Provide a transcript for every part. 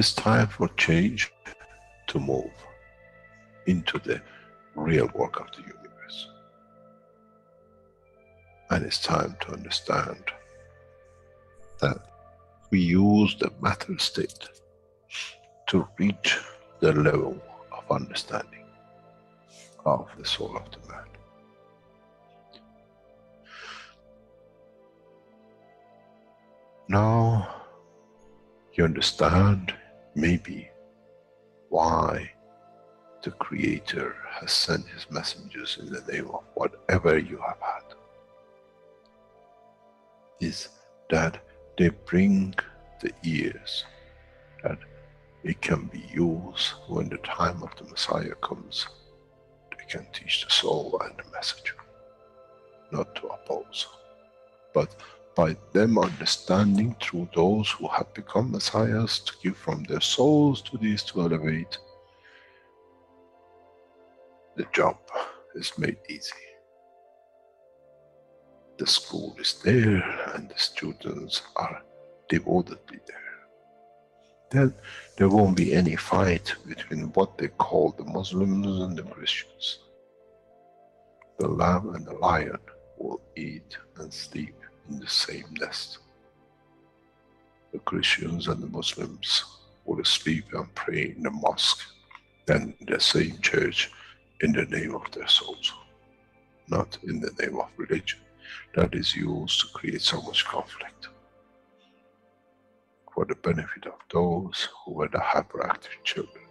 It's time for change to move into the real work of the universe. And it's time to understand that we use the matter state to reach the level of understanding of the soul of the man. Now you understand maybe why the Creator has sent his messengers in the name of whatever you have had. Is that they bring the ears, that it can be used when the time of the Messiah comes. They can teach the soul and the message, not to oppose. But by them understanding through those who have become Messiahs, to give from their souls to these to elevate, the job is made easy. The school is there and the students are devotedly there. Then there won't be any fight between what they call the Muslims and the Christians. The lamb and the lion will eat and sleep in the same nest. The Christians and the Muslims will sleep and pray in the mosque and in the same church in the name of their souls, not in the name of religion. That is used to create so much conflict for the benefit of those who were the hyperactive children.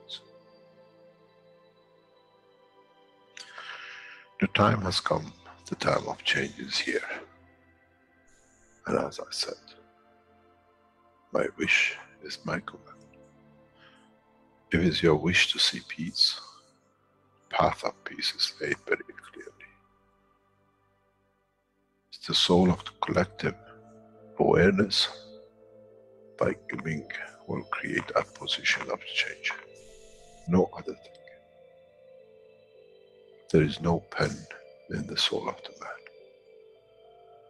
The time has come, the time of change is here. And as I said, my wish is my command. If it's your wish to see peace, the path of peace is laid very clearly. It's the soul of the collective awareness. By giving will create that position of change. No other thing. There is no pen in the soul of the man.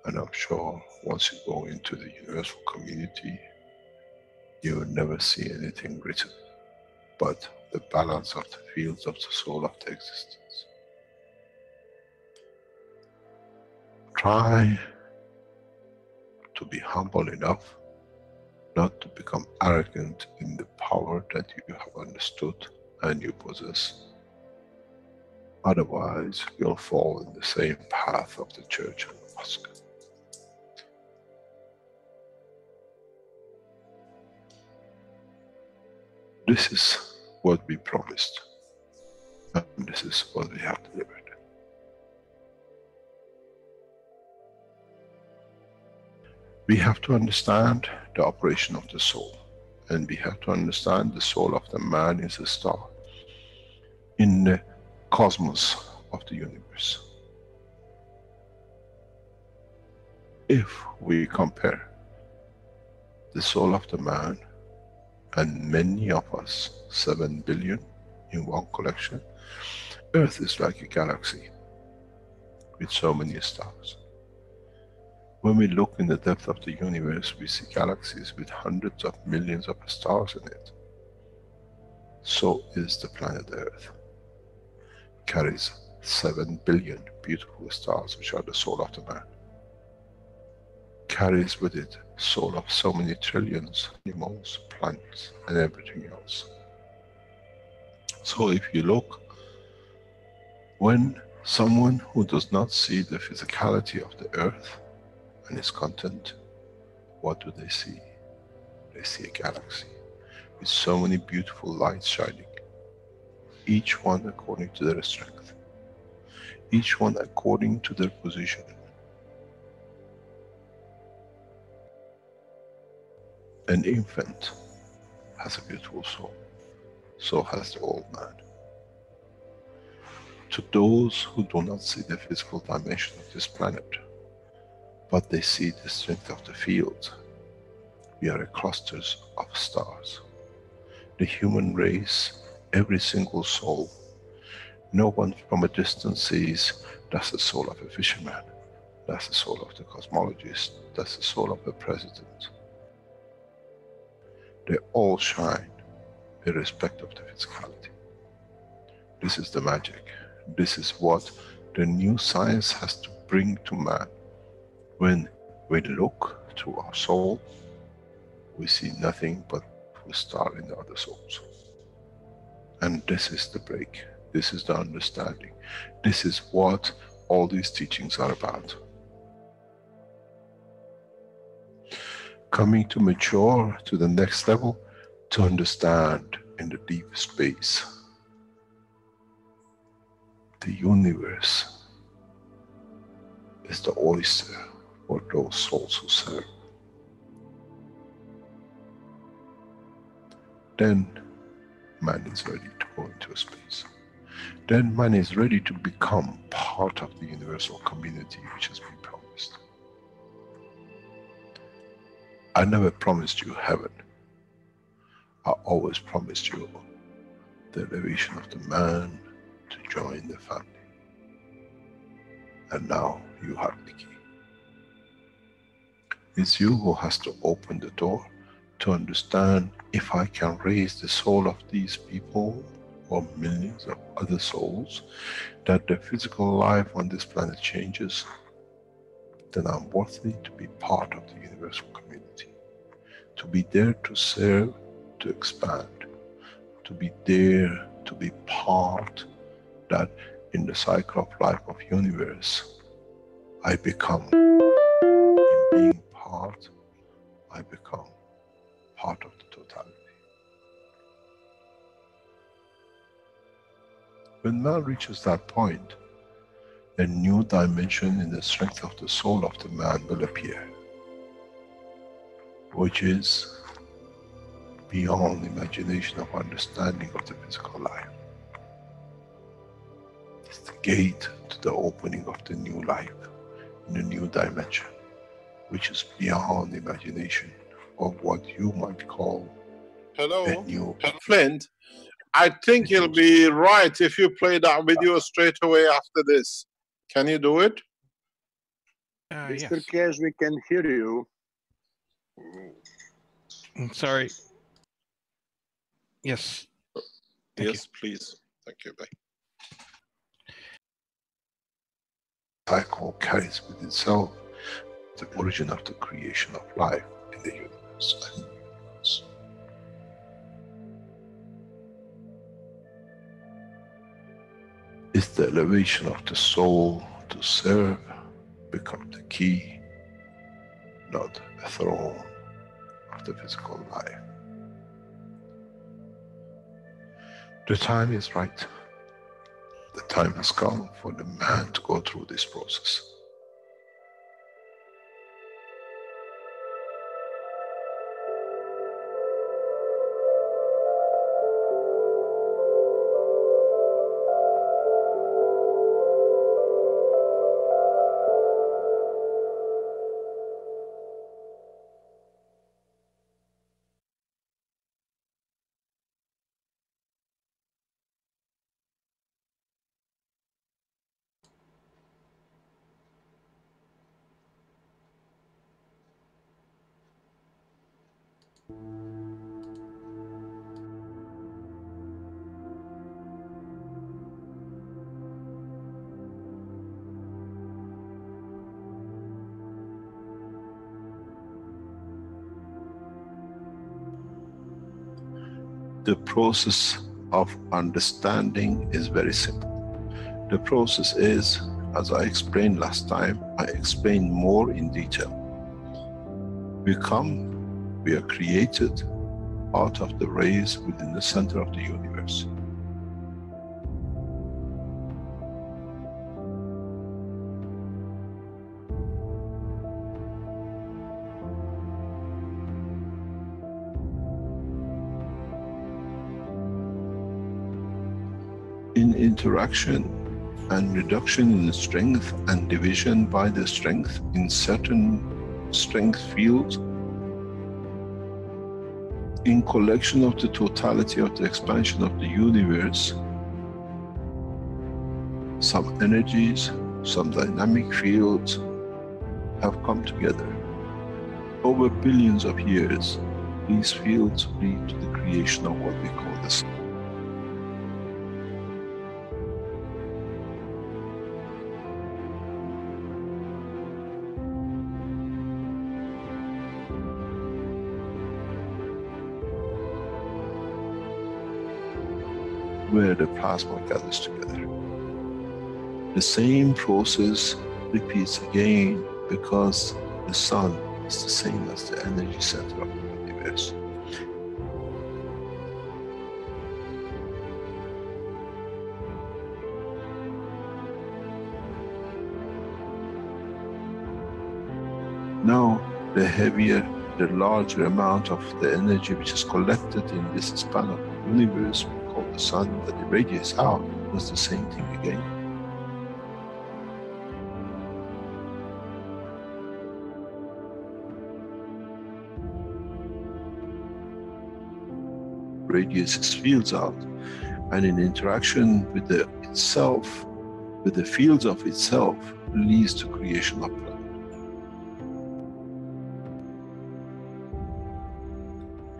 And I'm sure once you go into the universal community, you will never see anything written but the balance of the fields of the soul of the existence. Try to be humble enough not to become arrogant in the power that you have understood and you possess. Otherwise, you'll fall in the same path of the church and the mosque. This is what we promised, and this is what we have delivered. We have to understand the operation of the soul, and we have to understand the soul of the man is a star in the cosmos of the universe. If we compare the soul of the man and many of us, 7 billion in one collection, Earth is like a galaxy with so many stars. When we look in the depth of the universe, we see galaxies with hundreds of millions of stars in it. So is the planet Earth. It carries 7 billion beautiful stars, which are the soul of the man. Carries with it soul of so many trillions of animals, plants, and everything else. So if you look, when someone who does not see the physicality of the earth and its content, what do they see? They see a galaxy with so many beautiful lights shining, each one according to their strength, each one according to their position. An infant has a beautiful soul, so has the old man. To those who do not see the physical dimension of this planet, but they see the strength of the field, we are clusters of stars. The human race, every single soul, no one from a distance sees that's the soul of a fisherman, that's the soul of the cosmologist, that's the soul of the president. They all shine irrespective of the physicality. This is the magic. This is what the new science has to bring to man. When we look through our soul, we see nothing but a star in the other souls. And this is the break. This is the understanding. This is what all these teachings are about. Coming to mature to the next level, to understand in the deep space, the universe is the oyster for those souls who serve. Then man is ready to go into space. Then man is ready to become part of the universal community which has been promised. I never promised you heaven. I always promised you the elevation of the man to join the family. And now you have the key. It's you who has to open the door to understand, if I can raise the soul of these people or millions of other souls, that the physical life on this planet changes, then I'm worthy to be part of the universal community. To be there to serve, to expand. To be there, to be part, that in the cycle of life of universe, I become, in being part, I become part of the totality. When man reaches that point, a new dimension in the strength of the soul of the man will appear, which is beyond imagination of understanding of the physical life. It's the gate to the opening of the new life, in a new dimension, which is beyond imagination of what you might call a new... Flint, I think you'll be right if you play that video straight away after this. Can you do it? Mr. Cash, we can hear you. I'm sorry. Yes. Yes, please. Thank you. Bye. Cycle carries with itself the origin of the creation of life in the universe. It's the elevation of the soul to serve become the key, not a throne of the physical life. The time is right. The time has come for the man to go through this process. The process of understanding is very simple. The process is, as I explained last time, I explained more in detail. We are created out of the rays within the center of the universe. In interaction and reduction in strength and division by the strength in certain strength fields, in collection of the totality of the expansion of the universe, some energies, some dynamic fields have come together. Over billions of years, these fields lead to the creation of what we call the sun. Where the plasma gathers together. The same process repeats again because the sun is the same as the energy center of the universe. Now, the heavier, the larger amount of the energy which is collected in this span of the universe, we call the sun, that irradiates out, does the same thing again. Radiates its fields out, and in interaction with the itself, with the fields of itself, leads to creation of planet.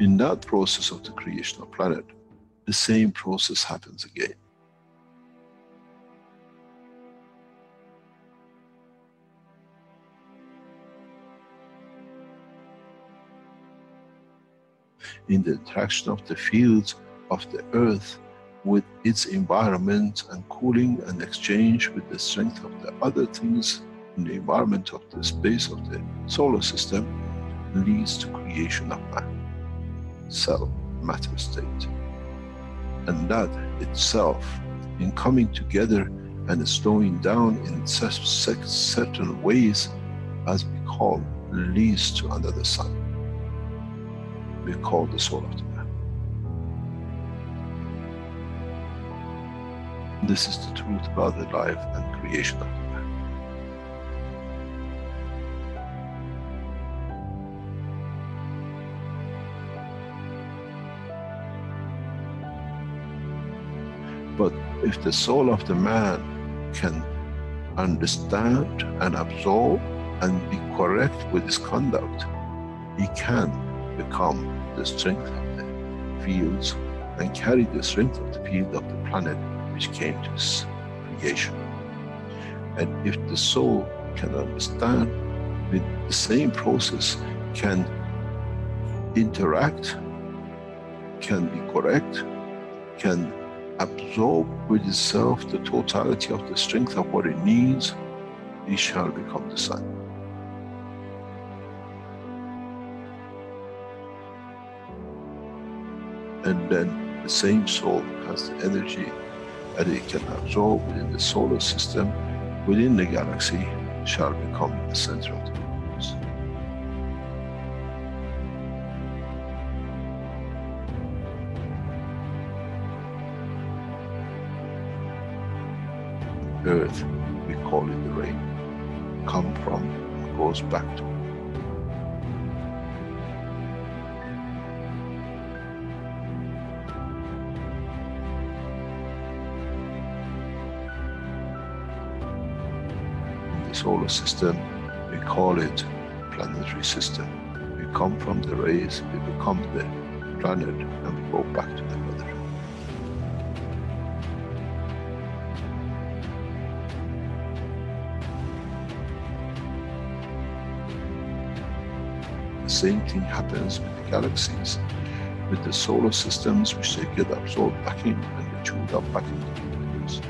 In that process of the creation of planet, the same process happens again. In the interaction of the fields of the earth with its environment and cooling and exchange with the strength of the other things in the environment of the space of the solar system, leads to creation of man, cell, matter state. And that itself, in coming together and slowing down in certain ways, as we call, leads to another sun. We call the soul of the man. This is the truth about the life and creation of the man. But if the soul of the man can understand and absorb and be correct with his conduct, he can become the strength of the fields and carry the strength of the field of the planet which came to this creation. And if the soul can understand with the same process, can interact, can be correct, can absorb with itself the totality of the strength of what it needs, it shall become the sun. And then the same soul has the energy that it can absorb within the solar system, within the galaxy, shall become the center of the universe. Earth, we call it the rain, come from and goes back to. In the solar system, we call it planetary system. We come from the rays, we become the planet, and we go back to the mother. The same thing happens with the galaxies, with the solar systems, which they get absorbed back in and they chewed up back into the universe.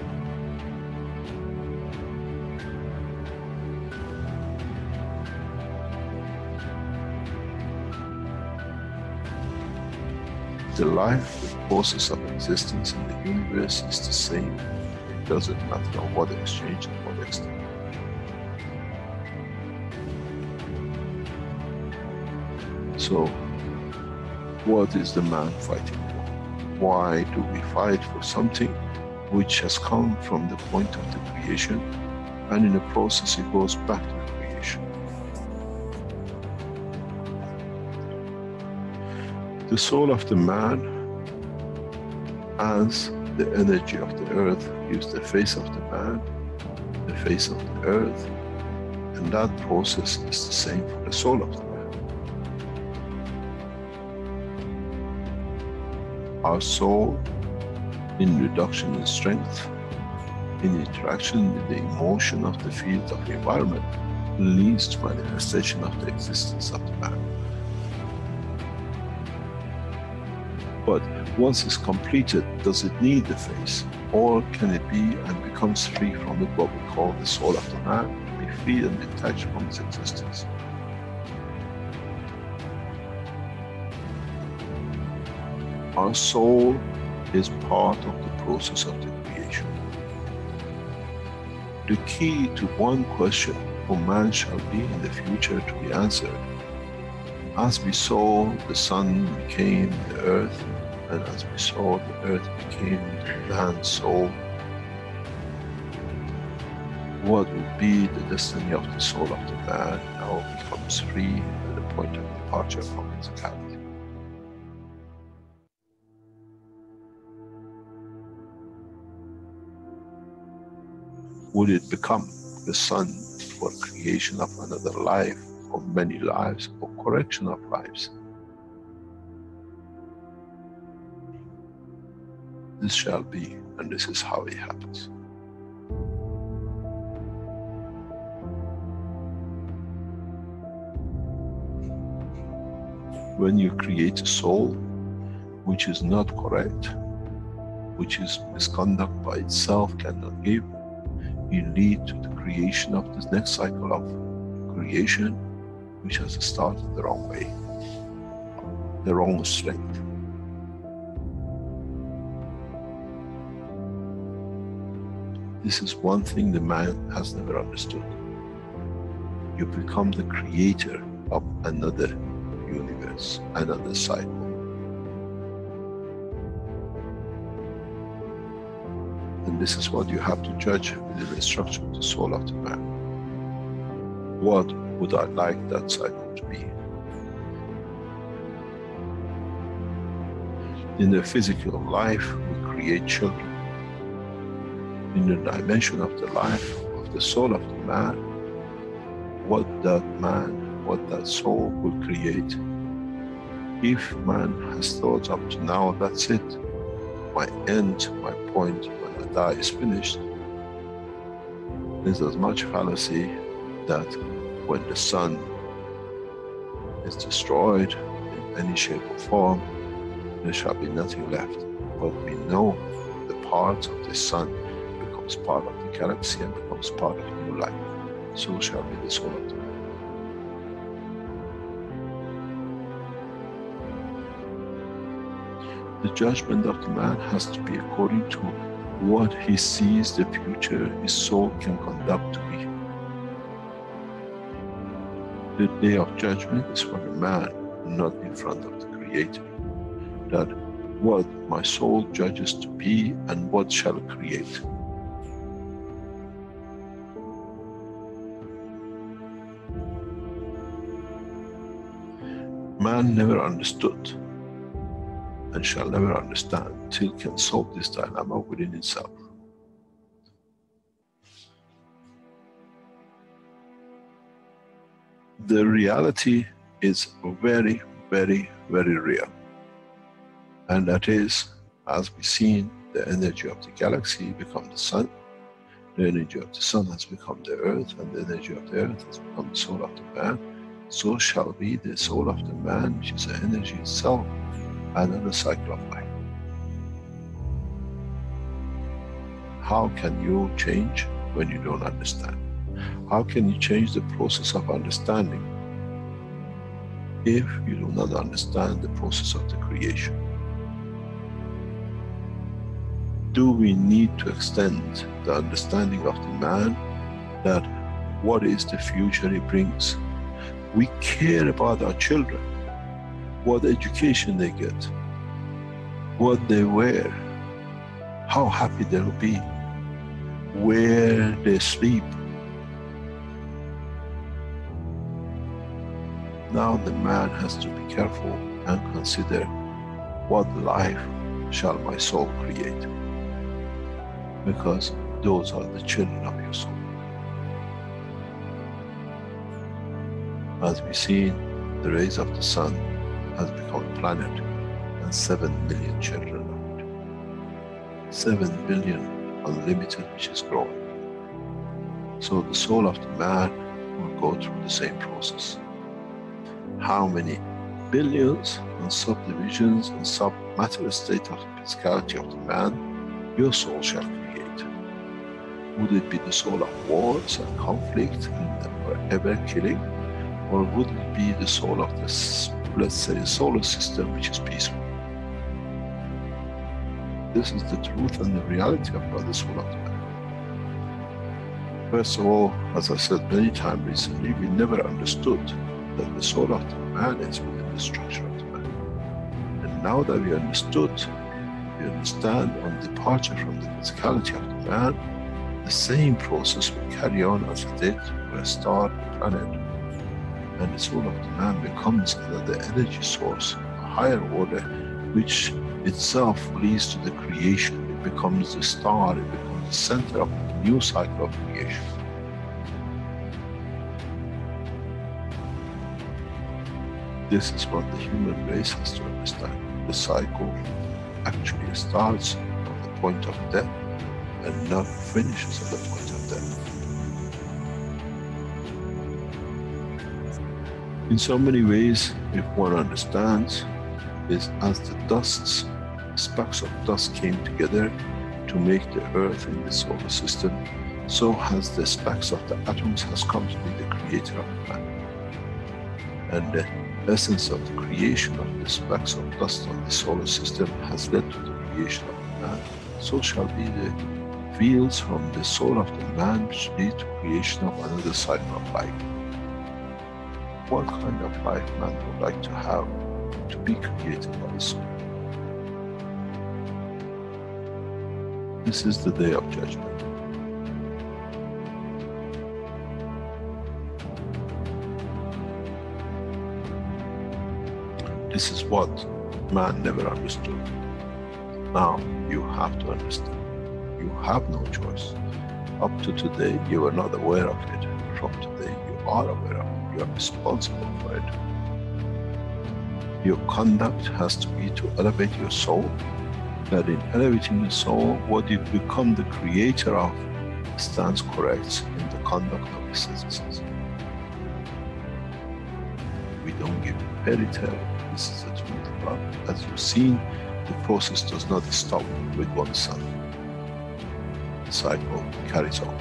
The life, the process of existence in the universe is the same. It doesn't matter on what exchange and what extent. So, what is the man fighting for? Why do we fight for something which has come from the point of the creation, and in the process it goes back to the creation? The soul of the man, as the energy of the earth, gives the face of the man, the face of the earth, and that process is the same for the soul of the man. Our soul, in reduction in strength, in interaction with the emotion of the field of the environment, leads to manifestation of the existence of the man. But once it's completed, does it need the face? Or can it be and becomes free from it, what we call the soul of the man, to be free and detached from its existence? Our soul is part of the process of the creation. The key to one question, who man shall be in the future, to be answered. As we saw the sun became the earth, and as we saw the earth became the man's soul, what will be the destiny of the soul of the man now becomes free at the point of departure from physicality. Would it become the sun for creation of another life, or many lives, or correction of lives? This shall be, and this is how it happens. When you create a soul which is not correct, which is misconduct by itself, cannot give, you lead to the creation of this next cycle of creation, which has started the wrong way, the wrong strength. This is one thing the man has never understood. You become the creator of another universe, another cycle. And this is what you have to judge within the structure of the soul of the man. What would I like that cycle to be? In the physical life, we create children. In the dimension of the life of the soul of the man, what that soul will create. If man has thought up to now, that's it, my end, my point, when I die is finished, there's as much fallacy that when the sun is destroyed in any shape or form, there shall be nothing left. But we know the parts of the sun becomes part of the galaxy and becomes part of new life. So shall be the soul of the man. The judgment of the man has to be according to what he sees the future his soul can conduct to be. The day of judgment is for the man, not in front of the Creator. That what my soul judges to be and what shall create. Man never understood and shall never understand till can solve this dilemma within itself. The reality is very, very, very real. And that is, as we've seen, the energy of the galaxy become the sun, the energy of the sun has become the earth, and the energy of the earth has become the soul of the man. So shall be the soul of the man, which is the energy itself, another cycle of life. How can you change when you don't understand? How can you change the process of understanding if you do not understand the process of the creation? Do we need to extend the understanding of the man that what is the future he brings? We care about our children, what education they get, what they wear, how happy they'll be, where they sleep. Now the man has to be careful and consider, what life shall my soul create? Because those are the children of your soul. As we see, the rays of the sun has become a planet, and 7 million children of it. 7 billion unlimited, which is growing. So the soul of the man will go through the same process. How many billions and subdivisions and sub-matter state of the physicality of the man your soul shall create? Would it be the soul of wars and conflict and forever killing? Or would it be the soul of this, let's say, solar system, which is peaceful? This is the truth and the reality about the soul of the man. First of all, as I said many times recently, we never understood that the soul of the man is within the structure of the man. And now that we understood, we understand on departure from the physicality of the man, the same process will carry on as it did for a star, a planet. And the soul of the man becomes another energy source, a higher order, which itself leads to the creation. It becomes the star, it becomes the center of a new cycle of creation. This is what the human race has to understand. The cycle actually starts from the point of death and not finishes at the point of death. In so many ways, if one understands, is as the dusts, specks of dust came together to make the earth in the solar system, so has the specks of the atoms has come to be the creator of the man. And the essence of the creation of the specks of dust on the solar system has led to the creation of the man. So shall be the fields from the soul of the man which lead to creation of another cycle of life. What kind of life man would like to have to be created by the soul? This is the day of judgment. This is what man never understood. Now you have to understand. You have no choice. Up to today you were not aware of it. From today you are aware of it. You are responsible for it. Your conduct has to be to elevate your soul. That in elevating the soul, what you become the creator of stands correct in the conduct of the citizens. We don't give fairy tale. This is the truth about it. As you've seen, the process does not stop with one sun. The cycle carries on.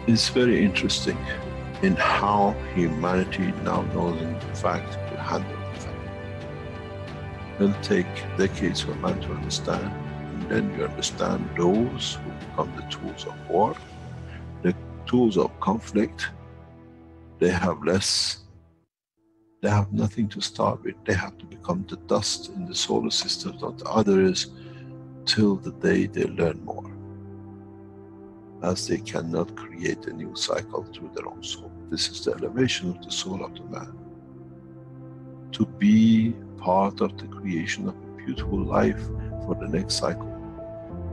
It's very interesting in how humanity now knows in fact to handle the fact. It'll take decades for man to understand, and then you understand those who become the tools of war, the tools of conflict. They have nothing to start with. They have to become the dust in the solar systems of the others till the day they learn more, as they cannot create a new cycle through their own soul. This is the elevation of the soul of the man. To be part of the creation of a beautiful life for the next cycle.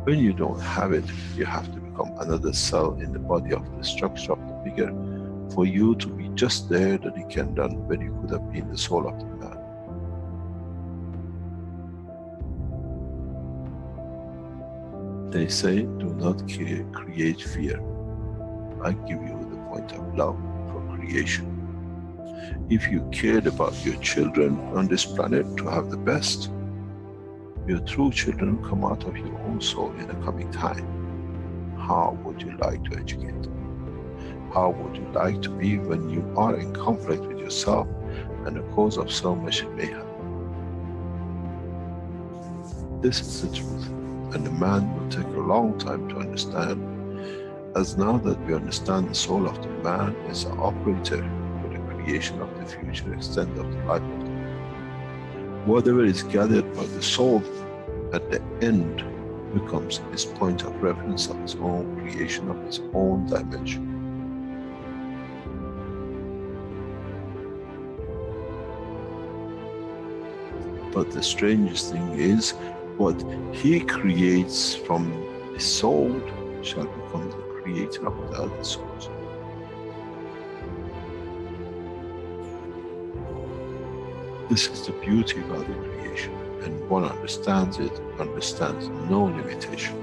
When you don't have it, you have to become another cell in the body of the structure of the bigger, for you to be just there that you can done when you could have been the soul of the man. They say, do not create fear. I give you the point of love for creation. If you cared about your children on this planet to have the best, your true children will come out of your own soul in the coming time. How would you like to educate them? How would you like to be when you are in conflict with yourself and the cause of so much mayhem? This is the truth. And the man will take a long time to understand, as now that we understand the soul of the man is an operator for the creation of the future extent of the life of the man. Whatever is gathered by the soul at the end becomes his point of reference of his own creation of his own dimension. But the strangest thing is, what he creates from his soul shall become the creator of the other souls. This is the beauty about the creation, and one understands it, understands no limitation.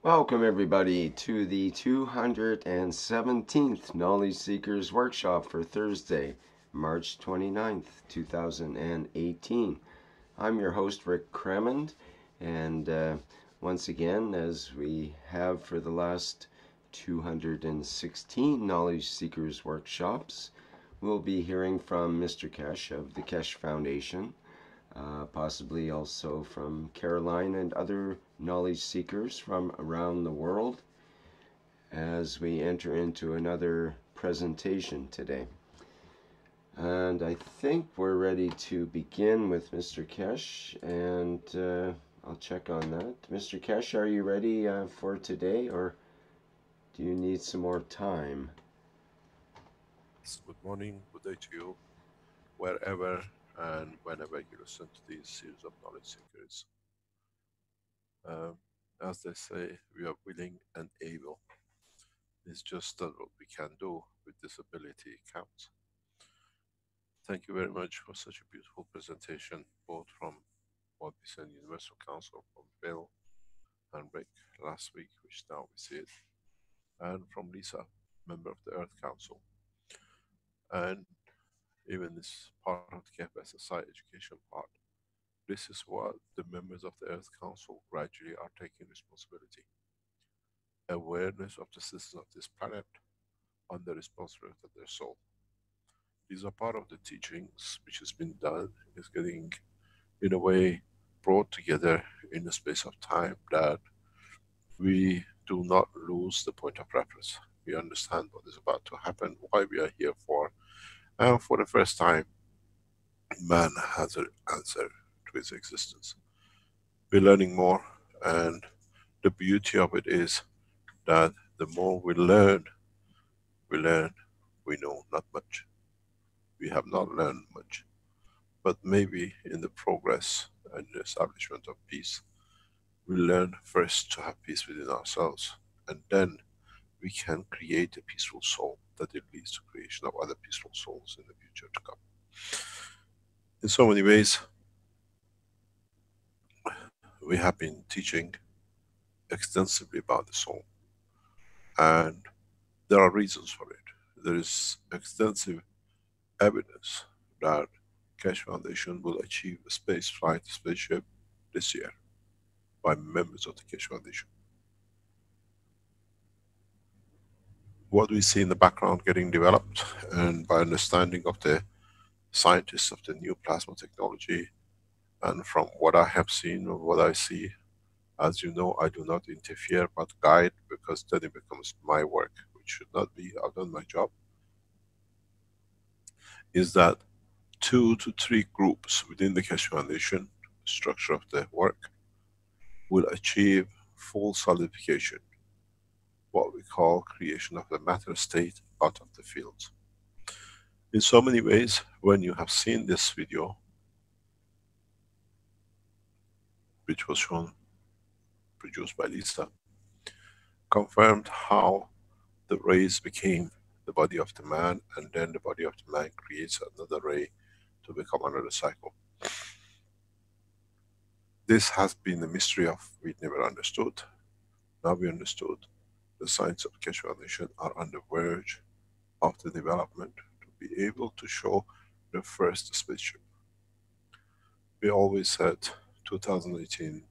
Welcome everybody to the 217th Knowledge Seekers Workshop for Thursday, March 29th, 2018. I'm your host Rick Cremond, and once again, as we have for the last 216 Knowledge Seekers Workshops, we'll be hearing from Mr. Keshe of the Keshe Foundation, possibly also from Caroline and other knowledge seekers from around the world as we enter into another presentation today. And I think we're ready to begin with Mr. Keshe, and I'll check on that. Mr. Keshe, are you ready for today, or do you need some more time? Good morning, good day to you, wherever and whenever you listen to these series of knowledge seekers. As they say, we are willing and able. It's just that what we can do with this ability counts. Thank you very much for such a beautiful presentation, both from what we said Universal Council, from Bill and Rick last week, which now we see it, and from Lisa, member of the Earth Council, and even this part of the KFSSI education part. This is what the members of the Earth Council gradually are taking responsibility. Awareness of the citizens of this planet on the responsibility of their soul. These are part of the teachings which has been done, is getting, in a way, brought together in a space of time that we do not lose the point of reference. We understand what is about to happen, why we are here for, and for the first time, man has an answer to his existence. We're learning more, and the beauty of it is that the more we learn, we know not much. We have not learned much. But maybe in the progress and the establishment of peace, we learn first to have peace within ourselves, and then we can create a peaceful soul that it leads to creation of other peaceful souls in the future to come. In so many ways, we have been teaching extensively about the soul, and there are reasons for it. There is extensive evidence that Keshe Foundation will achieve a space flight spaceship this year by members of the Keshe Foundation. What we see in the background getting developed, and by understanding of the scientists of the new plasma technology, and from what I have seen or what I see, as you know, I do not interfere but guide, because then it becomes my work, which should not be. I've done my job. Is that 2 to 3 groups within the Keshe Foundation structure of the work will achieve full solidification, what we call creation of the matter state out of the fields. In so many ways, when you have seen this video, which was shown, produced by Lisa, confirmed how the rays became the body of the man, and then the body of the man creates another ray to become another cycle. This has been the mystery of we never understood. Now we understood. The science of Keshe Foundation are on the verge of the development to be able to show the first spaceship. We always said 2018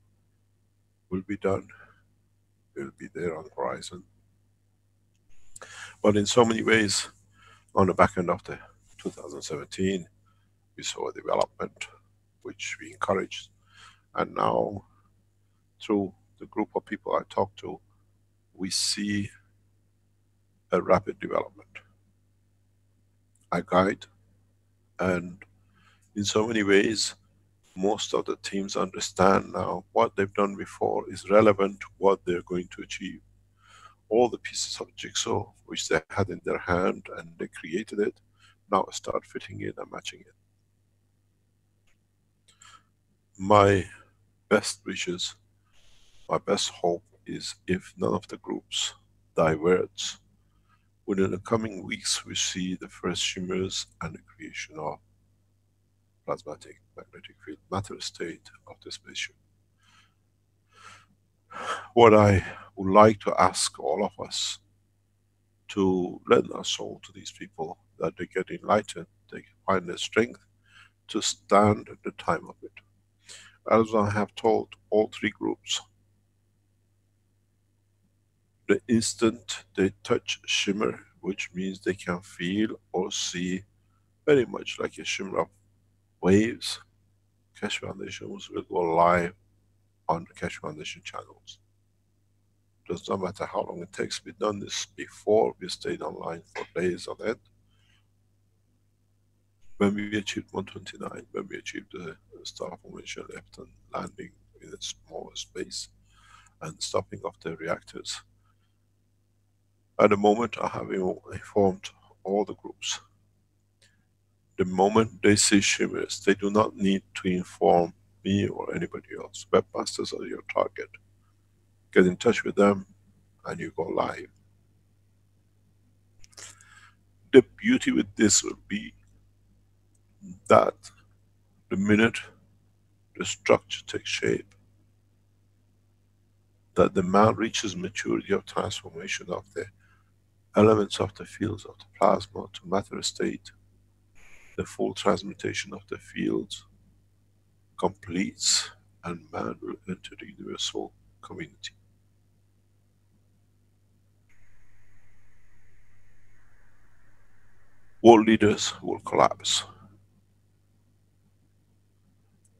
will be done, will be there on the horizon. But in so many ways, on the back end of the 2017, we saw a development which we encouraged. And now, through the group of people I talk to, we see a rapid development. I guide, and in so many ways, most of the teams understand now what they've done before is relevant to what they're going to achieve. All the pieces of jigsaw which they had in their hand and they created it, now start fitting it and matching it. My best wishes, my best hope is if none of the groups diverts, within the coming weeks we see the first shimmers and the creation of plasmatic magnetic field matter state of the spaceship. What I would like to ask all of us, to lend our soul to these people, that they get enlightened, they find the strength to stand the time of it. As I have told all three groups, the instant they touch shimmer, which means they can feel or see very much like a shimmer of waves, Keshe Foundations will go live on the Keshe Foundation channels. Does not matter how long it takes. We've done this before, we stayed online for days on end. When we achieved 129, when we achieved the star formation left and landing in a small space and stopping of the reactors, at the moment I have informed all the groups. The moment they see shimmers, they do not need to inform me or anybody else. Webmasters are your target. Get in touch with them and you go live. The beauty with this will be that the minute the structure takes shape, that the man reaches maturity of transformation of the elements of the fields of the plasma to matter state, the full transmutation of the fields completes and man will enter the universal community. World leaders will collapse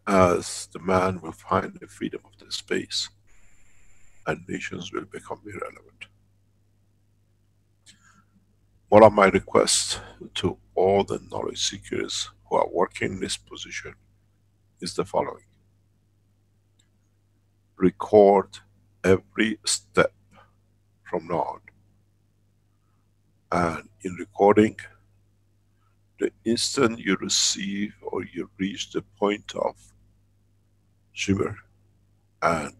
as the man will find the freedom of the space and nations will become irrelevant. One of my requests to all the knowledge seekers who are working in this position is the following. Record every step from now on. And in recording, the instant you receive or you reach the point of shimmer and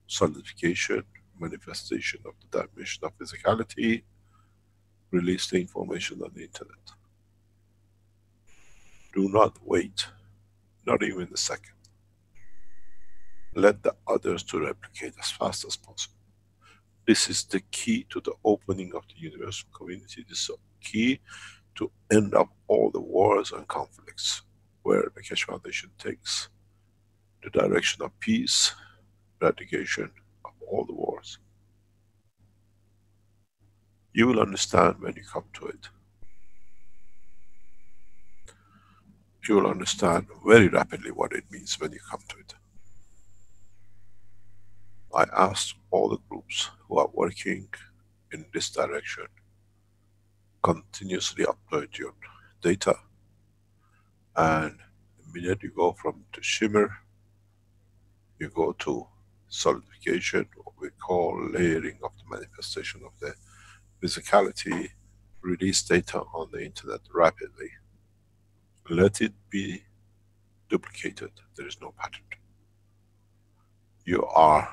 solidification, manifestation of the dimension of physicality, release the information on the internet. Do not wait, not even a second. Let the others to replicate as fast as possible. This is the key to the opening of the universal community. This is the key to end up all the wars and conflicts, where the Keshe Foundation takes the direction of peace, eradication of all the wars. You will understand when you come to it. You will understand very rapidly what it means when you come to it. I asked all the groups who are working in this direction, continuously upload your data, and the minute you go from to shimmer, you go to solidification, what we call layering of the manifestation of the physicality, release data on the internet rapidly. Let it be duplicated, there is no patent. You are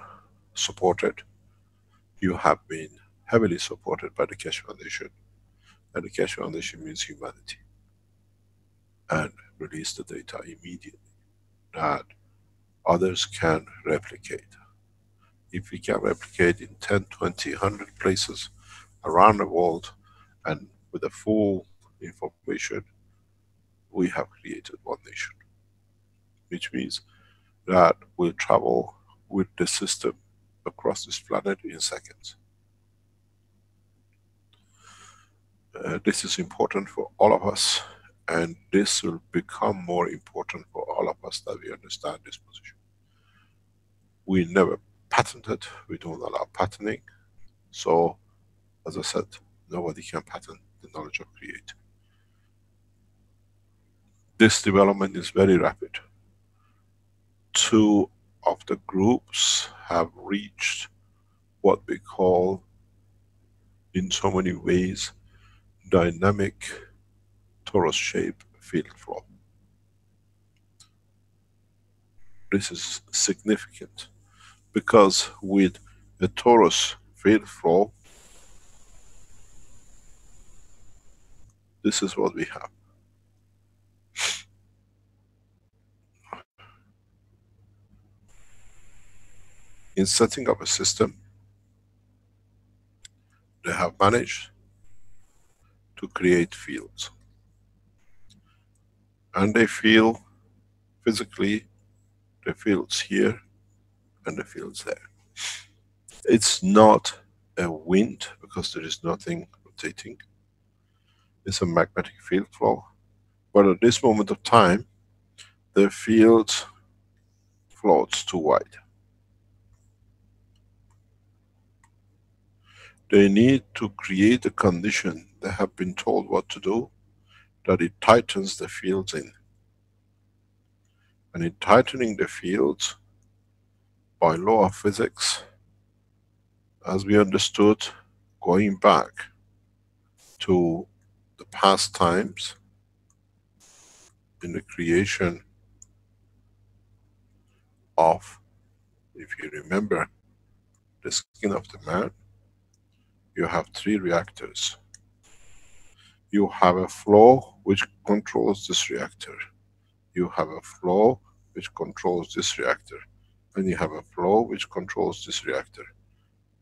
supported, you have been heavily supported by the Keshe Foundation, and the Keshe Foundation means humanity. And release the data immediately, that others can replicate. If we can replicate in 10, 20, 100 places around the world, and with the full information, we have created one nation. Which means that we'll travel with the system across this planet in seconds. This is important for all of us, And this will become more important for all of us that we understand this position. We never patented, we don't allow patenting. So, as I said, nobody can patent the knowledge of creating. This development is very rapid. 2 of the groups have reached what we call, in so many ways, dynamic torus shape field flow. This is significant because with a torus field flow, this is what we have. In setting up a system, they have managed to create fields. And they feel physically the fields here and the fields there. It's not a wind because there is nothing rotating. It's a magnetic field flow. But at this moment of time, the field floats too wide. They need to create a condition, they have been told what to do, that it tightens the fields in. And in tightening the fields, by law of physics, as we understood, going back to the past times, in the creation of, if you remember, the skin of the man, you have 3 reactors. You have a flow which controls this reactor. You have a flow which controls this reactor. And you have a flow which controls this reactor.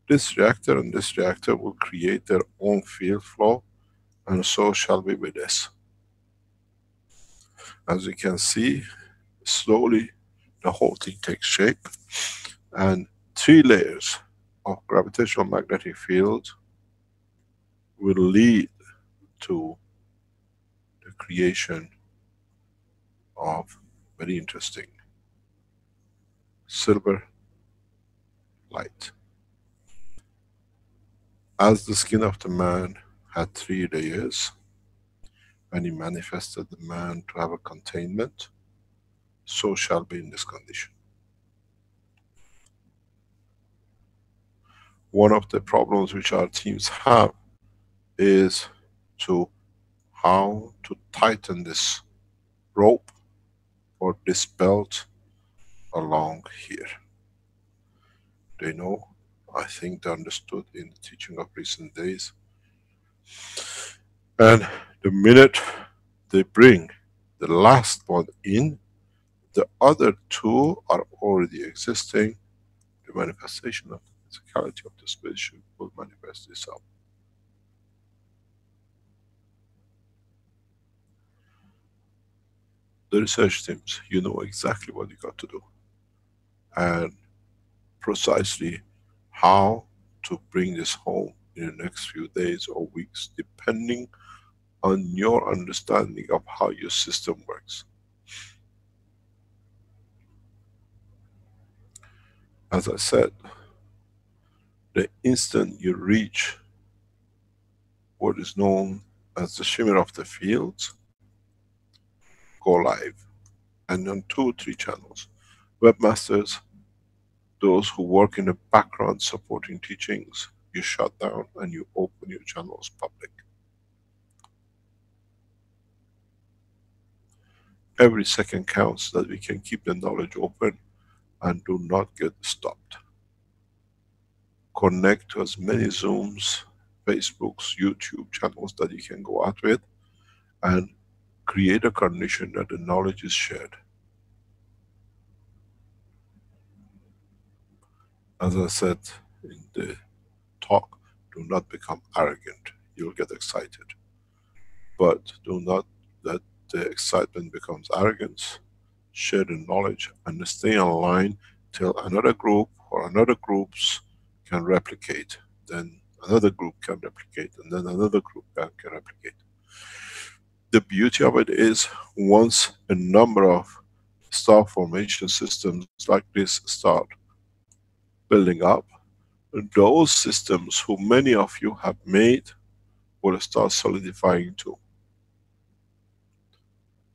This reactor and this reactor will create their own field flow, and so shall be with this. As you can see, slowly the whole thing takes shape, and 3 layers of gravitational magnetic field will lead to the creation of very interesting silver light. As the skin of the man had 3 layers, and he manifested the man to have a containment, so shall be in this condition. One of the problems which our teams have is to how to tighten this rope or this belt along here. They know, I think they understood in the teaching of recent days. And the minute they bring the last one in, the other 2 are already existing. The manifestation of the physicality of the spaceship will manifest itself. The research teams, you know exactly what you got to do, and precisely how to bring this home in the next few days or weeks, depending on your understanding of how your system works. As I said, the instant you reach what is known as the shimmer of the fields, go live, and on 2 or 3 channels. Webmasters, those who work in the background supporting teachings, you shut down and you open your channels public. Every second counts that we can keep the knowledge open and do not get stopped. Connect to as many Zooms, Facebooks, YouTube channels that you can go out with, and create a condition that the knowledge is shared. As I said in the talk, do not become arrogant. You'll get excited. But do not let the excitement becomes arrogance. Share the knowledge and stay online till another group or another groups can replicate. Then another group can replicate, and then another group can replicate. The beauty of it is, once a number of star formation systems like this start building up, those systems who many of you have made will start solidifying too.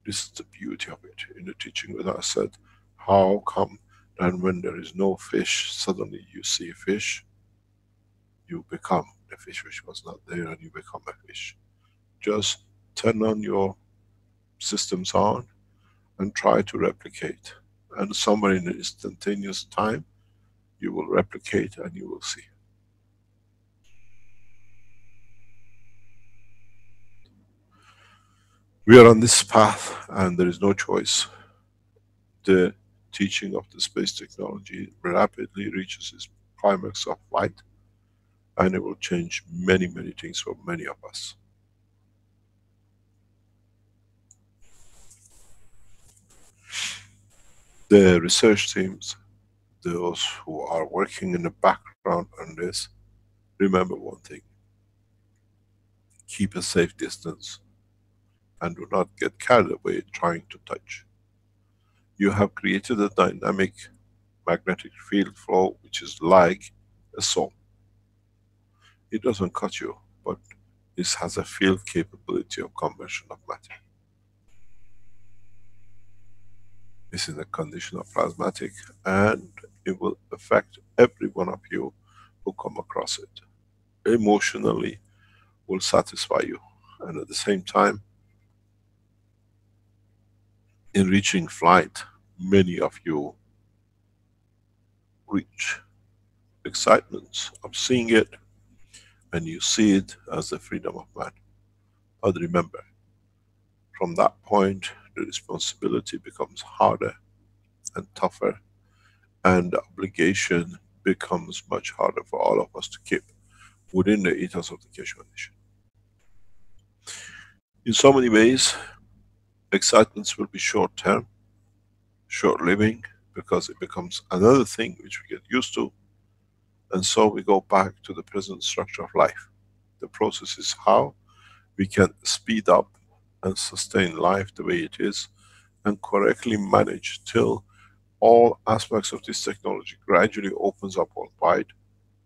This is the beauty of it. In the teaching that I said, how come that when there is no fish, suddenly you see a fish, you become the fish which was not there, and you become a fish. Just turn on your systems on and try to replicate. And somewhere in the instantaneous time, you will replicate and you will see. We are on this path and there is no choice. The teaching of the space technology rapidly reaches its climax of light, and it will change many, many things for many of us. The research teams, those who are working in the background on this, remember one thing: keep a safe distance and do not get carried away trying to touch. You have created a dynamic magnetic field flow which is like a saw. It doesn't cut you, but this has a field capability of conversion of matter. This is a condition of plasmatic, and it will affect every one of you who come across it. Emotionally will satisfy you, and at the same time, in reaching flight, many of you reach excitement of seeing it, and you see it as the freedom of man. But remember, from that point, the responsibility becomes harder and tougher, and the obligation becomes much harder for all of us to keep within the ethos of the Keshe Foundation. In so many ways, excitements will be short term, short living, because it becomes another thing which we get used to, and so we go back to the present structure of life. The process is how we can speed up and sustain life the way it is, and correctly manage till all aspects of this technology gradually opens up worldwide,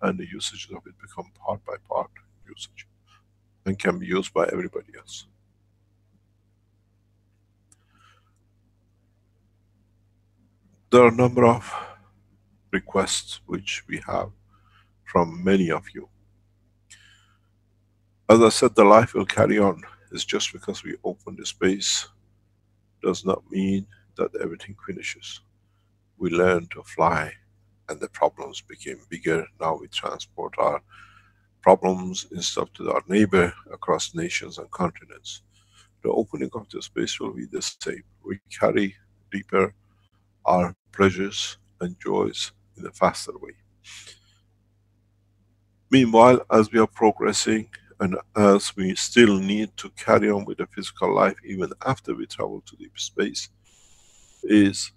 and the usages of it become part by part usage, and can be used by everybody else. There are a number of requests which we have from many of you. As I said, the life will carry on. It's just because we open the space does not mean that everything finishes. We learn to fly and the problems became bigger. Now we transport our problems instead to our neighbor across nations and continents. The opening of the space will be the same. We carry deeper our pleasures and joys in a faster way. Meanwhile, as we are progressing, and as we still need to carry on with the physical life even after we travel to deep space, is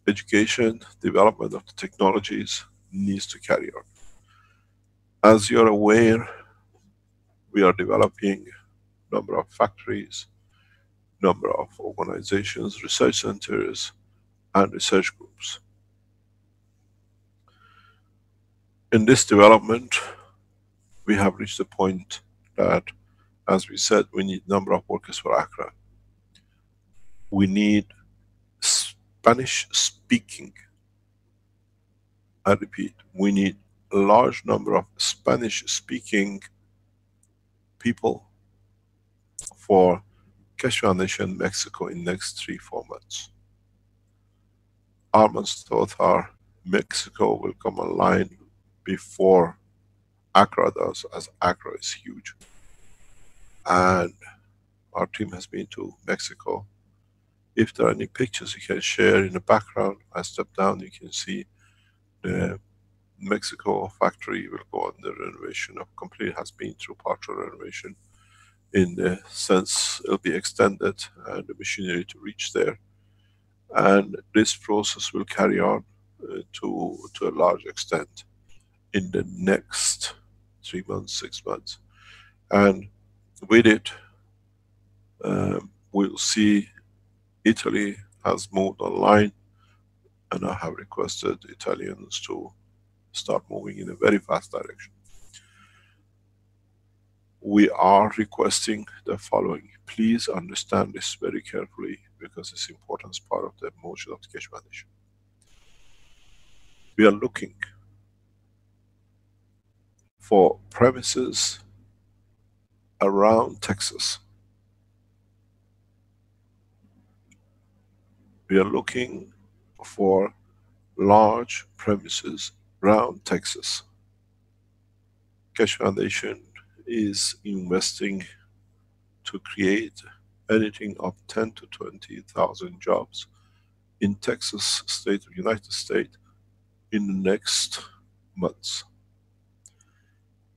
education, development of the technologies needs to carry on. As you are aware, we are developing a number of factories, number of organizations, research centers, and research groups. In this development, we have reached a point that, as we said, we need number of workers for Accra. We need Spanish speaking. I repeat, we need a large number of Spanish speaking people for Keshe Foundation Mexico in next 3-4 months. Our months thought are Mexico will come online before Accra does, as Accra is huge. And our team has been to Mexico. If there are any pictures you can share in the background, I step down, you can see the Mexico factory will go under renovation, of complete, has been through partial renovation, in the sense it'll be extended and the machinery to reach there. And this process will carry on to a large extent in the next 3 months, 6 months. And with it, We'll see Italy has moved online, and I have requested Italians to start moving in a very fast direction. We are requesting the following. Please understand this very carefully because it's important as part of the motion of the Keshe Foundation. We are looking for premises around Texas. We are looking for large premises around Texas. Keshe Foundation is investing to create anything of 10 to 20,000 jobs in Texas state of United States in the next months.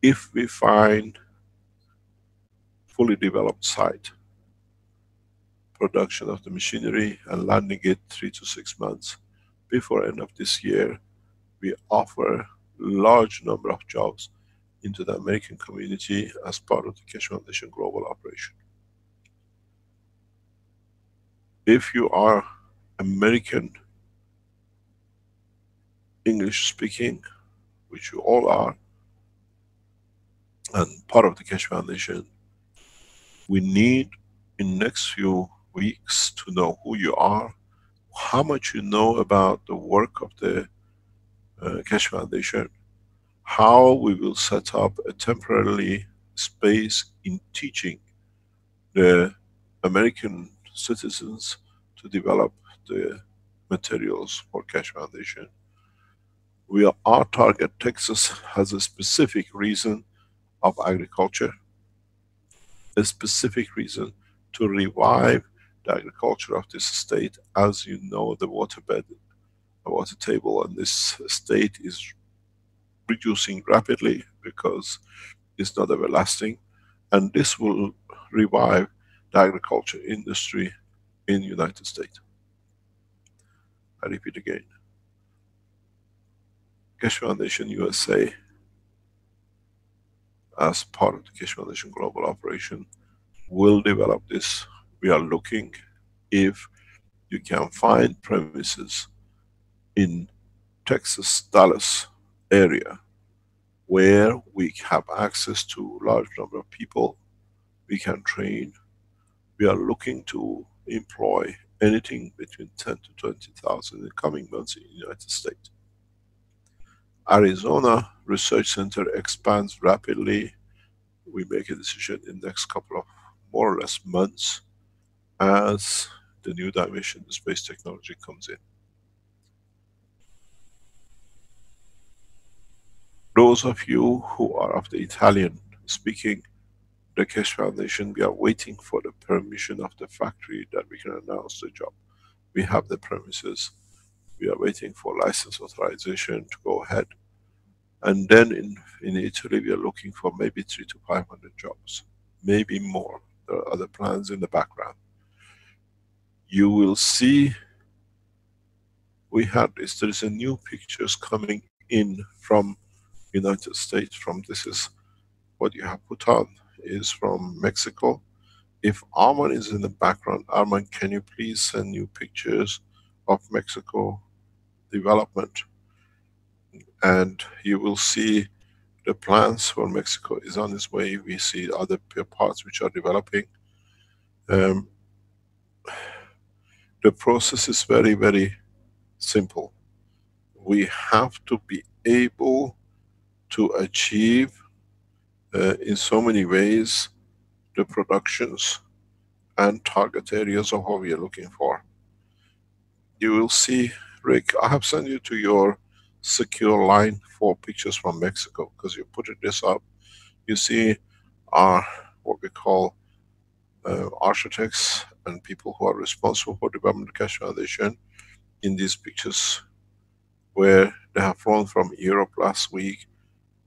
If we find fully developed site, production of the machinery and landing it 3 to 6 months before end of this year, we offer large number of jobs into the American community as part of the Keshe Foundation global operation. If you are American English speaking, which you all are, and part of the Keshe Foundation, we need in next few weeks to know who you are, how much you know about the work of the Keshe Foundation, how we will set up a temporarily space in teaching the American citizens to develop the materials for Keshe Foundation. Our target, Texas, has a specific reason of agriculture, a specific reason to revive the agriculture of this state. As you know, the waterbed, the water table in this state is reducing rapidly because it's not everlasting, and this will revive the agriculture industry in the United States. I repeat again, Keshe Foundation USA, as part of the Keshe Foundation global operation, will develop this. We are looking if you can find premises in Texas, Dallas area where we have access to large number of people, we can train. We are looking to employ anything between 10 to 20,000 in the coming months in the United States. Arizona Research Center expands rapidly. We make a decision in the next couple of more or less months as the new dimension, the space technology comes in. Those of you who are of the Italian speaking, the Keshe Foundation, we are waiting for the permission of the factory that we can announce the job. We have the premises. We are waiting for license authorization to go ahead. And then in Italy, we are looking for maybe 300 to 500 jobs, maybe more. There are other plans in the background. You will see, we had this, there is a new pictures coming in from United States, from this is what you have put on, is from Mexico. If Arman is in the background, Arman, can you please send new pictures of Mexico development? And you will see the plans for Mexico is on its way. We see other parts which are developing. The process is very, very simple. We have to be able to achieve in so many ways the productions and target areas of what we are looking for. You will see, Rick, I have sent you to your secure line 4 pictures from Mexico, because you put this up. You see our, what we call architects and people who are responsible for development of the Keshe Foundation in these pictures, where they have flown from Europe last week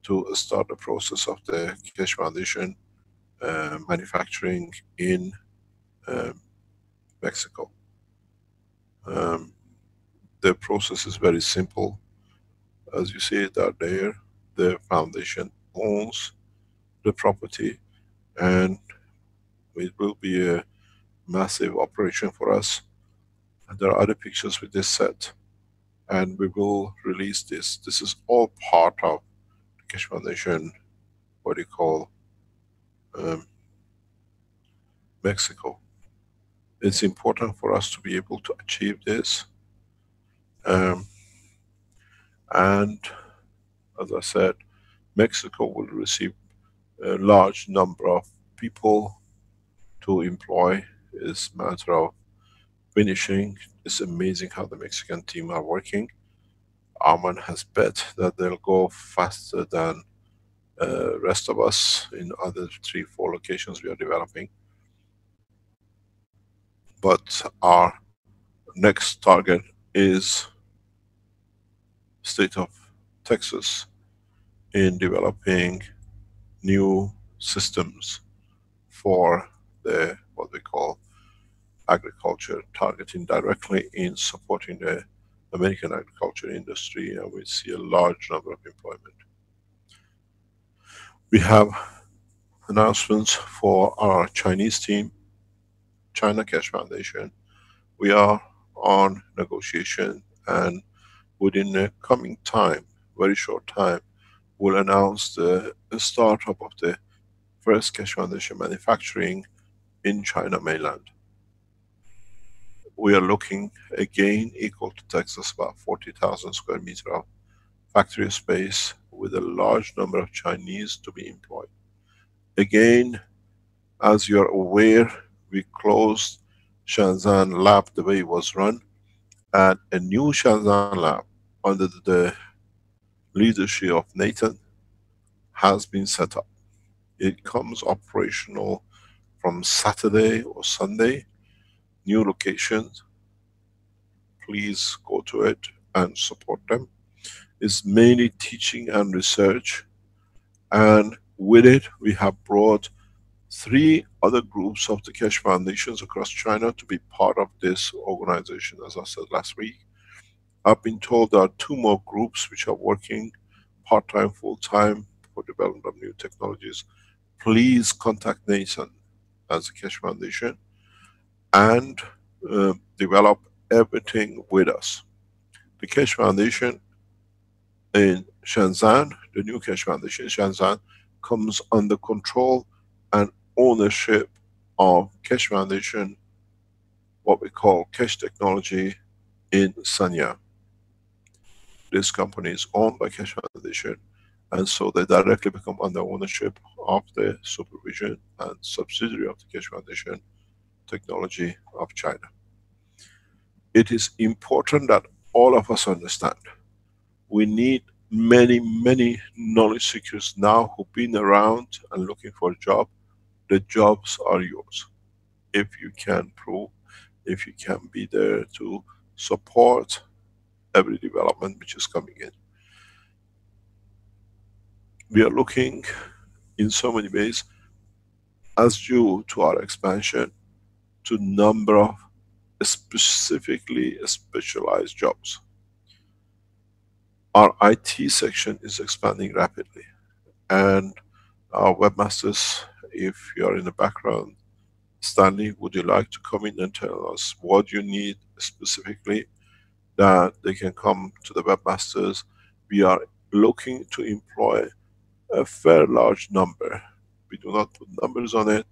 to start the process of the Keshe Foundation manufacturing in Mexico. The process is very simple. As you see it out there, the foundation owns the property, and it will be a massive operation for us. And there are other pictures with this set, and we will release this. This is all part of the Keshe Foundation, what do you call, um, Mexico. It's important for us to be able to achieve this. Um, and as I said, Mexico will receive a large number of people to employ. It's a matter of finishing. It's amazing how the Mexican team are working. Arman has bet that they'll go faster than rest of us in other 3-4 locations we are developing. But our next target is state of Texas in developing new systems for the what we call agriculture, targeting directly in supporting the American agriculture industry, and we see a large number of employment. We have announcements for our Chinese team, China Keshe Foundation. We are on negotiation, and within the coming time, very short time, we'll announce the startup of the first Keshe Foundation manufacturing in China mainland. We are looking again equal to Texas, about 40,000 square meters of factory space with a large number of Chinese to be employed. Again, as you are aware, we closed Shenzhen lab the way it was run, and a new Shenzhen lab under the leadership of Nathan has been set up. It comes operational from Saturday or Sunday. New locations, please go to it and support them. It's mainly teaching and research, and with it we have brought 3 other groups of the Keshe Foundations across China to be part of this organization. As I said last week, I've been told there are 2 more groups which are working part-time, full-time for development of new technologies. Please contact Nathan as the Keshe Foundation and develop everything with us. The Keshe Foundation in Shenzhen, the new Keshe Foundation in Shenzhen, comes under control and ownership of Keshe Foundation, what we call Keshe Technology in Sanya. This company is owned by Keshe Foundation, and so they directly become under ownership of the supervision and subsidiary of the Keshe Foundation Technology of China. It is important that all of us understand, we need many knowledge seekers now who've been around and looking for a job. The jobs are yours. If you can prove, if you can be there to support every development which is coming in. We are looking in so many ways, as due to our expansion, to number of specifically specialized jobs. Our IT section is expanding rapidly, and our webmasters, if you are in the background, Stanley, would you like to come in and tell us what you need specifically, that they can come to the webmasters. We are looking to employ a fair large number. We do not put numbers on it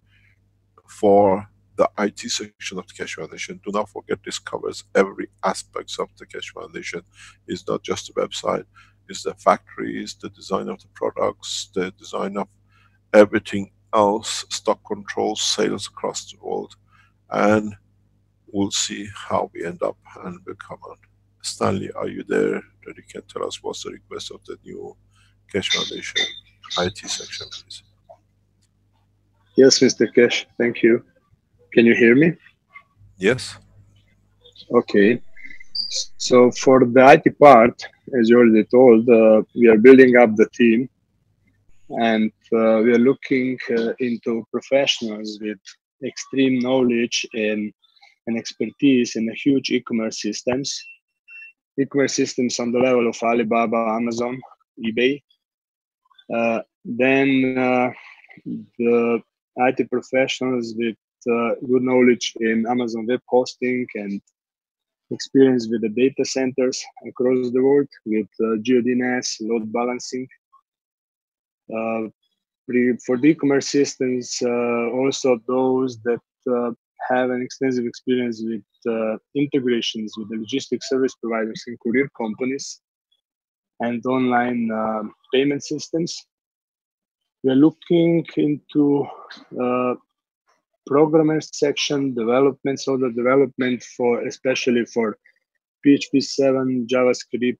for the IT section of the Keshe Foundation. Do not forget, this covers every aspects of the Keshe Foundation. It's not just the website, it's the factories, the design of the products, the design of everything else, stock control, sales across the world, and we'll see how we end up and we'll come on. Stanley, are you there that you can tell us what's the request of the new Keshe Foundation IT section, please? Yes, Mr. Keshe, thank you. Can you hear me? Yes. Okay. So for the IT part, as you already told, we are building up the team, and we are looking into professionals with extreme knowledge and expertise in the huge e-commerce systems. E-commerce systems on the level of Alibaba, Amazon, eBay. Then the IT professionals with good knowledge in Amazon web hosting and experience with the data centers across the world with GeoDNS, load balancing. For the e-commerce systems, also those that have an extensive experience with integrations with the logistics service providers and courier companies and online payment systems. We are looking into programmer section development, so the development for especially for PHP 7, JavaScript,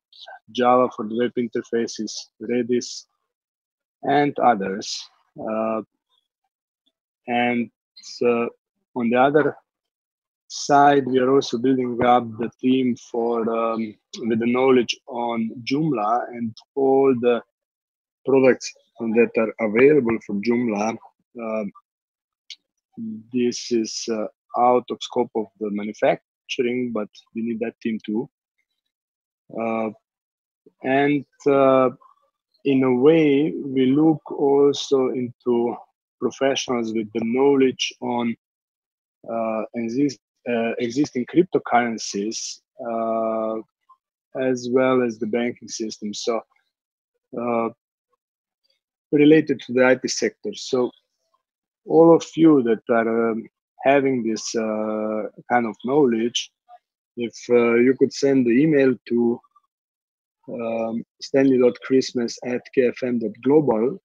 Java for the web interfaces, Redis, and others. And on the other side, we are also building up the team for with the knowledge on Joomla and all the products that are available for Joomla. This is out of scope of the manufacturing, but we need that team too. And in a way, we look also into professionals with the knowledge on existing cryptocurrencies as well as the banking system. So related to the IT sector. So all of you that are having this kind of knowledge, if you could send the email to stanley.christmas@kfm.global,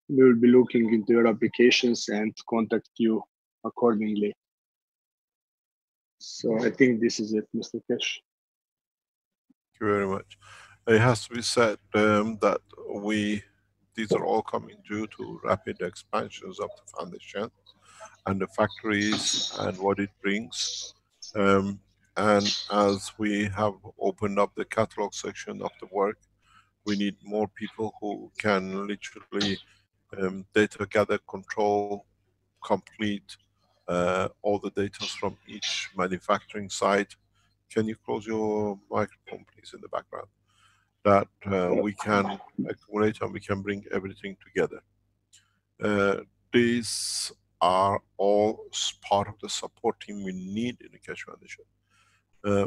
we will be looking into your applications and contact you accordingly. So I think this is it, Mr. Kesh. Thank you very much. It has to be said that these are all coming due to rapid expansions of the foundation and the factories and what it brings. And as we have opened up the catalog section of the work, we need more people who can literally data gather, control, complete all the data from each manufacturing site. Can you close your microphone please in the background? That we can accumulate and we can bring everything together. These are all part of the support team we need in the Keshe Foundation.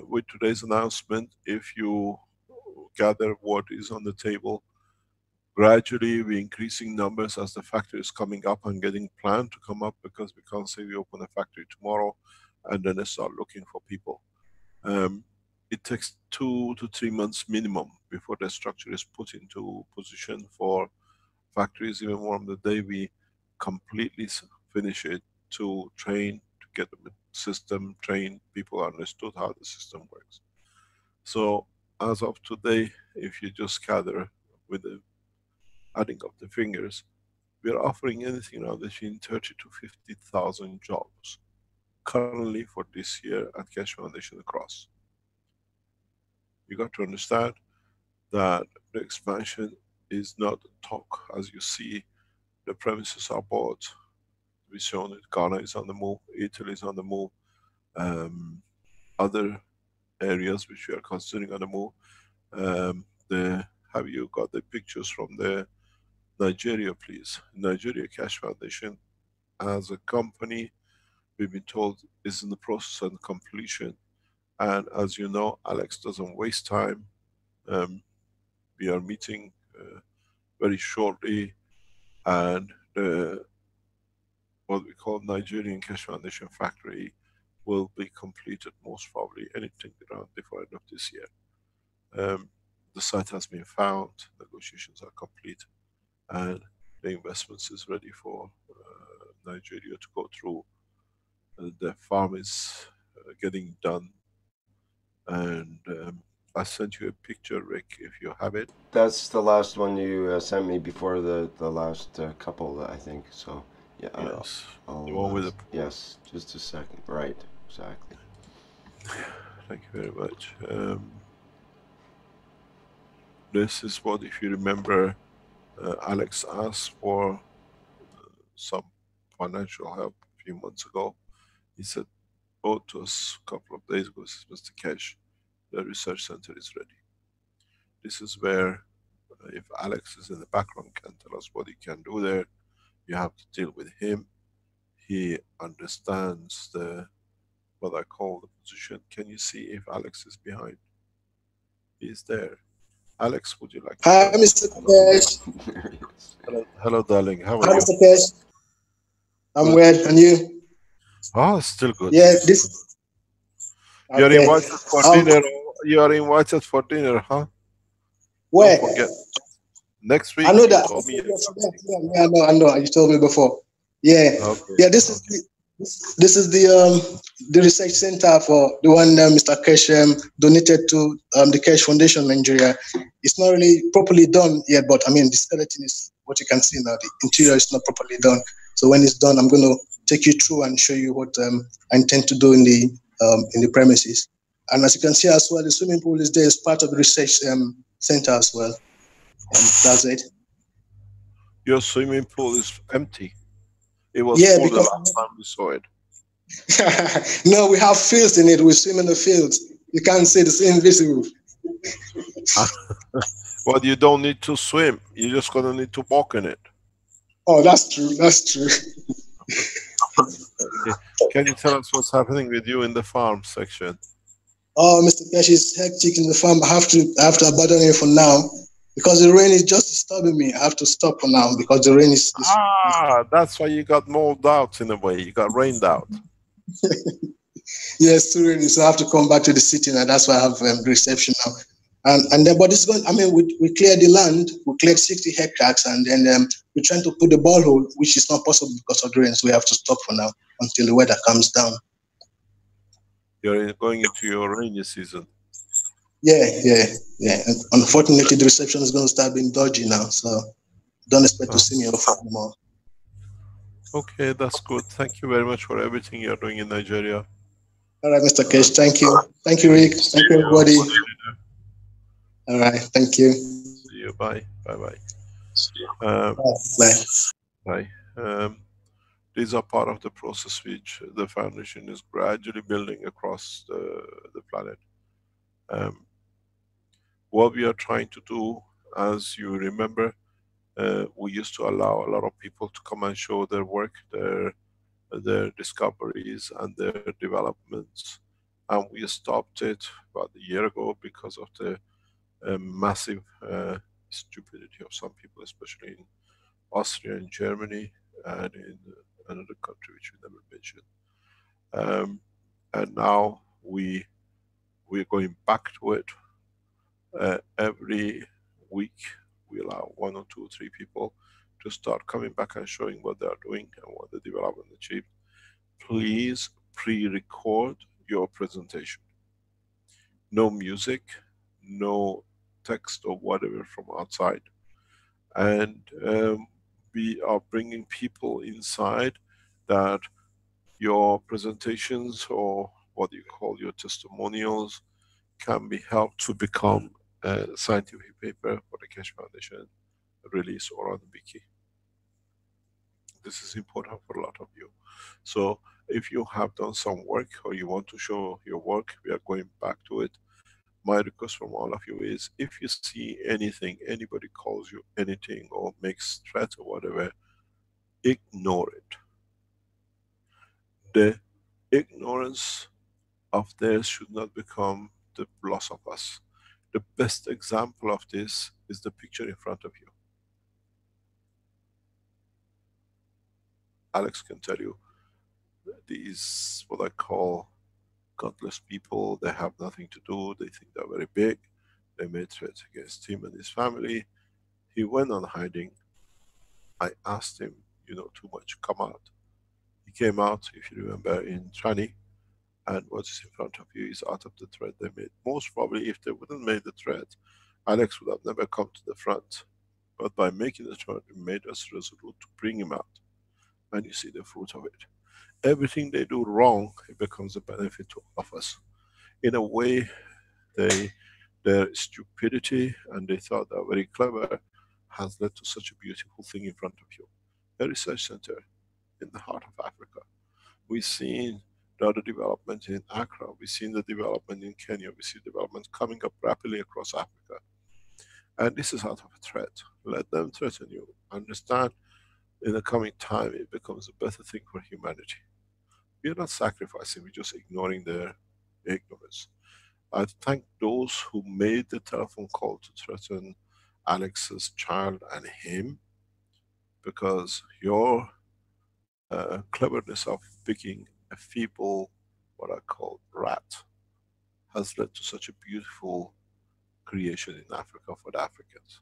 With today's announcement, if you gather what is on the table, gradually we're increasing numbers as the factory is coming up and getting planned to come up, because we can't say we open a factory tomorrow and then start looking for people. It takes 2 to 3 months minimum before the structure is put into position for factories, even from the day we completely finish it, to train, to get the system trained, people understood how the system works. So as of today, if you just gather with the adding of the fingers, we are offering anything around between 30 to 50,000 jobs currently for this year at Keshe Foundation across. You got to understand that the expansion is not talk. As you see, the premises are bought. We've shown it. Ghana is on the move. Italy is on the move. Other areas which we are considering on the move. Have you got the pictures from the Nigeria, please? Nigeria Keshe Foundation, as a company, we've been told is in the process of completion. And as you know, Alex doesn't waste time. We are meeting very shortly, and what we call Nigerian Keshe Foundation factory will be completed most probably anything around before end of this year. The site has been found, negotiations are complete, and the investments is ready for Nigeria to go through. The farm is getting done, and I sent you a picture, Rick, if you have it. That's the last one you sent me before the last couple, I think. So, yeah. Yes. The one with the pool. Yes, just a second. Right, exactly. Thank you very much. This is what, if you remember, Alex asked for some financial help a few months ago. He said, wrote to us a couple of days ago, says, Mr. Kesh, the research center is ready. This is where, if Alex is in the background, can tell us what he can do there. You have to deal with him. He understands the, what I call the position. Can you see if Alex is behind? He is there. Alex, would you like to Hi, tell us? Mr. Hello. Cash. There he is. Hello, hello, darling. How are Hi, you? Mr. Cash. I'm Good. well, and you? Ah, still good. Yeah, this. You are Okay. invited for Um, dinner. You are invited for dinner, huh? Don't where? forget. Next I week, know you that. told me you're Yes, coming. yeah, I know. You told me before. Yeah, Okay, yeah. This is okay. this is the research center for the one Mr. Cash donated to the Cash Foundation Nigeria. It's not really properly done yet, but I mean the skeleton is what you can see now. The interior is not properly done. So when it's done, I'm going to take you through and show you what I intend to do in the premises. And as you can see as well, the swimming pool is there as part of the research center as well. That's it. Your swimming pool is empty. It was Yeah, full the because last time we saw it. no, we have fields in it. We swim in the fields. You can't see it's invisible. But you don't need to swim. You're just gonna need to walk in it. Oh, that's true. That's true. Okay. Can you tell us what's happening with you in the farm section? Oh, Mr. Cash is hectic in the farm. I have to abandon it for now because the rain is just disturbing me. I have to stop for now because the rain is Ah, that's why you got molded out in a way. You got rained out. yes, too rainy. So I have to come back to the city now. That's why I have reception now. And then, but it's going. I mean, we cleared the land. We cleared 60 hectares, and then we're trying to put the borehole, which is not possible because of the rain. So we have to stop for now until the weather comes down. You're going into your rainy season. Yeah. And unfortunately, the reception is going to start being dodgy now. So don't expect to see me on the phone anymore. Okay, that's good. Thank you very much for everything you're doing in Nigeria. All right, Mr. Cash. Thank you. Thank you, Rick. Thank you, everybody. All right. Thank you. See you. Bye. Bye. Bye. Bye. Bye. These are part of the process which the foundation is gradually building across the planet. What we are trying to do, as you remember, we used to allow a lot of people to come and show their work, their discoveries and their developments, and we stopped it about a year ago because of the massive stupidity of some people, especially in Austria and Germany and in another country which we never mentioned. And now we're going back to it. Every week we allow 1 or 2 or 3 people to start coming back and showing what they are doing and what the development achieved. Please pre-record your presentation. No music, no text or whatever from outside. And we are bringing people inside that your presentations, or what you call your testimonials, can be helped to become a scientific paper for the Keshe Foundation release or on the wiki. This is important for a lot of you. So if you have done some work or you want to show your work, we are going back to it. My request from all of you is, if you see anything, anybody calls you anything or makes threats or whatever, ignore it. The ignorance of theirs should not become the loss of us. The best example of this is the picture in front of you. Alex can tell you, these what I call godless people, they have nothing to do, they think they're very big, they made threats against him and his family. He went on hiding. I asked him, you know too much, come out. He came out, if you remember, in Trani, and what is in front of you is out of the threat they made. Most probably, if they wouldn't made the threat, Alex would have never come to the front. But by making the threat, it made us resolute to bring him out. And you see the fruit of it. Everything they do wrong, it becomes a benefit to all of us. In a way, their stupidity, and they thought they are very clever, has led to such a beautiful thing in front of you. A research center in the heart of Africa. We've seen the other development in Accra, we've seen the development in Kenya, we see developments coming up rapidly across Africa. And this is out of a threat. Let them threaten you. Understand, in the coming time it becomes a better thing for humanity. We are not sacrificing, we're just ignoring their ignorance. I thank those who made the telephone call to threaten Alex's child and him, because your cleverness of picking a feeble, what I call rat, has led to such a beautiful creation in Africa for the Africans.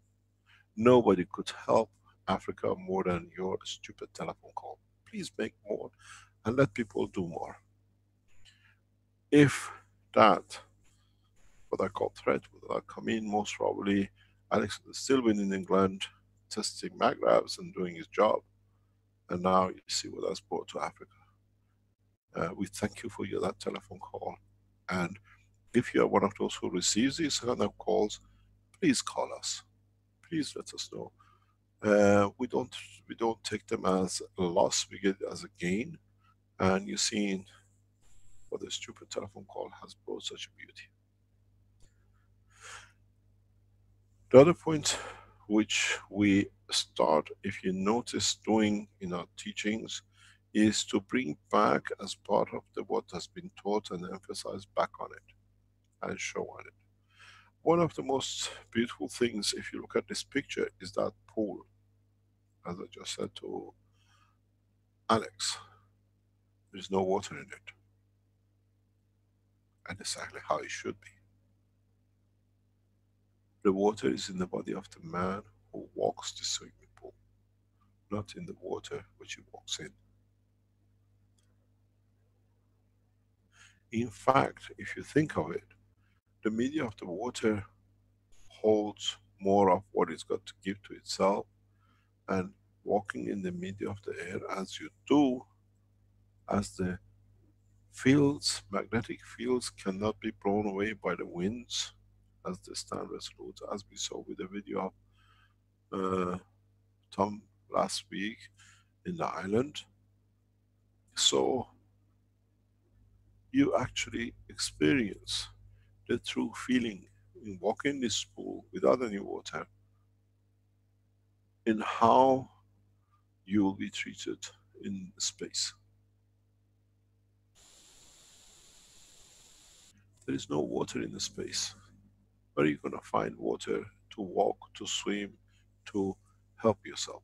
Nobody could help Africa more than your stupid telephone call. Please make more and let people do more. If that, what I call threat, would not come in, most probably Alex would still been in England testing magravs and doing his job. And now you see what that's brought to Africa. We thank you for that telephone call. And if you are one of those who receives these kind of calls, please call us. Please let us know. We don't take them as a loss, we get it as a gain. And you've seen what the stupid telephone call has brought such a beauty. The other point which we start, if you notice, doing in our teachings, is to bring back as part of what has been taught and emphasize back on it and show on it. One of the most beautiful things, if you look at this picture, is that pool. As I just said to Alex, there is no water in it. And exactly how it should be. The water is in the body of the man who walks the swimming pool, not in the water which he walks in. In fact, if you think of it, the media of the water holds more of what it's got to give to itself, and walking in the media of the air as you do, as the fields, magnetic fields cannot be blown away by the winds, as they stand resolute, as we saw with the video of Tom last week in the island. So you actually experience the true feeling in walking this pool without any water, in how you will be treated in space. There is no water in the space. Where are you going to find water to walk, to swim, to help yourself?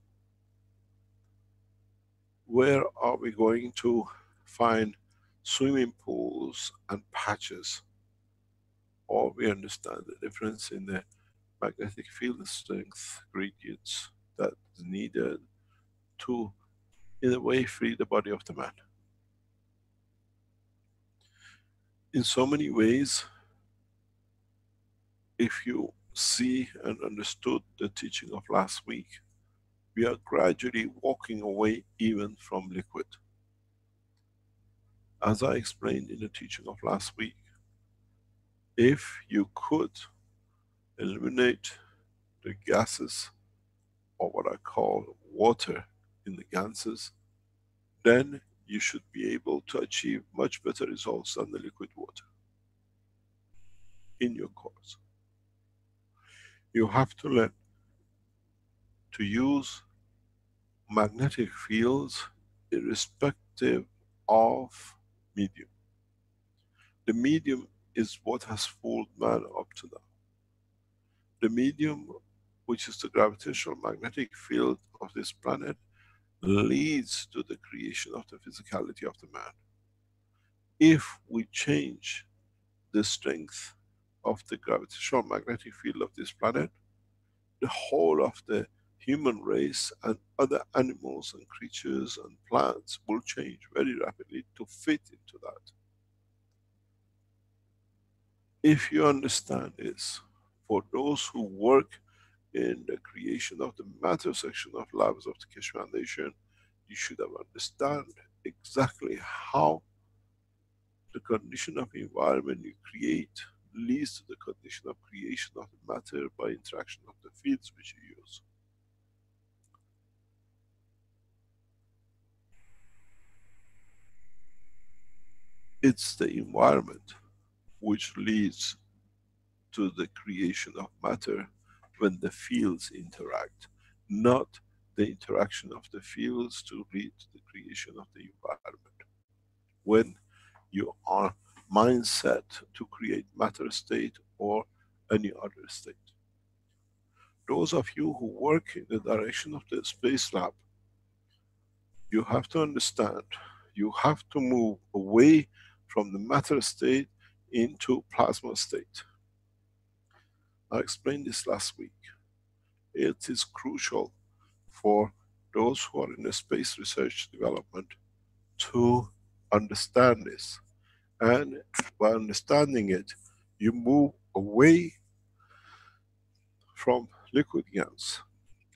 Where are we going to find swimming pools and patches? Or we understand the difference in the magnetic field strength gradients that is needed to, in a way, free the body of the man. In so many ways, if you see and understood the teaching of last week, we are gradually walking away even from liquid. As I explained in the teaching of last week, if you could eliminate the gases, or what I call water in the ganses, then you should be able to achieve much better results than the liquid water in your course. You have to learn to use magnetic fields irrespective of medium. The medium is what has fooled man up to now. The medium, which is the gravitational magnetic field of this planet, leads to the creation of the physicality of the man. If we change the strength of the gravitational magnetic field of this planet, the whole of the human race and other animals and creatures and plants will change very rapidly to fit into that. If you understand this, for those who work in the creation of the matter section of labs of the Keshe Foundation, you should have understand exactly how the condition of environment you create leads to the condition of creation of the matter by interaction of the fields which you use. It's the environment which leads to the creation of matter when the fields interact, not the interaction of the fields to lead to the creation of the environment. When you are mindset to create matter state or any other state. Those of you who work in the direction of the space lab, you have to understand, you have to move away from the matter state into plasma state. I explained this last week. It is crucial for those who are in the space research development to understand this. And by understanding it, you move away from liquid gas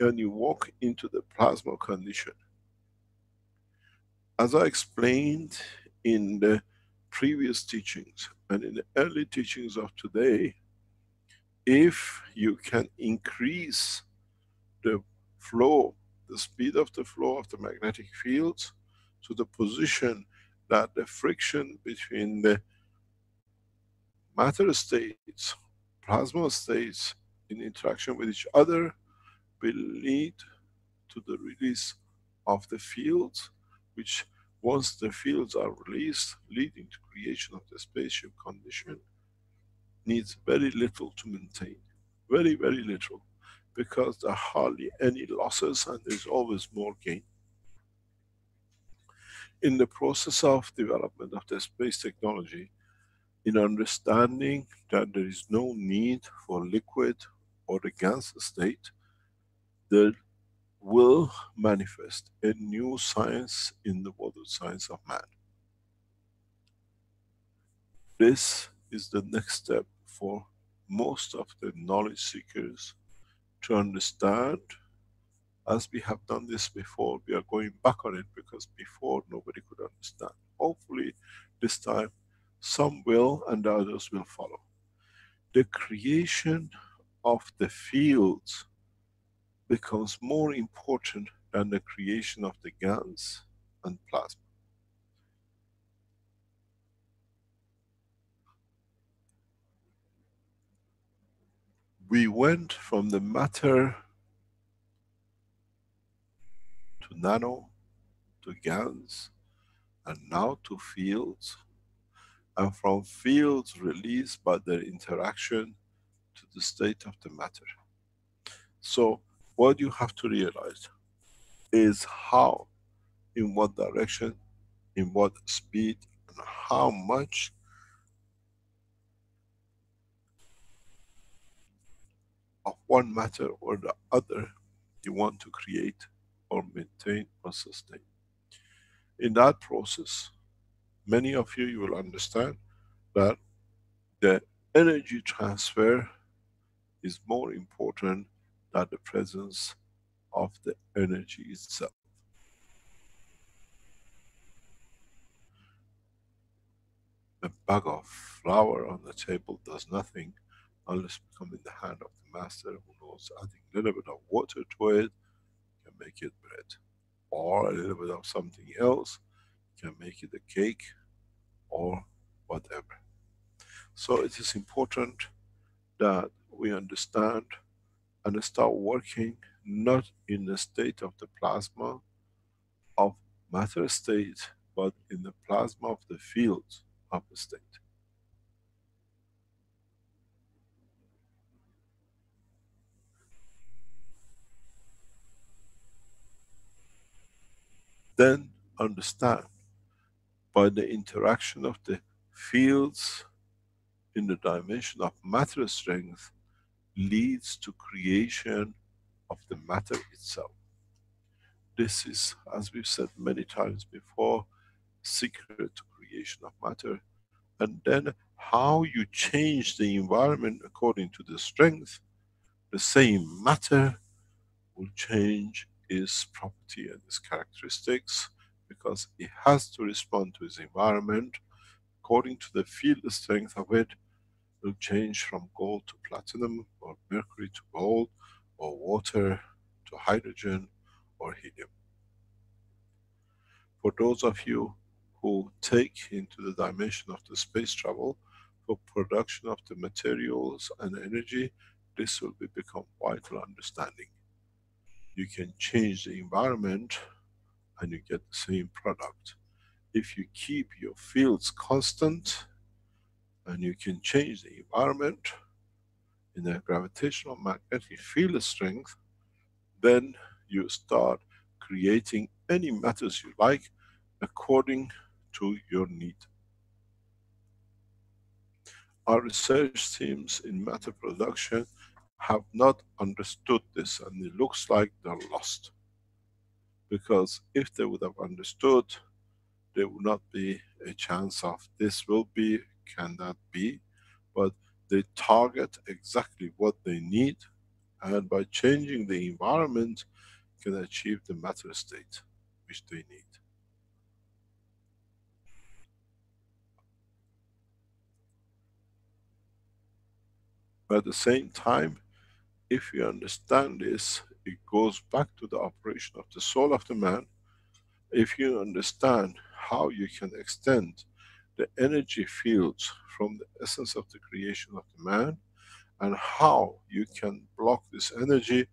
and you walk into the plasma condition. As I explained in the previous teachings and in the early teachings of today, if you can increase the flow, the speed of the flow of the magnetic fields to the position that the friction between the matter states, plasma states in interaction with each other will lead to the release of the fields, which once the fields are released, leading to creation of the spaceship condition, needs very little to maintain. Very, very little. Because there are hardly any losses and there's always more gain. In the process of development of the space technology, in understanding that there is no need for liquid or the gas state, there will manifest a new science in the world of science of man. This is the next step for most of the knowledge seekers to understand. As we have done this before, we are going back on it because before nobody could understand. Hopefully this time some will and the others will follow. The creation of the fields becomes more important than the creation of the gas and plasma. We went from the matter to nano, to gas, and now to fields, and from fields released by their interaction to the state of the matter. So what you have to realize is how, in what direction, in what speed, and how much of one matter or the other you want to create or maintain or sustain. In that process, many of you will understand that the energy transfer is more important than the presence of the energy itself. A bag of flour on the table does nothing unless we come in the hand of the master who knows adding a little bit of water to it can make it bread. Or a little bit of something else can make it a cake or whatever. So it is important that we understand and start working not in the state of the plasma of matter state, but in the plasma of the fields of the state. Then understand by the interaction of the fields in the dimension of matter strength leads to creation of the matter itself. This is, as we've said many times before, secret to creation of matter. And then how you change the environment according to the strength, the same matter will change its property and its characteristics, because it has to respond to its environment. According to the field strength of it, will change from gold to platinum, or mercury to gold, or water to hydrogen, or helium. For those of you who take into the dimension of the space travel for production of the materials and energy, this will become vital understanding. You can change the environment and you get the same product. If you keep your fields constant and you can change the environment in a gravitational magnetic field strength, then you start creating any matters you like according to your need. Our research teams in matter production have not understood this, and it looks like they're lost. Because if they would have understood, there would not be a chance of this will be, cannot be, but they target exactly what they need, and by changing the environment can achieve the matter state which they need. But at the same time, if you understand this, it goes back to the operation of the soul of the man. If you understand how you can extend the energy fields from the essence of the creation of the man, and how you can block this energy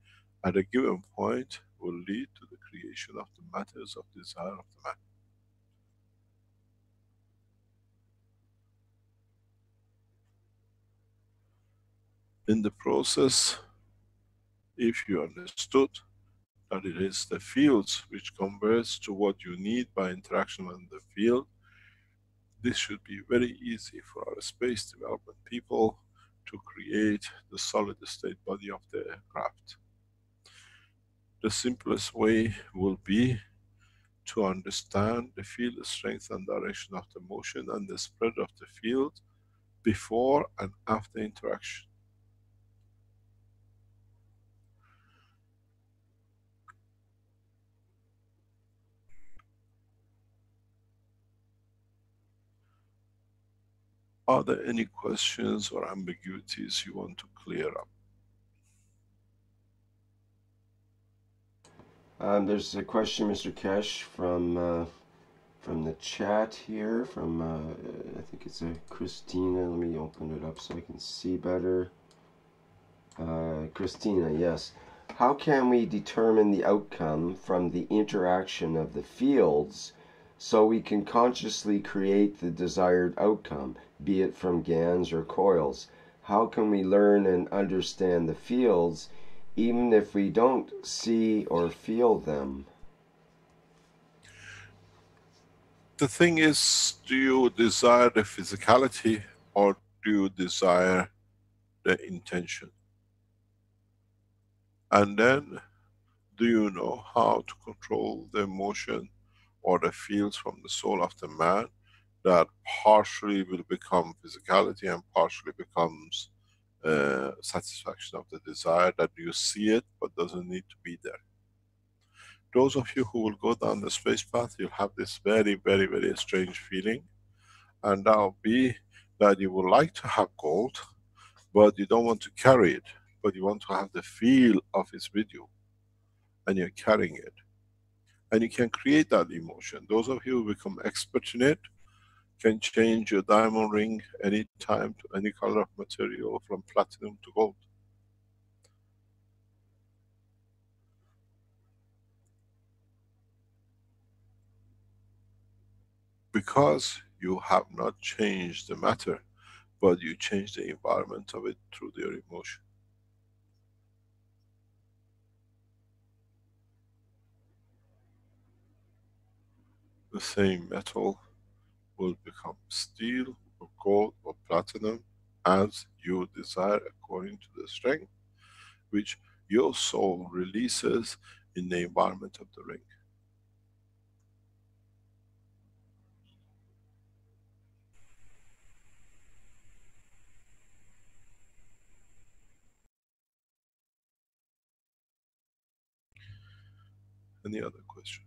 at a given point, will lead to the creation of the matters of desire of the man. In the process, if you understood that it is the fields which converts to what you need by interaction with the field, this should be very easy for our space development people to create the solid state body of the aircraft. The simplest way will be to understand the field strength and direction of the motion and the spread of the field before and after interaction. Are there any questions or ambiguities you want to clear up? There's a question, Mr. Kesh, from the chat here, from I think it's a Christina. Let me open it up so I can see better. Christina, yes. How can we determine the outcome from the interaction of the fields so we can consciously create the desired outcome, be it from GANs or coils? How can we learn and understand the fields even if we don't see or feel them? The thing is, do you desire the physicality or do you desire the intention? And then, do you know how to control the emotion or the fields from the soul of the man that partially will become physicality and partially becomes satisfaction of the desire, that you see it but doesn't need to be there? Those of you who will go down the space path, you'll have this very, very, very strange feeling, and that'll be that you would like to have gold, but you don't want to carry it, but you want to have the feel of its with you, and you're carrying it. And you can create that emotion. Those of you who become expert in it can change your diamond ring anytime to any color of material from platinum to gold. Because you have not changed the matter, but you change the environment of it through your emotion. The same metal will become steel or gold or platinum as you desire according to the strength which your soul releases in the environment of the ring. Any other question?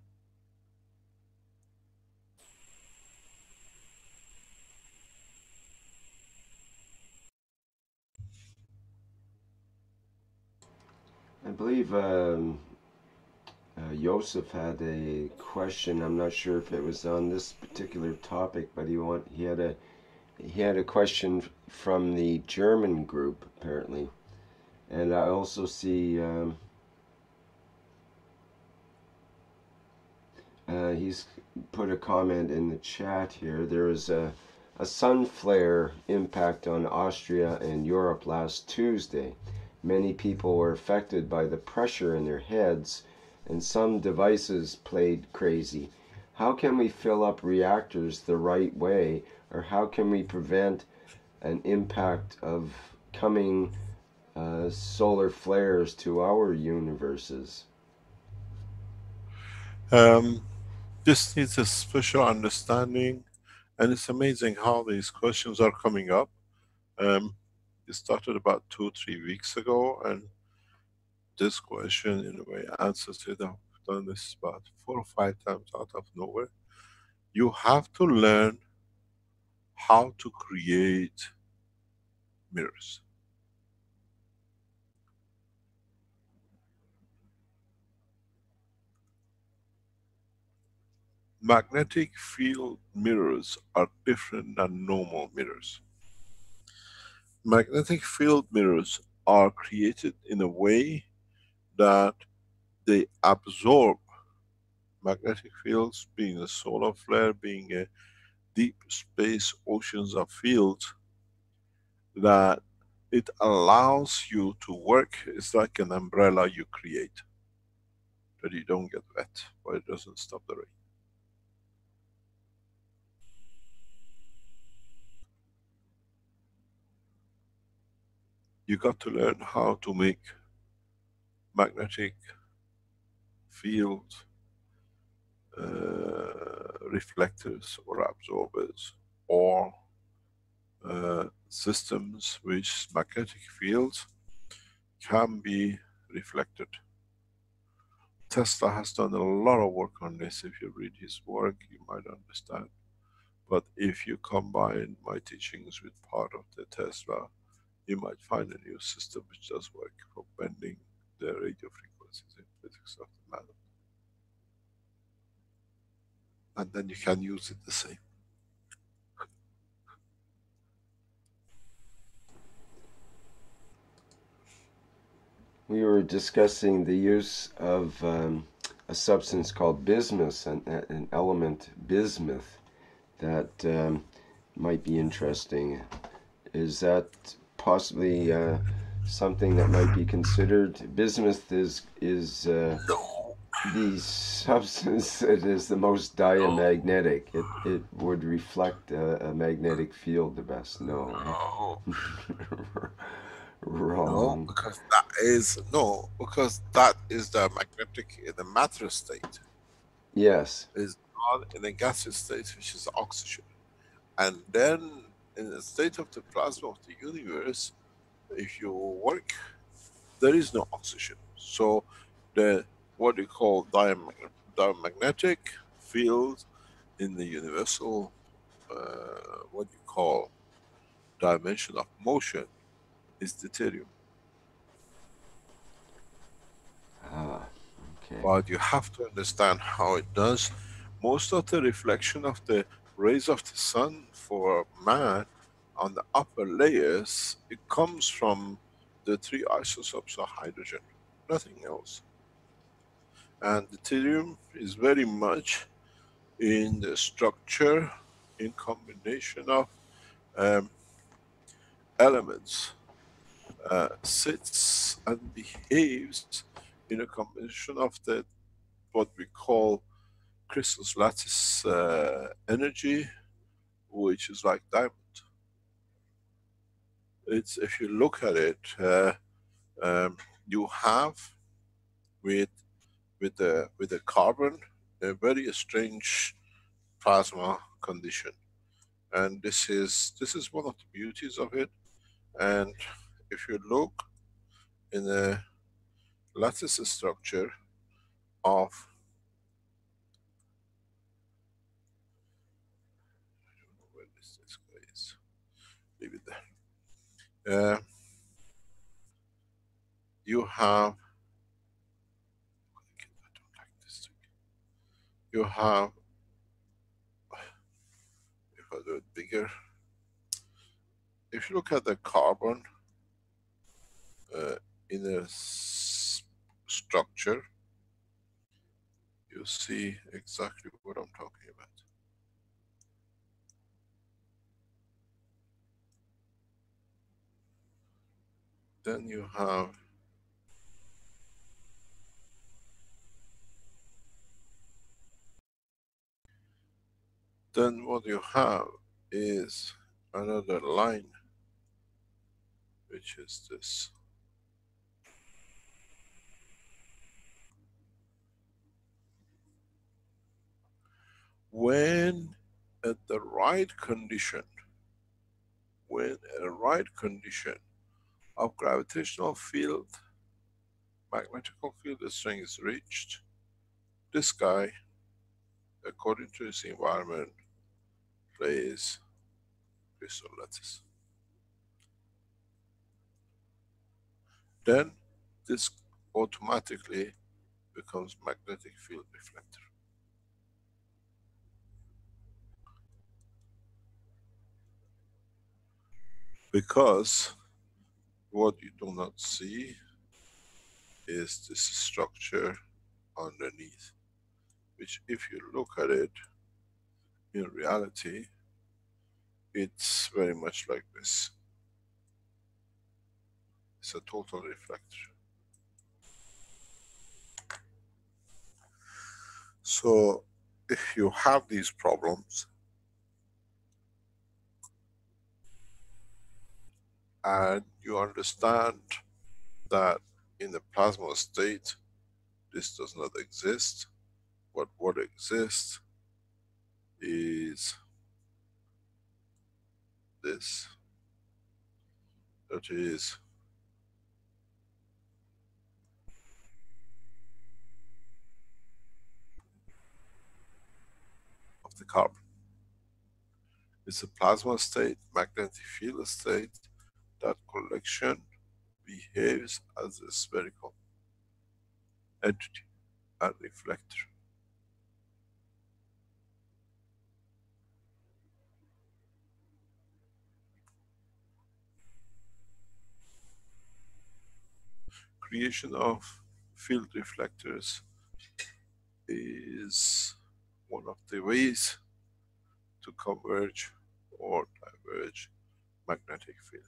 I believe Joseph had a question. I'm not sure if it was on this particular topic, but he had a question from the German group apparently, and I also see He's put a comment in the chat here. There was a sun flare impact on Austria and Europe last Tuesday. Many people were affected by the pressure in their heads, and some devices played crazy. How can we fill up reactors the right way, or how can we prevent an impact of coming solar flares to our universes? This needs a special understanding, and it's amazing how these questions are coming up. It started about 2-3 weeks ago, and this question, in a way, answers it. I've done this about 4 or 5 times out of nowhere. You have to learn how to create mirrors. Magnetic field mirrors are different than normal mirrors. Magnetic field mirrors are created in a way that they absorb magnetic fields, being a solar flare, being a deep space oceans of fields, that it allows you to work. It's like an umbrella you create, that you don't get wet, but it doesn't stop the rain. You got to learn how to make magnetic field reflectors or absorbers, or systems which magnetic fields can be reflected. Tesla has done a lot of work on this. If you read his work, you might understand. But if you combine my teachings with part of the Tesla, you might find a new system which does work for bending the radio frequencies in physics of the matter. And then you can use it the same. We were discussing the use of a substance called bismuth, an element bismuth, that might be interesting. Is that possibly something that might be considered? Bismuth is the substance that is the most diamagnetic. It would reflect a magnetic field the best. No. Wrong. No, because that is the magnetic in the matter state. Yes. Is not in a gaseous state, which is oxygen. And then in the state of the plasma of the universe, if you work, there is no oxygen. So the what you call diamagnetic field in the universal what you call dimension of motion is deuterium. Okay. But you have to understand how it does. Most of the reflection of the rays of the sun for man on the upper layers, it comes from the 3 isotopes of hydrogen, nothing else. And deuterium is very much in the structure, in combination of elements, sits and behaves in a combination of the what we call crystal's lattice energy, which is like diamond. It's, if you look at it, you have with the carbon a very strange plasma condition, and this is one of the beauties of it. And if you look in the lattice structure of, where this is, leave it there. You have, I don't like this thing. You have, if I do it bigger, if you look at the carbon in a structure, you you see exactly what I'm talking about. Then you have then what you have is another line, which is this. When at the right condition, when a right condition of gravitational field, magnetical field strength is reached, this guy, according to his environment, plays crystal lattice. Then this automatically becomes magnetic field reflector. Because what you do not see is this structure underneath, which if you look at it, in reality, it's very much like this. It's a total reflector. So if you have these problems and you understand that in the plasma state this does not exist, but what exists is this, that is of the carbon. It's a plasma state, magnetic field state. That collection behaves as a spherical entity and reflector. Creation of field reflectors is one of the ways to converge or diverge magnetic fields.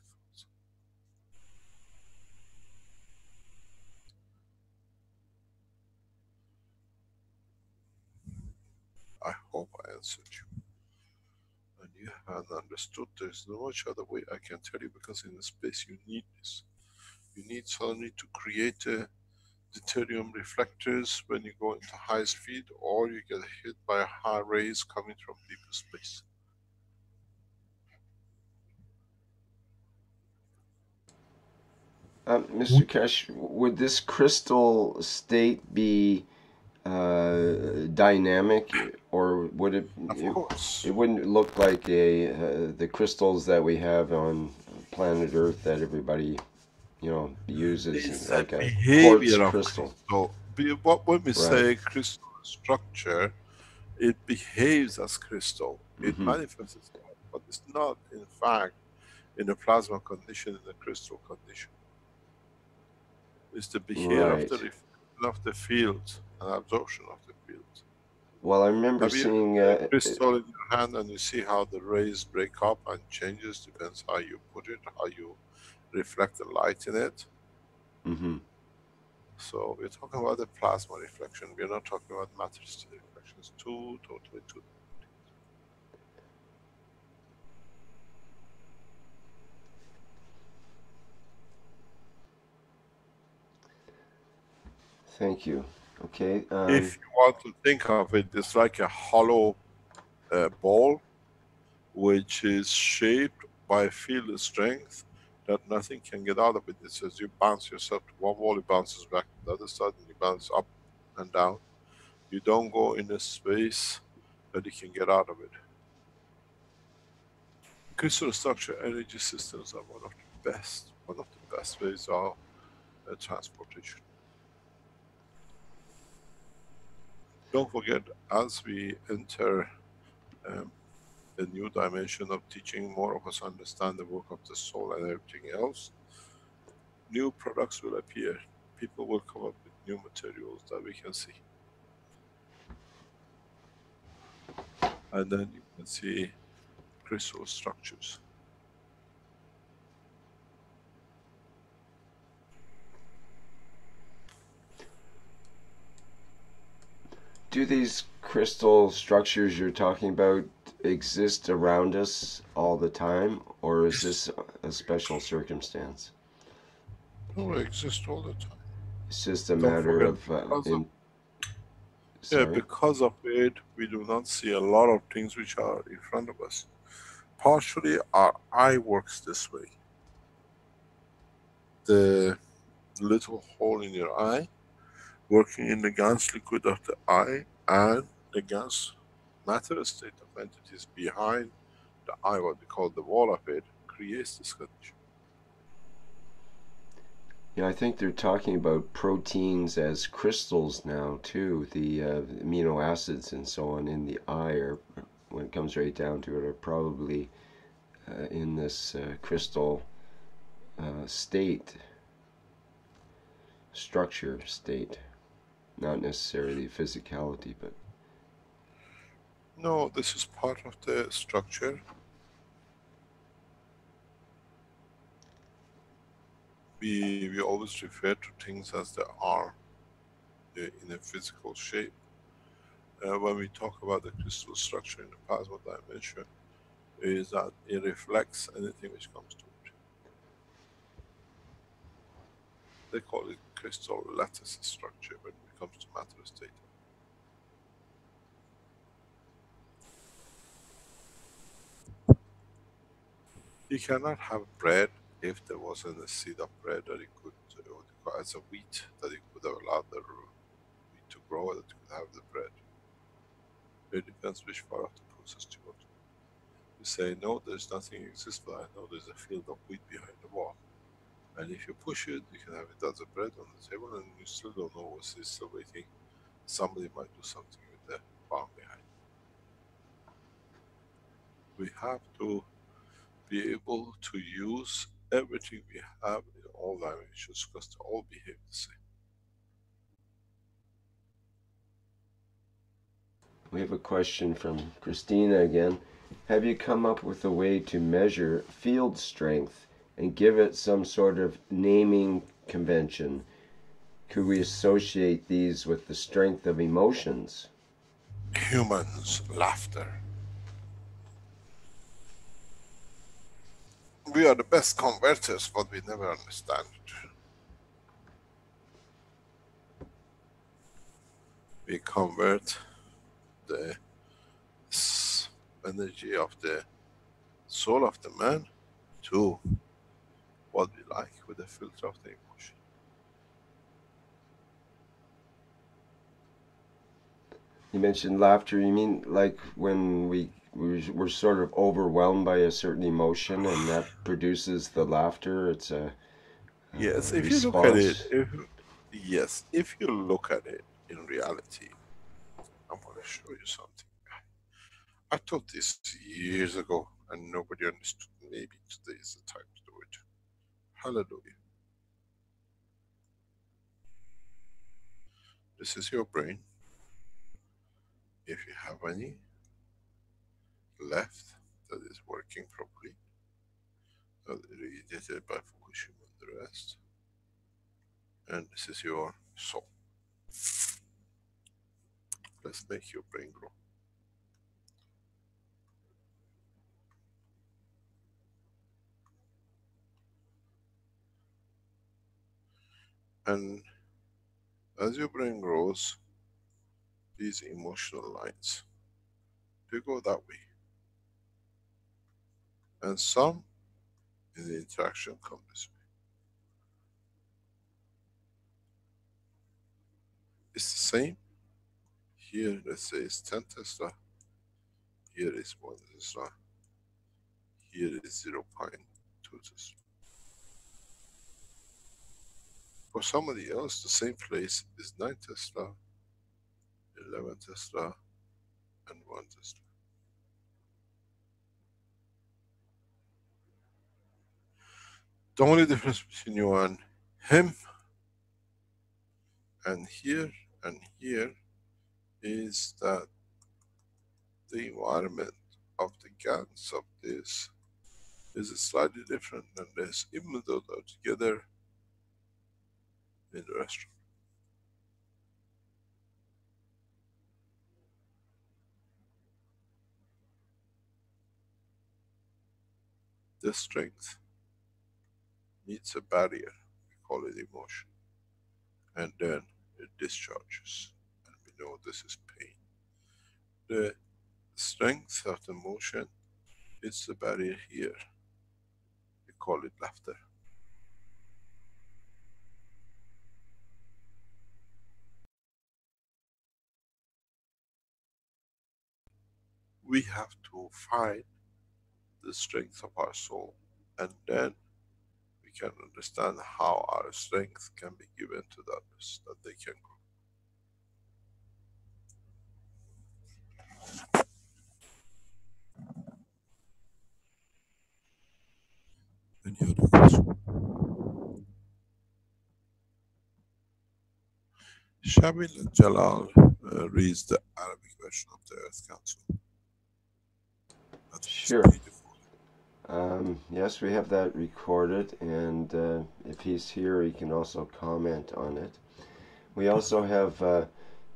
I hope I answered you. And you have understood there's no much other way I can tell you, because in the space you need this. You need suddenly to create a deuterium reflectors when you go into high speed, or you get hit by high rays coming from deep space. Mr. Kesh, would this crystal state be dynamic, or would it? Of course. It wouldn't look like the crystals that we have on planet Earth that everybody, uses, It's a like a quartz behavior of crystal. crystal. When we say crystal structure, it behaves as crystal. It manifests itself, but it's not in fact in a plasma condition, in a crystal condition. It's the behavior of the reflection of the field and absorption of the field. Well, I remember Have you seeing a crystal in your hand and you see how the rays break up and changes, depends how you put it, how you reflect the light in it. So we're talking about the plasma reflection. We're not talking about matter state reflection. It's totally two. Thank you. Okay. If you want to think of it, it's like a hollow ball, which is shaped by field strength that nothing can get out of it. It says you bounce yourself to one wall, it bounces back to the other side, and you bounce up and down. You don't go in a space that you can get out of it. Crystal structure energy systems are one of the best ways of transportation. Don't forget, as we enter a new dimension of teaching, more of us understand the work of the soul and everything else, new products will appear. People will come up with new materials that we can see. and then you can see crystal structures. Do these crystal structures you're talking about exist around us all the time, or is this a special circumstance? No, they exist all the time. It's just a Don't matter forget, of yeah, sorry. because of it, we do not see a lot of things which are in front of us. Partially, our eye works this way. The little hole in your eye, working in the gas liquid of the eye, and the gas matter state of entities behind the eye, what we call the wall of it, creates this condition. Yeah, I think they're talking about proteins as crystals now too. The amino acids and so on in the eye are, when it comes right down to it, are probably in this crystal state, structure state, not necessarily physicality, but No, this is part of the structure. We always refer to things as they are in a physical shape. When we talk about the crystal structure in the plasma dimension, is that it reflects anything which comes to it. They call it crystal lattice structure when it comes to matter state. You cannot have bread if there wasn't a seed of bread that it could, as a wheat, that it could have allowed the wheat to grow, that it could have the bread. It depends which part of the process you go to. You say, no, there's nothing exists, but I know there's a field of wheat behind the wall. And if you push it, you can have it as a bread on the table, and you still don't know what's still waiting. Somebody might do something with the farm behind. We have to be able to use everything we have in all dimensions because they all behave the same. we have a question from Christina again. Have you come up with a way to measure field strength and give it some sort of naming convention? Could we associate these with the strength of emotions? Humans, laughter. We are the best converters, but we never understand it. We convert the energy of the soul of the man to what we like with the filter of the emotion. You mentioned laughter. You mean like when we're sort of overwhelmed by a certain emotion and that produces the laughter? It's a Yes, if you look at it, response. if you look at it in reality, I'm going to show you something. I taught this years ago and nobody understood. Maybe today is the time to do it. Hallelujah. This is your brain. If you have any left that is working properly, that irradiated by Fukushima and the rest, and this is your soul. Let's make your brain grow. And as your brain grows, these emotional lines, they go that way. And some in the interaction come this way. It's the same. Here, let's say it's 10 Tesla. Here is 1 Tesla. Here is 0.2 Tesla. For somebody else, the same place is 9 Tesla, 11 Tesla, and 1 Tesla. The only difference between you and him and here is that the environment of the gans of this is slightly different than this, even though they're together in the restaurant. The strength needs a barrier, we call it emotion, and then it discharges, and we know this is pain. The strength of the motion is the barrier here, we call it laughter. We have to find the strength of our soul, and then we can understand how our strength can be given to the others, that they can grow. Any other question? Shamil Jalal reads the Arabic version of the Earth Council. I think Sure. it's beautiful. Yes, we have that recorded, and if he's here, he can also comment on it. We also have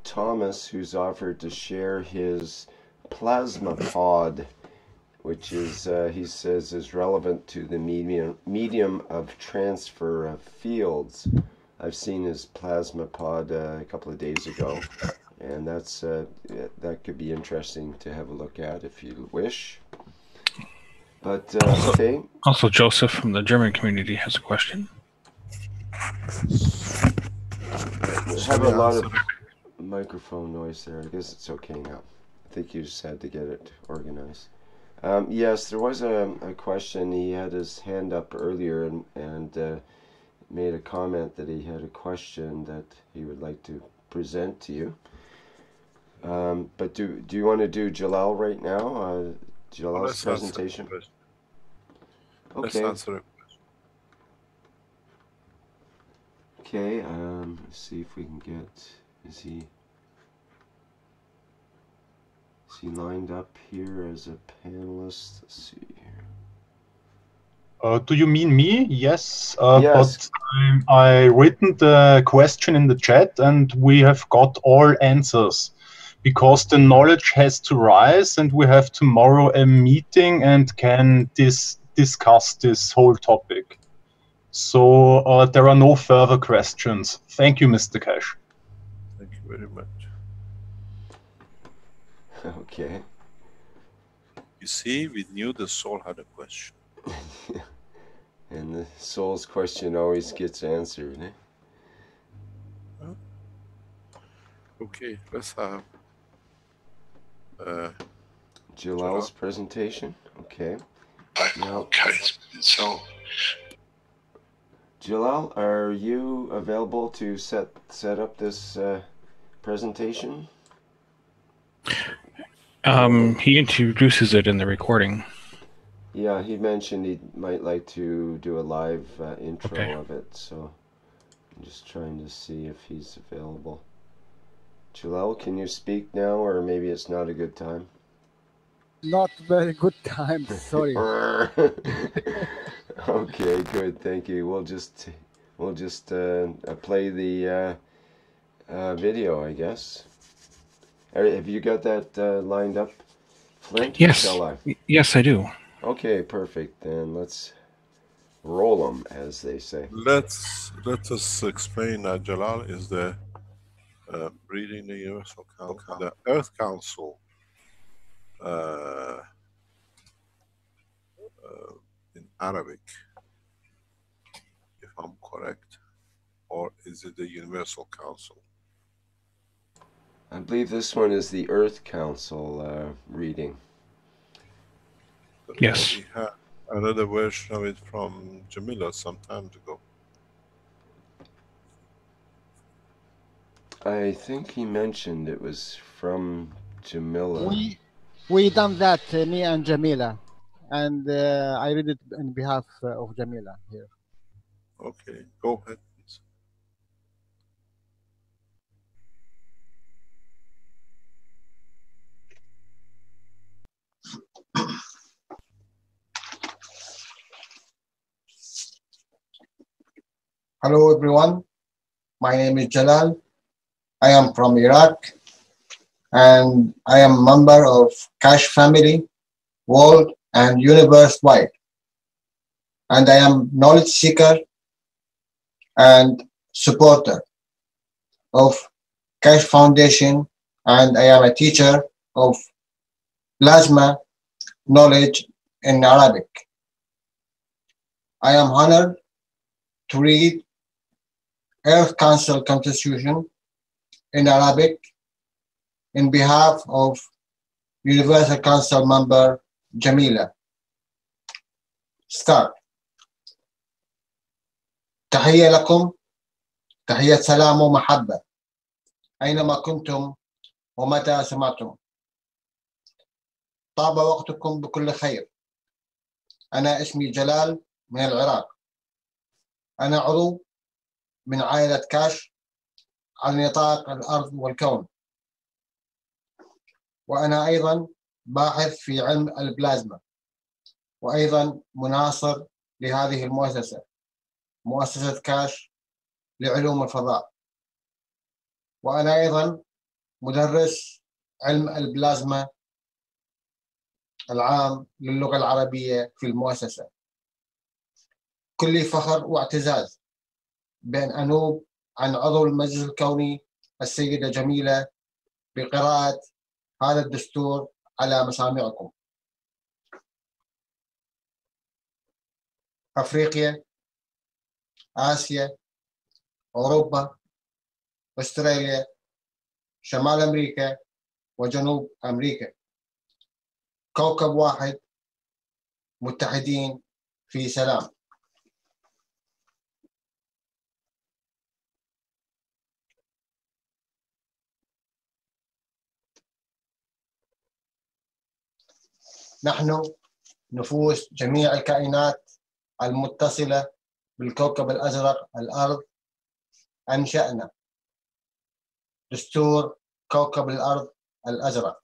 Thomas, who's offered to share his plasma pod, which is, he says, is relevant to the medium of transfer of fields. I've seen his plasma pod a couple of days ago, and that could be interesting to have a look at if you wish. But okay. Also, Joseph from the German community has a question. We have a lot of microphone noise there. I guess it's okay now. I think you just had to get it organized. Yes, there was a question. He had his hand up earlier and made a comment that he had a question that he would like to present to you. But do you want to do Jalal right now? Jalal's presentation? Let's Okay. answer a question. Okay, let's see if we can get, is he lined up here as a panelist? Let's see here. Do you mean me? Yes. Yes. But I written the question in the chat and we have got all answers because the knowledge has to rise and we have tomorrow a meeting and can discuss this whole topic. So there are no further questions. Thank you, Mr. Cash. Thank you very much. Okay. You see, we knew the soul had a question. And the soul's question always gets answered, eh? Huh? Okay, let's have Jalal's presentation. Okay. Now, So, Jalal, are you available to set up this presentation? He introduces it in the recording. Yeah, he mentioned he might like to do a live intro Okay. of it, so I'm just trying to see if he's available. Jalal, can you speak now, or maybe it's not a good time? Not very good time, sorry. Okay, good, thank you. We'll just play the video, I guess. Have you got that lined up, Flint? Yes. Shall I? Yes, I do. Okay, perfect. Then let's roll them, as they say. let us explain that Jalal is the reading the Universal Council, the Earth Council. In Arabic, if I'm correct, or is it the Universal Council? I believe this one is the Earth Council reading. Yes. We had another version of it from Jamila some time ago. I think he mentioned it was from Jamila. We done that, me and Jamila, and I read it on behalf of Jamila here. Okay, go ahead, please. Hello everyone, my name is Jalal. I am from Iraq and I am a member of Cash family, world and universe wide. And I am knowledge seeker and supporter of Cash Foundation, and I am a teacher of plasma knowledge in Arabic. I am honored to read Earth Council Constitution in Arabic in behalf of Universal Council member Jamila. Start. تحية لكم، تحية سلام ومحبة أينما كنتم ومتى سمعتم. طاب وقتكم بكل خير. أنا اسمي جلال من العراق. أنا عضو من عائلة كاش على نطاق الأرض والكون، وأنا أيضا باحث في علم البلازما، وأيضا مناصر لهذه المؤسسة، مؤسسة كاش لعلوم الفضاء. وأنا أيضا مدرس علم البلازما العام للغة العربية في المؤسسة. كلي فخر واعتزاز بأن أنوب عن عضو المجلس الكوني السيدة جميلة بقراءة هذا الدستور على مسامعكم. أفريقيا، آسيا، أوروبا، أستراليا، شمال أمريكا وجنوب أمريكا، كوكب واحد متحدين في سلام. نحن نفوس جميع الكائنات المتصلة بالكوكب الأزرق الأرض أنشأنا دستور كوكب الأرض الأزرق.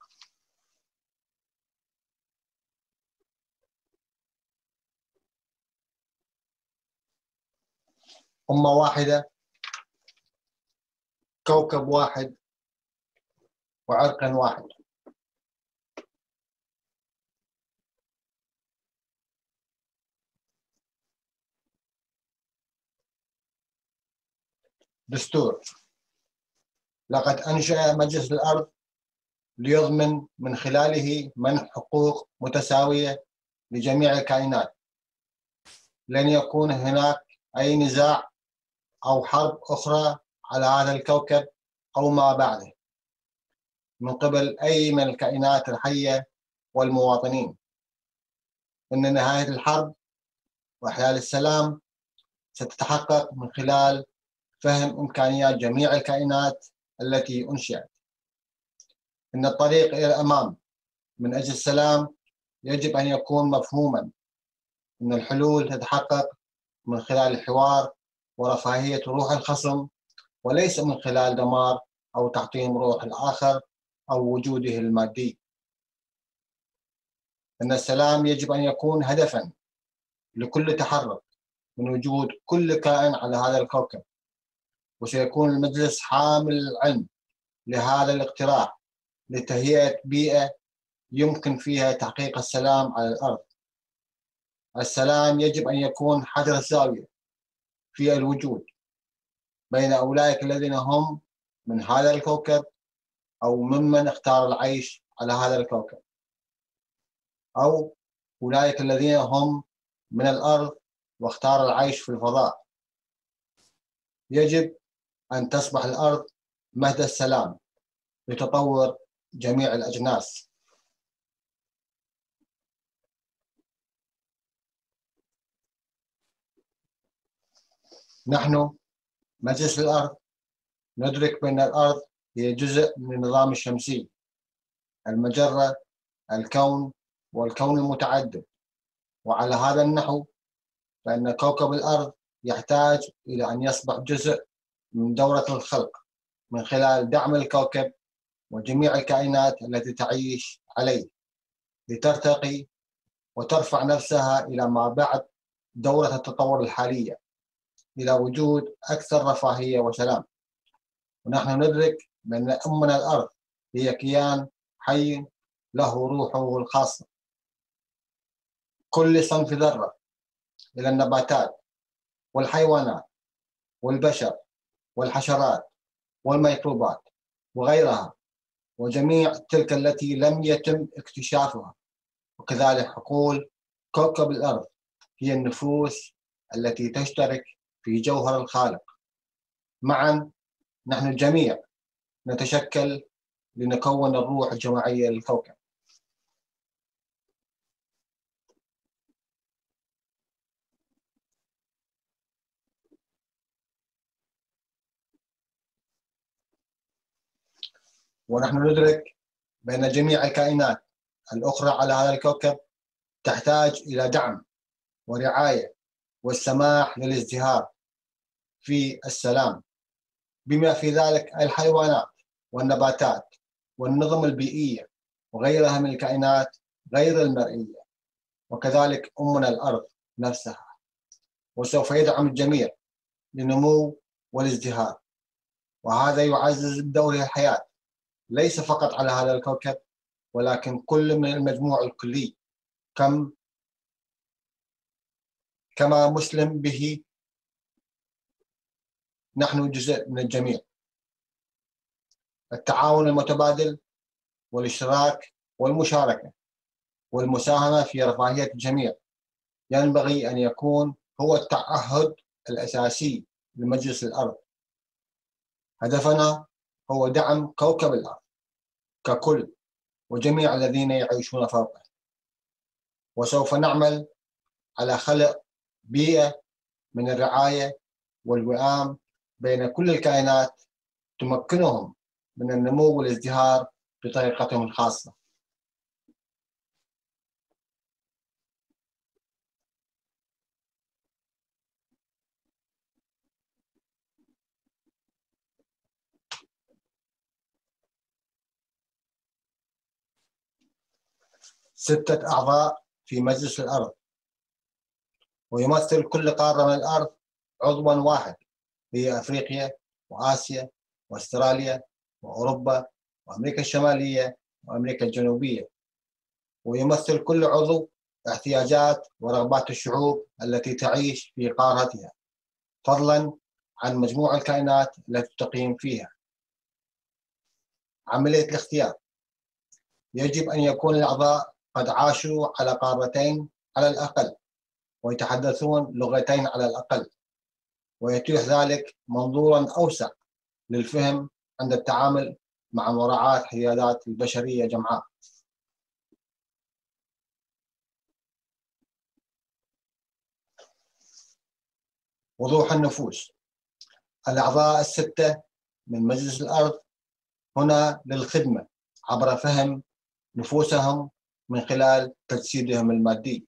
أمة واحدة، كوكب واحد، وعرق واحد. دستور. لقد أنشأ مجلس الأرض ليضمن من خلاله منح حقوق متساوية لجميع الكائنات. لن يكون هناك أي نزاع أو حرب أخرى على هذا الكوكب أو ما بعده من قبل أي من الكائنات الحية والمواطنين. إن نهاية الحرب وإحلال السلام ستتحقق من خلال فهم إمكانيات جميع الكائنات التي أنشئت. إن الطريق إلى الأمام من أجل السلام يجب أن يكون مفهوما. إن الحلول تتحقق من خلال الحوار ورفاهية روح الخصم، وليس من خلال دمار أو تحطيم روح الآخر أو وجوده المادي. إن السلام يجب أن يكون هدفا لكل تحرك من وجود كل كائن على هذا الكوكب، وسيكون المجلس حامل العلم لهذا الاقتراح لتهيئة بيئة يمكن فيها تحقيق السلام على الأرض. السلام يجب أن يكون حجر الزاوية في الوجود بين أولئك الذين هم من هذا الكوكب أو ممن اختار العيش على هذا الكوكب، أو أولئك الذين هم من الأرض واختار العيش في الفضاء. يجب أن تصبح الأرض مهد السلام لتطور جميع الأجناس. نحن مجلس الأرض ندرك بأن الأرض هي جزء من النظام الشمسي، المجرة، الكون والكون المتعدد. وعلى هذا النحو فإن كوكب الأرض يحتاج إلى أن يصبح جزء من دورة الخلق من خلال دعم الكوكب وجميع الكائنات التي تعيش عليه لترتقي وترفع نفسها إلى ما بعد دورة التطور الحالية. إلى وجود أكثر رفاهية وسلام. ونحن ندرك بأن أمنا الأرض هي كيان حي له روحه الخاصة. كل صنف ذرة إلى النباتات والحيوانات والبشر والحشرات والميكروبات وغيرها، وجميع تلك التي لم يتم اكتشافها. وكذلك حقول كوكب الأرض هي النفوس التي تشترك في جوهر الخالق. معا نحن الجميع نتشكل لنكون الروح الجماعية للكوكب. ونحن ندرك بأن جميع الكائنات الأخرى على هذا الكوكب تحتاج إلى دعم ورعاية والسماح للازدهار في السلام، بما في ذلك الحيوانات والنباتات والنظم البيئية وغيرها من الكائنات غير المرئية، وكذلك أمنا الأرض نفسها. وسوف يدعم الجميع للنمو والازدهار، وهذا يعزز دور الحياة ليس فقط على هذا الكوكب ولكن كل من المجموع الكلي كما مسلم به نحن جزء من الجميع. التعاون المتبادل والاشتراك والمشاركة والمساهمة في رفاهية الجميع ينبغي أن يكون هو التعهد الأساسي لمجلس الأرض. هدفنا هو دعم كوكب الأرض ككل وجميع الذين يعيشون فوقه، وسوف نعمل على خلق بيئة من الرعاية والوئام بين كل الكائنات تمكنهم من النمو والازدهار بطريقتهم الخاصة. ستة أعضاء في مجلس الأرض، ويمثل كل قارة من الأرض عضواً واحد، هي أفريقيا وآسيا وأستراليا وأوروبا وأمريكا الشمالية وأمريكا الجنوبية. ويمثل كل عضو احتياجات ورغبات الشعوب التي تعيش في قارتها، فضلاً عن مجموع الكائنات التي تقيم فيها. عملية الاختيار: يجب أن يكون الأعضاء قد عاشوا على قارتين على الأقل، ويتحدثون لغتين على الأقل، ويتيح ذلك منظوراً أوسع للفهم عند التعامل مع مراعاة حيادات البشرية جمعاء. وضوح النفوس: الأعضاء الستة من مجلس الأرض هنا للخدمة عبر فهم نفوسهم من خلال تجسيدهم المادي.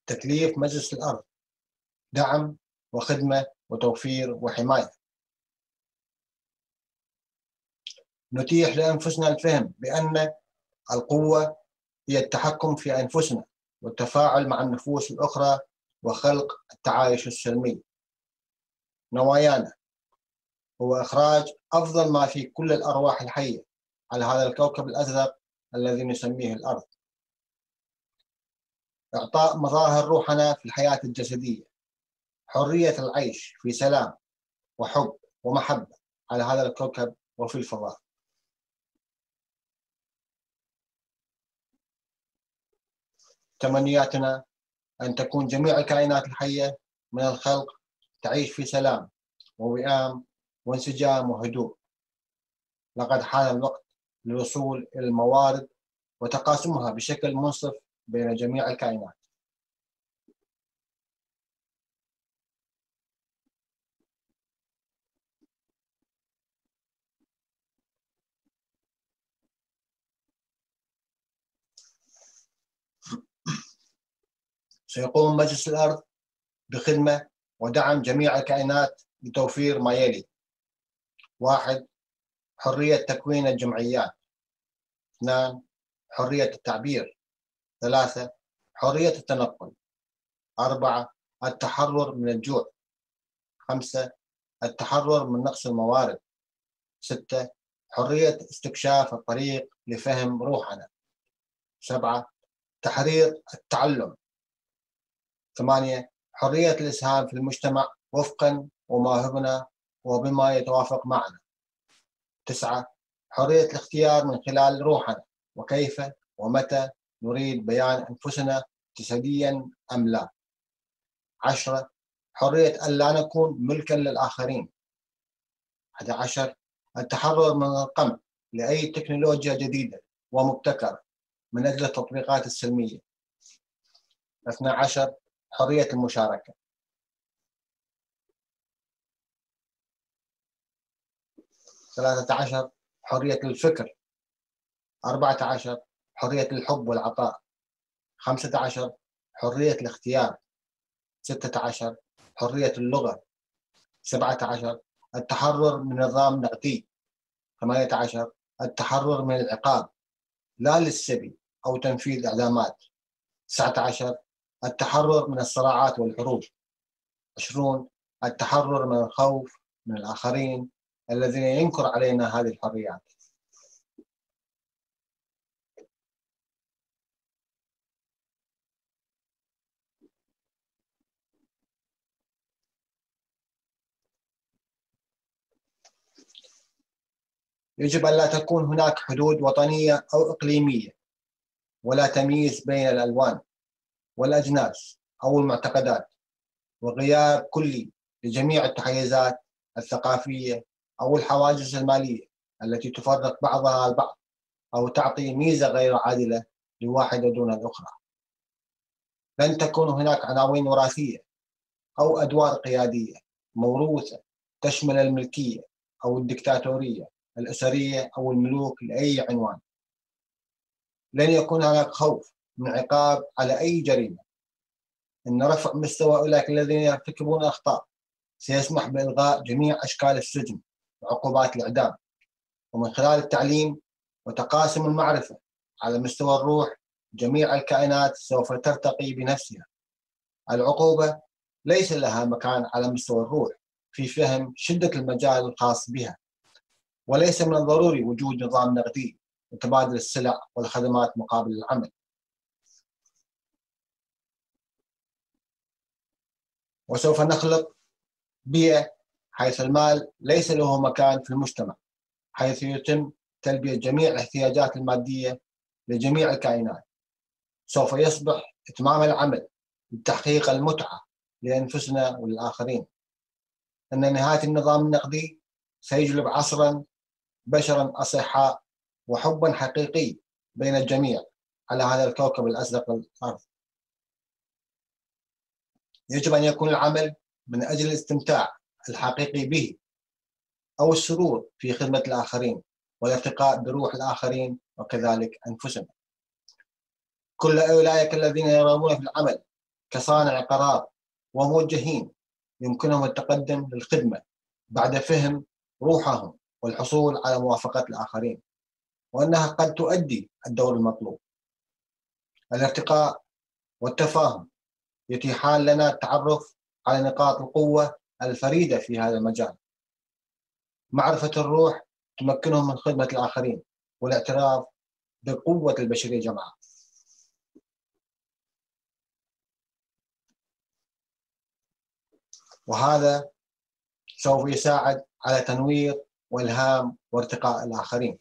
تكليف مجلس الأرض: دعم وخدمة وتوفير وحماية. نتيح لأنفسنا الفهم بأن القوة هي التحكم في أنفسنا والتفاعل مع النفوس الأخرى وخلق التعايش السلمي. نوايانا هو إخراج أفضل ما في كل الأرواح الحية على هذا الكوكب الأزرق الذي نسميه الأرض. إعطاء مظاهر روحنا في الحياة الجسدية، حرية العيش في سلام وحب ومحبة على هذا الكوكب وفي الفضاء. تمنياتنا أن تكون جميع الكائنات الحية من الخلق تعيش في سلام ووئام وانسجام وهدوء. لقد حان الوقت للوصول إلى الموارد وتقاسمها بشكل منصف بين جميع الكائنات. سيقوم مجلس الأرض بخدمة ودعم جميع الكائنات لتوفير ما يلي: 1. حرية تكوين الجمعيات. 2. حرية التعبير. 3. حرية التنقل. 4. التحرر من الجوع. 5. التحرر من نقص الموارد. 6. حرية استكشاف الطريق لفهم روحنا. 7. تحرير التعلم. 8. حرية الإسهام في المجتمع وفقا ومواهبنا وبما يتوافق معنا. 9. حرية الاختيار من خلال روحنا وكيف ومتى نريد بيان أنفسنا جسديا أم لا. 10. حرية أن لا نكون ملكا للآخرين. 11. التحرر من القمع لأي تكنولوجيا جديدة ومبتكرة من أجل التطبيقات السلمية. 12. حرية المشاركة. 13. حرية الفكر. 14. حرية الحب والعطاء. 15. حرية الاختيار. 16. حرية اللغة. 17. التحرر من نظام نقدي. 18. التحرر من العقاب لا للسبي أو تنفيذ إعدامات. 19. التحرر من الصراعات والحروب. 20. التحرر من الخوف من الآخرين الذين ينكر علينا هذه الحريات. يجب أن لا تكون هناك حدود وطنية أو إقليمية، ولا تمييز بين الألوان والأجناس أو المعتقدات، وغياب كلي لجميع التحيزات الثقافية أو الحواجز المالية التي تفرق بعضها البعض أو تعطي ميزة غير عادلة لواحدة دون الأخرى. لن تكون هناك عناوين وراثية أو أدوار قيادية موروثة تشمل الملكية أو الدكتاتورية الأسرية أو الملوك لأي عنوان. لن يكون هناك خوف من عقاب على أي جريمة. إن رفع مستوى أولئك الذين يرتكبون أخطاء سيسمح بإلغاء جميع أشكال السجن وعقوبات الإعدام، ومن خلال التعليم وتقاسم المعرفة على مستوى الروح جميع الكائنات سوف ترتقي بنفسها. العقوبة ليس لها مكان على مستوى الروح في فهم شدة المجال الخاص بها، وليس من الضروري وجود نظام نقدي وتبادل السلع والخدمات مقابل العمل. وسوف نخلق بيئة حيث المال ليس له مكان في المجتمع، حيث يتم تلبية جميع الاحتياجات المادية لجميع الكائنات. سوف يصبح إتمام العمل لتحقيق المتعة لأنفسنا وللآخرين. أن نهاية النظام النقدي سيجلب عصرا بشرا أصحاء وحبا حقيقي بين الجميع على هذا الكوكب الأزرق الأرض. يجب أن يكون العمل من أجل الاستمتاع الحقيقي به أو السرور في خدمة الآخرين والارتقاء بروح الآخرين وكذلك أنفسنا. كل أولئك الذين يرغبون في العمل كصانع قرار وموجهين يمكنهم التقدم للخدمة بعد فهم روحهم والحصول على موافقة الآخرين، وأنها قد تؤدي الدور المطلوب. الارتقاء والتفاهم يتيحان لنا التعرف على نقاط القوة الفريدة في هذا المجال. معرفة الروح تمكنهم من خدمة الآخرين والاعتراف بقوة البشرية جمعاء. وهذا سوف يساعد على تنوير والهام وارتقاء الآخرين.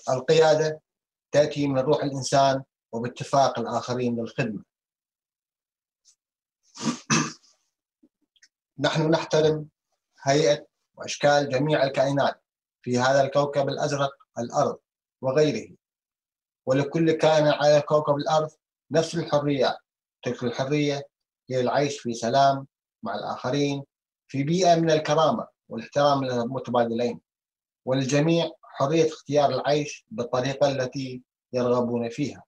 القيادة تأتي من روح الإنسان وباتفاق الآخرين للخدمة. نحن نحترم هيئة وأشكال جميع الكائنات في هذا الكوكب الأزرق الأرض وغيره، ولكل كائن على كوكب الأرض نفس الحريات. تلك الحرية هي العيش في سلام مع الآخرين في بيئة من الكرامة والاحترام المتبادلين، وللجميع حرية اختيار العيش بالطريقة التي يرغبون فيها.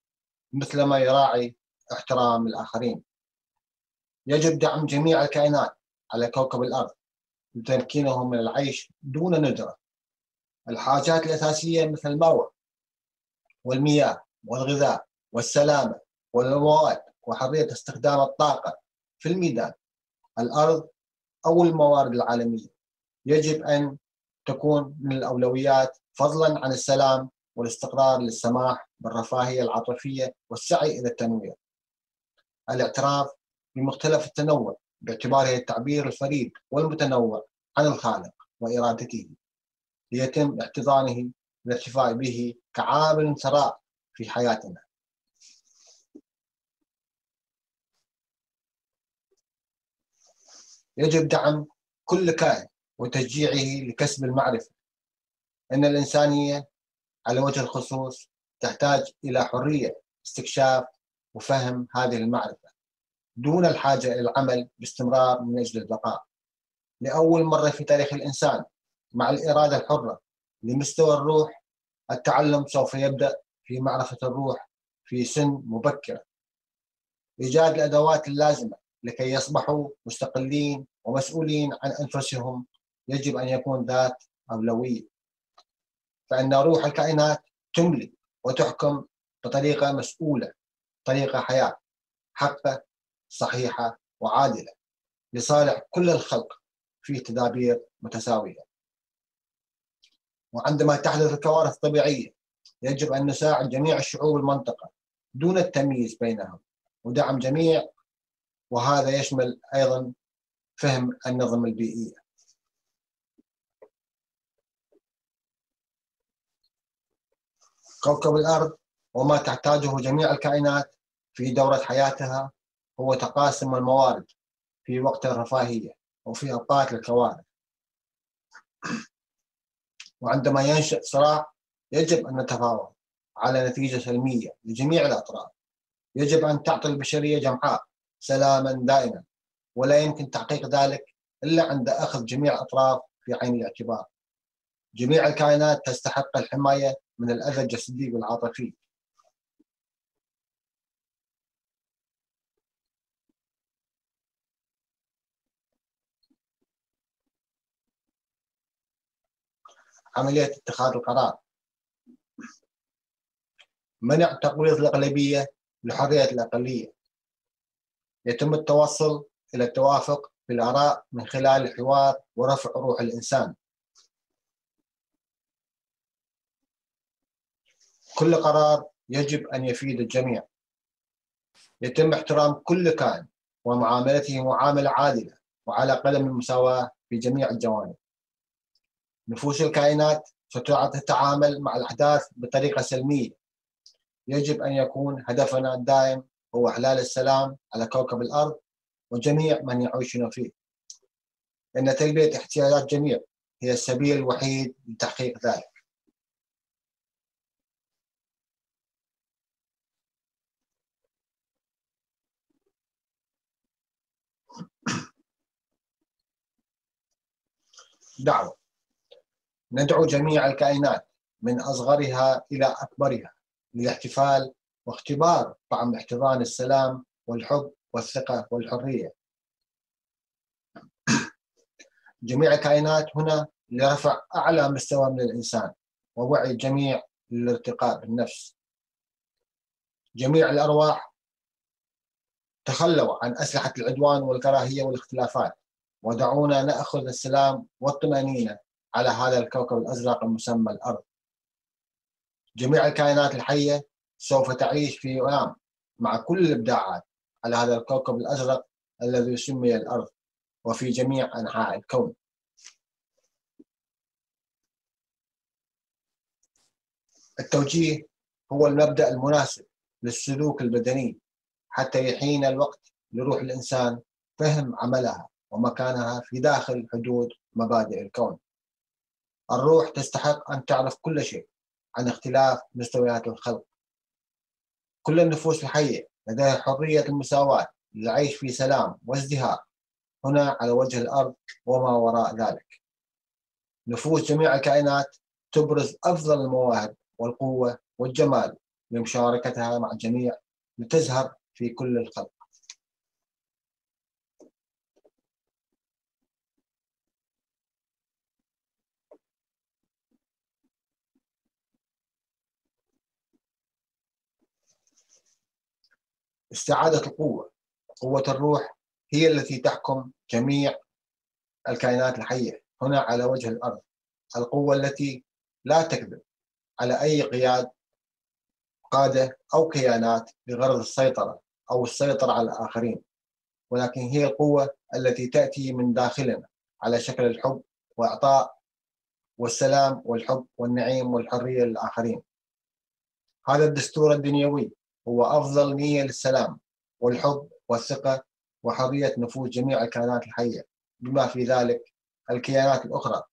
مثلما يراعي احترام الآخرين. يجب دعم جميع الكائنات على كوكب الأرض لتمكينهم من العيش دون ندرة. الحاجات الأساسية مثل المأوى والمياه والغذاء والسلامة والمواد وحرية استخدام الطاقة في الميدان الأرض أو الموارد العالمية يجب أن تكون من الأولويات، فضلا عن السلام والاستقرار للسماح بالرفاهية العاطفية والسعي إلى التنوير. الاعتراف بمختلف التنوع باعتباره التعبير الفريد والمتنوع عن الخالق وإرادته ليتم احتضانه والاحتفاء به كعامل ثراء في حياتنا. يجب دعم كل كائن وتشجيعه لكسب المعرفة. إن الإنسانية على وجه الخصوص تحتاج إلى حرية استكشاف وفهم هذه المعرفة دون الحاجة إلى العمل باستمرار من أجل البقاء. لأول مرة في تاريخ الإنسان مع الإرادة الحرة لمستوى الروح، التعلم سوف يبدأ في معرفة الروح في سن مبكرة. إيجاد الأدوات اللازمة لكي يصبحوا مستقلين ومسؤولين عن أنفسهم يجب أن يكون ذات أولوية، فإن روح الكائنات تملي وتحكم بطريقة مسؤولة، طريقة حياة حقة صحيحة وعادلة لصالح كل الخلق في تدابير متساوية. وعندما تحدث الكوارث الطبيعية يجب أن نساعد جميع الشعوب المنطقة دون التمييز بينهم ودعم جميع، وهذا يشمل أيضا فهم النظم البيئية. كوكب الأرض وما تحتاجه جميع الكائنات في دورة حياتها هو تقاسم الموارد في وقت الرفاهية وفي أوقات الكوارث. وعندما ينشأ صراع يجب أن نتفاوض على نتيجة سلمية لجميع الأطراف. يجب أن تعطي البشرية جمعاء سلاما دائما، ولا يمكن تحقيق ذلك إلا عند أخذ جميع الأطراف في عين الاعتبار. جميع الكائنات تستحق الحماية من الأذى الجسدي والعاطفي. عملية اتخاذ القرار، منع تقويض الأغلبية لحرية الأقلية. يتم التوصل إلى التوافق في الآراء من خلال الحوار ورفع روح الإنسان. كل قرار يجب أن يفيد الجميع. يتم احترام كل كائن ومعاملته معاملة عادلة وعلى قدم المساواة في جميع الجوانب. نفوس الكائنات ستتعامل مع الأحداث بطريقة سلمية. يجب أن يكون هدفنا الدائم هو إحلال السلام على كوكب الأرض وجميع من يعيشون فيه، لأن تلبية احتياجات جميع هي السبيل الوحيد لتحقيق ذلك. دعوة. ندعو جميع الكائنات من أصغرها إلى أكبرها للاحتفال واختبار طعم احتضان السلام والحب والثقة والحرية. جميع الكائنات هنا لرفع أعلى مستوى من الإنسان ووعي الجميع للارتقاء بالنفس. جميع الأرواح تخلوا عن أسلحة العدوان والكراهية والاختلافات، ودعونا نأخذ السلام والطمأنينة على هذا الكوكب الأزرق المسمى الأرض. جميع الكائنات الحية سوف تعيش في وئام مع كل الإبداعات على هذا الكوكب الأزرق الذي سمي الأرض وفي جميع أنحاء الكون. التوجيه هو المبدأ المناسب للسلوك البدني حتى يحين الوقت لروح الإنسان فهم عملها ومكانها في داخل حدود مبادئ الكون. الروح تستحق أن تعرف كل شيء عن اختلاف مستويات الخلق. كل النفوس الحية لديها حرية المساواة للعيش في سلام وازدهار هنا على وجه الأرض وما وراء ذلك. نفوس جميع الكائنات تبرز أفضل المواهب والقوة والجمال لمشاركتها مع الجميع لتزهر في كل الخلق. استعادة القوة. قوة الروح هي التي تحكم جميع الكائنات الحية هنا على وجه الأرض، القوة التي لا تكذب على أي قادة أو كيانات بغرض السيطرة أو السيطرة على الآخرين، ولكن هي القوة التي تأتي من داخلنا على شكل الحب وإعطاء والسلام والحب والنعيم والحرية للآخرين. هذا الدستور الدنيوي هو أفضل نية للسلام والحب والثقة وحرية نفوذ جميع الكائنات الحية بما في ذلك الكيانات الأخرى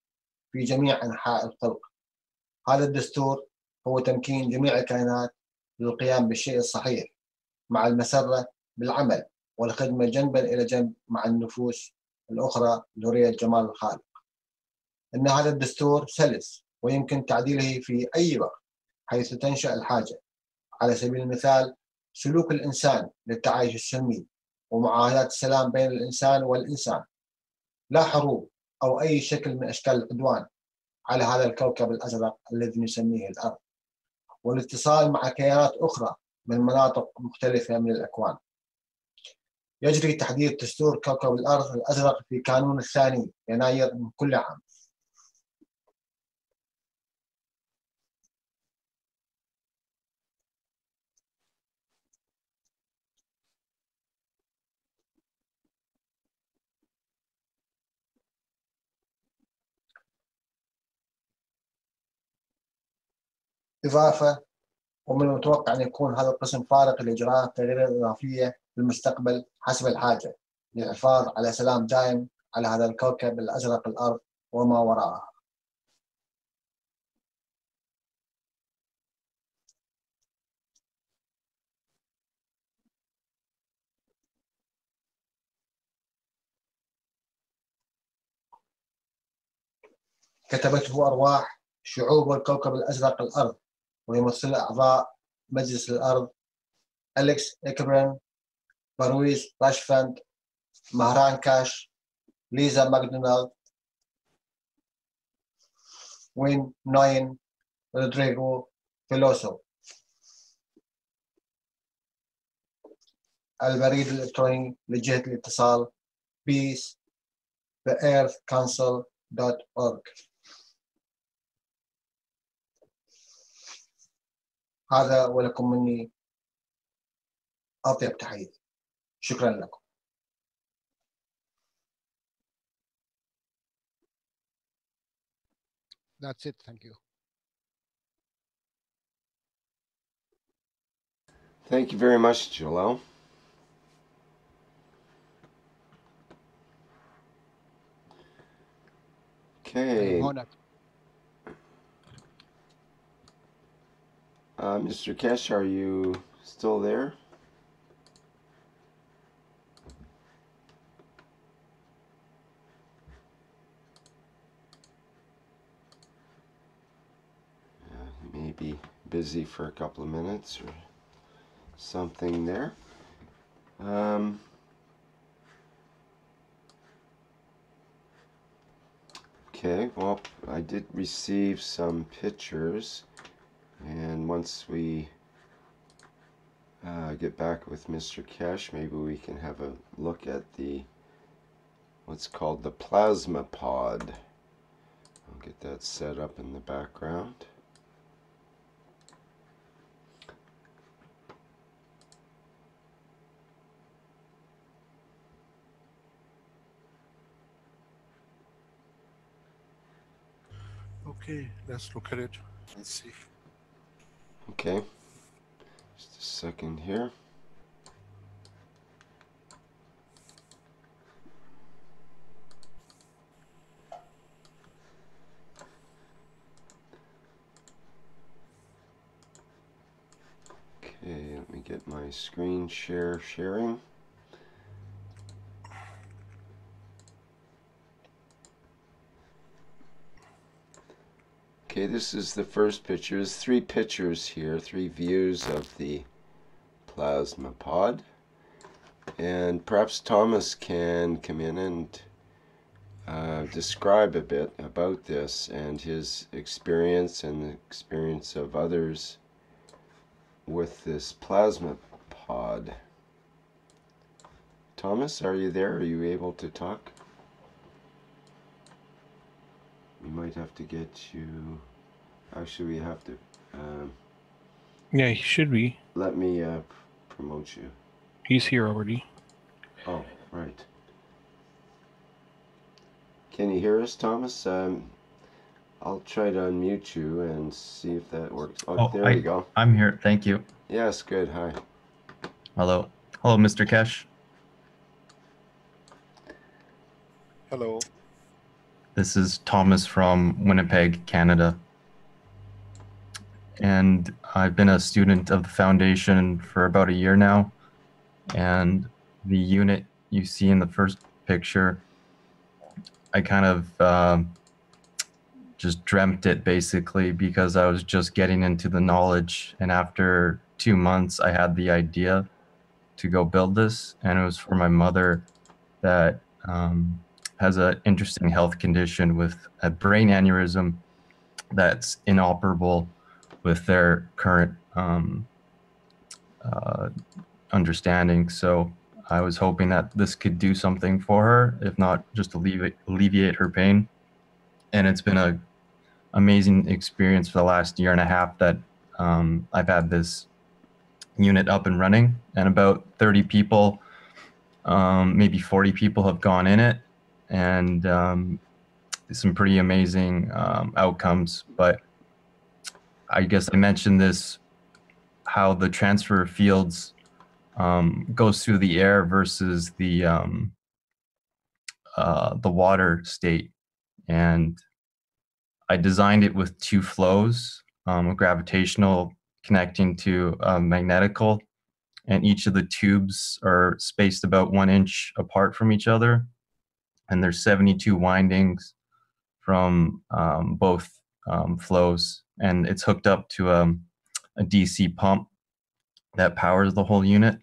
في جميع أنحاء الخلق. هذا الدستور هو تمكين جميع الكائنات للقيام بالشيء الصحيح مع المسرة بالعمل والخدمة جنبا إلى جنب مع النفوس الأخرى لرؤية جمال الخالق. إن هذا الدستور سلس ويمكن تعديله في أي وقت حيث تنشأ الحاجة. على سبيل المثال سلوك الإنسان للتعايش السلمي ومعاهدة السلام بين الإنسان والإنسان، لا حروب أو أي شكل من أشكال العدوان على هذا الكوكب الأزرق الذي نسميه الأرض، والاتصال مع كيانات أخرى من مناطق مختلفة من الأكوان. يجري تحديث دستور كوكب الأرض الأزرق في كانون 2 يناير من كل عام. إضافة، ومن المتوقع أن يكون هذا القسم فارغ لإجراء التغييرات الإضافية في المستقبل حسب الحاجة للحفاظ على سلام دائم على هذا الكوكب الأزرق الأرض وما وراءها. كتبته أرواح شعوب الكوكب الأزرق الأرض ويمثل أعضاء مجلس الأرض أليكس إكبرن، برويز راشفند، مهران كاش، ليزا ماكدونالد، وين نوين، رودريغو فيلوسو. البريد الإلكتروني لجهة الاتصال peace@theearthcouncil.org. هذا ولكم مني أطيب تحية. شكرا لكم. That's it. Thank you. Thank you very much, Jalal. Okay. Mr. Kesh, are you still there? He may be busy for a couple of minutes or something there. Okay, well, I did receive some pictures, and once we get back with Mr. Kesh, maybe we can have a look at what's called the plasma pod. I'll get that set up in the background. Okay, let's look at it and see. Okay, just a second here. Okay, let me get my screen sharing. Okay, this is the first picture. There's 3 pictures here, 3 views of the plasma pod. And perhaps Thomas can come in and describe a bit about this and his experience and the experience of others with this plasma pod. Thomas, are you there? Are you able to talk? We might have to get you... Actually, we have to... Yeah, he should be. let me promote you. He's here already. Oh, right. Can you hear us, Thomas? I'll try to unmute you and see if that works. Oh, there you go. I'm here. Thank you. Yes, good. Hi. Hello. Hello, Mr. Kesh. Hello. This is Thomas from Winnipeg, Canada. And I've been a student of the foundation for about a year now. And the unit you see in the first picture, I kind of just dreamt it basically because I was just getting into the knowledge. And after 2 months, I had the idea to go build this. And it was for my mother that has an interesting health condition with a brain aneurysm that's inoperable with their current understanding. So I was hoping that this could do something for her, if not just alleviate her pain. And it's been an amazing experience for the last year and a half that I've had this unit up and running, and about 30 people, maybe 40 people have gone in it, and some pretty amazing outcomes. But I guess I mentioned this, how the transfer of fields goes through the air versus the water state. And I designed it with 2 flows, a gravitational connecting to magnetical, and each of the tubes are spaced about 1 inch apart from each other. And there's 72 windings from both flows, and it's hooked up to a DC pump that powers the whole unit.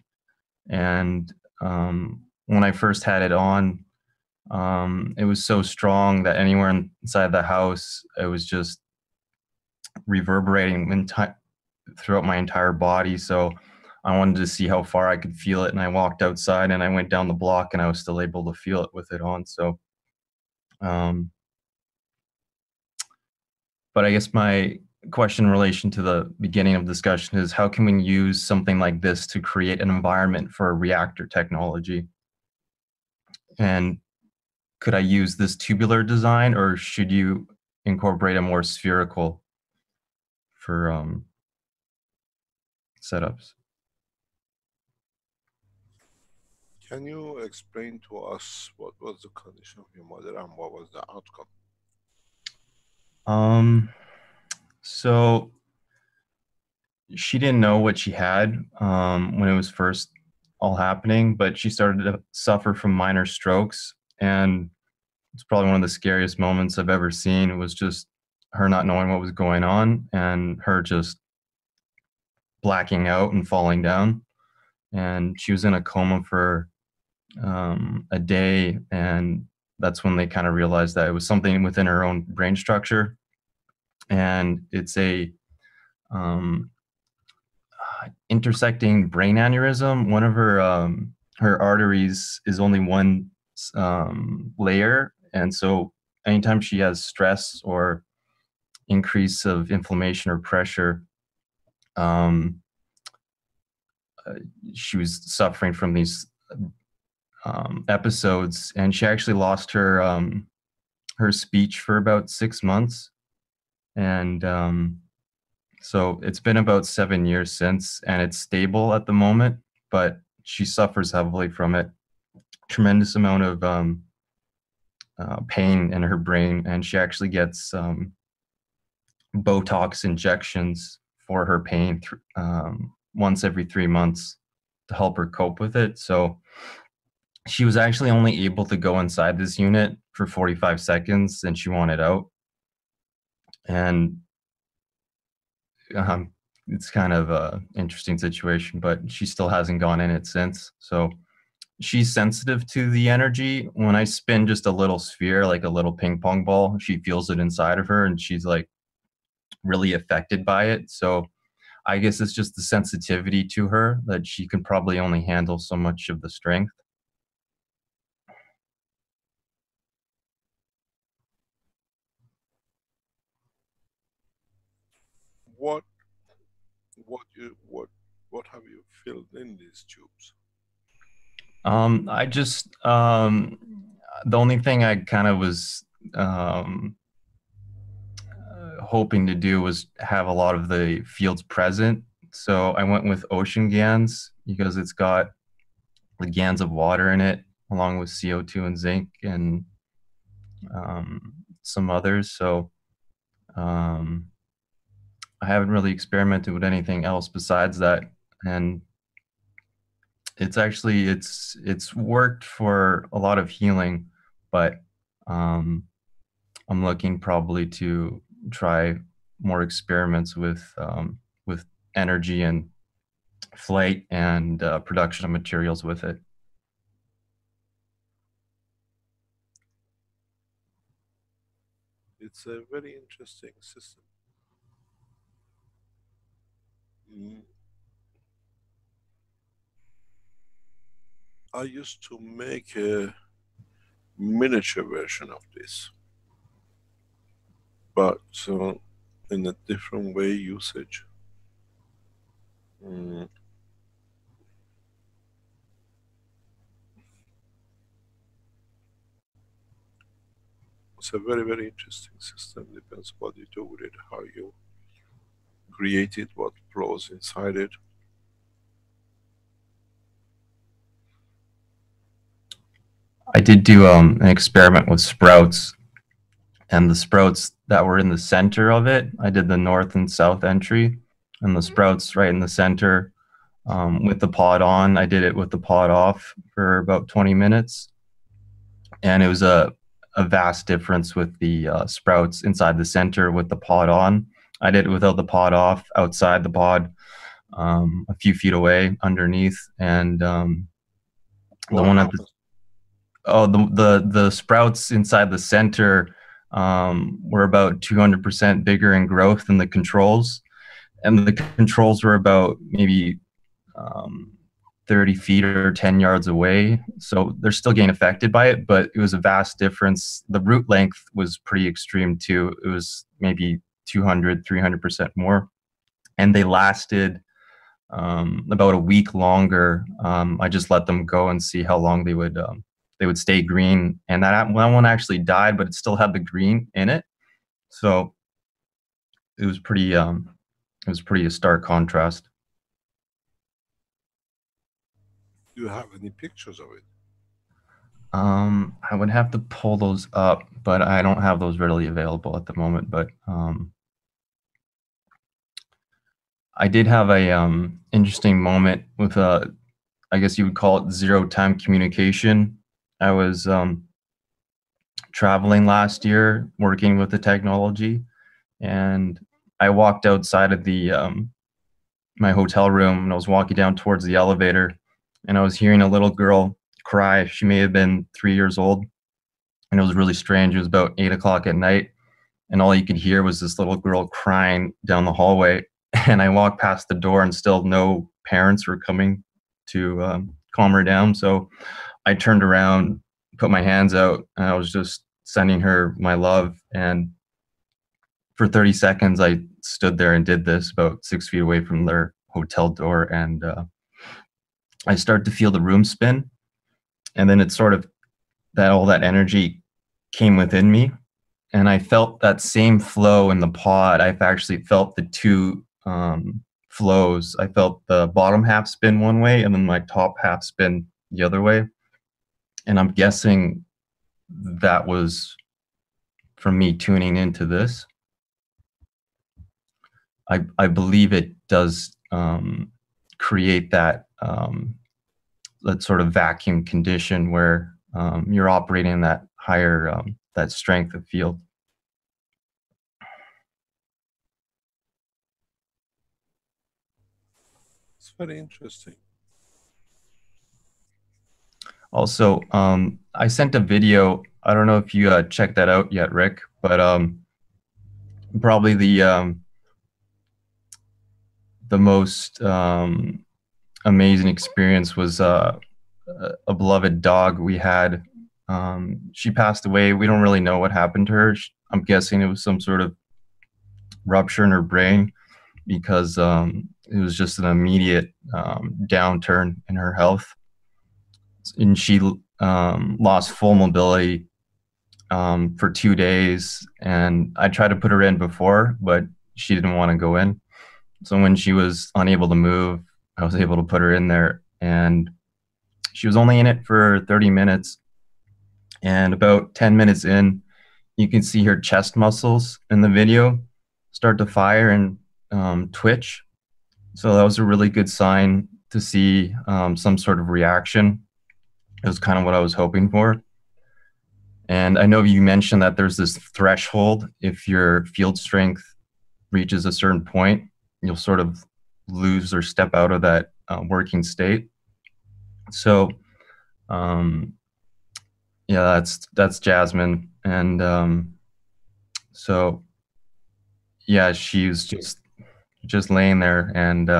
And when I first had it on, it was so strong that anywhere inside the house, it was just reverberating throughout my entire body. So I wanted to see how far I could feel it, and I walked outside and I went down the block and I was still able to feel it with it on. So but I guess my question in relation to the beginning of discussion is, how can we use something like this to create an environment for a reactor technology? And could I use this tubular design, or should you incorporate a more spherical for setups? Can you explain to us what was the condition of your mother and what was the outcome? So she didn't know what she had when it was first all happening, but she started to suffer from minor strokes, and it's probably one of the scariest moments I've ever seen. It was just her not knowing what was going on and her just blacking out and falling down. And she was in a coma for a day, and that's when they kind of realized that it was something within her own brain structure. And it's a intersecting brain aneurysm. One of her arteries is only one layer, and so anytime she has stress or increase of inflammation or pressure, she was suffering from these episodes, and she actually lost her her speech for about 6 months. And so it's been about 7 years since, and it's stable at the moment, but she suffers heavily from it. Tremendous amount of pain in her brain, and she actually gets Botox injections for her pain once every 3 months to help her cope with it. So she was actually only able to go inside this unit for 45 seconds, and she wanted out. And it's kind of a interesting situation, but she still hasn't gone in it since. So she's sensitive to the energy. When I spin just a little sphere, like a little ping pong ball, she feels it inside of her, and she's like really affected by it. So I guess it's just the sensitivity to her that she can probably only handle so much of the strength. What what have you filled in these tubes? I just the only thing I kind of was hoping to do was have a lot of the fields present. So I went with ocean GANs because it's got the GANs of water in it, along with CO2 and zinc and some others. So I haven't really experimented with anything else besides that, and it's actually it's worked for a lot of healing, but I'm looking probably to try more experiments with energy and flight and production of materials with it. It's a very interesting system. I used to make a miniature version of this, but in a different way usage. It's a very, very interesting system. Depends what you do with it, how you create it, what flows inside it. I did do an experiment with sprouts, and the sprouts that were in the center of it, I did the north and south entry, and the sprouts right in the center with the pod on. I did it with the pod off for about 20 minutes, and it was a vast difference with the sprouts inside the center with the pod on. I did it without the pod off, outside the pod, a few feet away underneath, and the one at the the sprouts inside the center were about 200% bigger in growth than the controls, and the controls were about maybe 30 feet or 10 yards away. So they're still getting affected by it, but it was a vast difference. The root length was pretty extreme too. It was maybe 200, 300% more. And they lasted about a week longer. I just let them go and see how long they would stay green. And that one actually died, but it still had the green in it. So it was pretty a stark contrast. Do you have any pictures of it? I would have to pull those up, but I don't have those readily available at the moment. But I did have a interesting moment with I guess you would call it zero-time communication. I was traveling last year, working with the technology, and I walked outside of the my hotel room, and I was walking down towards the elevator, and I was hearing a little girl cry. She may have been 3 years old, and it was really strange. It was about 8 o'clock at night, and all you could hear was this little girl crying down the hallway. And I walked past the door, and still no parents were coming to calm her down. So I turned around, put my hands out, and I was just sending her my love. And for 30 seconds, I stood there and did this about 6 feet away from their hotel door. And I started to feel the room spin. And then it's sort of all that energy came within me. And I felt that same flow in the pod. I've actually felt the two flows. I felt the bottom half spin one way, and then my top half spin the other way. And I'm guessing that was from me tuning into this. I believe it does create that that sort of vacuum condition where you're operating in that higher that strength of field. It's very interesting. Also, I sent a video. I don't know if you checked that out yet, Rick, but probably the most amazing experience was a beloved dog we had. She passed away. We don't really know what happened to her. I'm guessing it was some sort of rupture in her brain because it was just an immediate downturn in her health. And she lost full mobility for 2 days. And I tried to put her in before, but she didn't want to go in. So when she was unable to move, I was able to put her in there. And she was only in it for 30 minutes. And about 10 minutes in, you can see her chest muscles in the video start to fire and twitch. So that was a really good sign to see some sort of reaction. It was kind of what I was hoping for. And I know you mentioned that there's this threshold. If your field strength reaches a certain point, you'll sort of lose or step out of that working state. So yeah, that's Jasmine. And so yeah, she was just laying there, and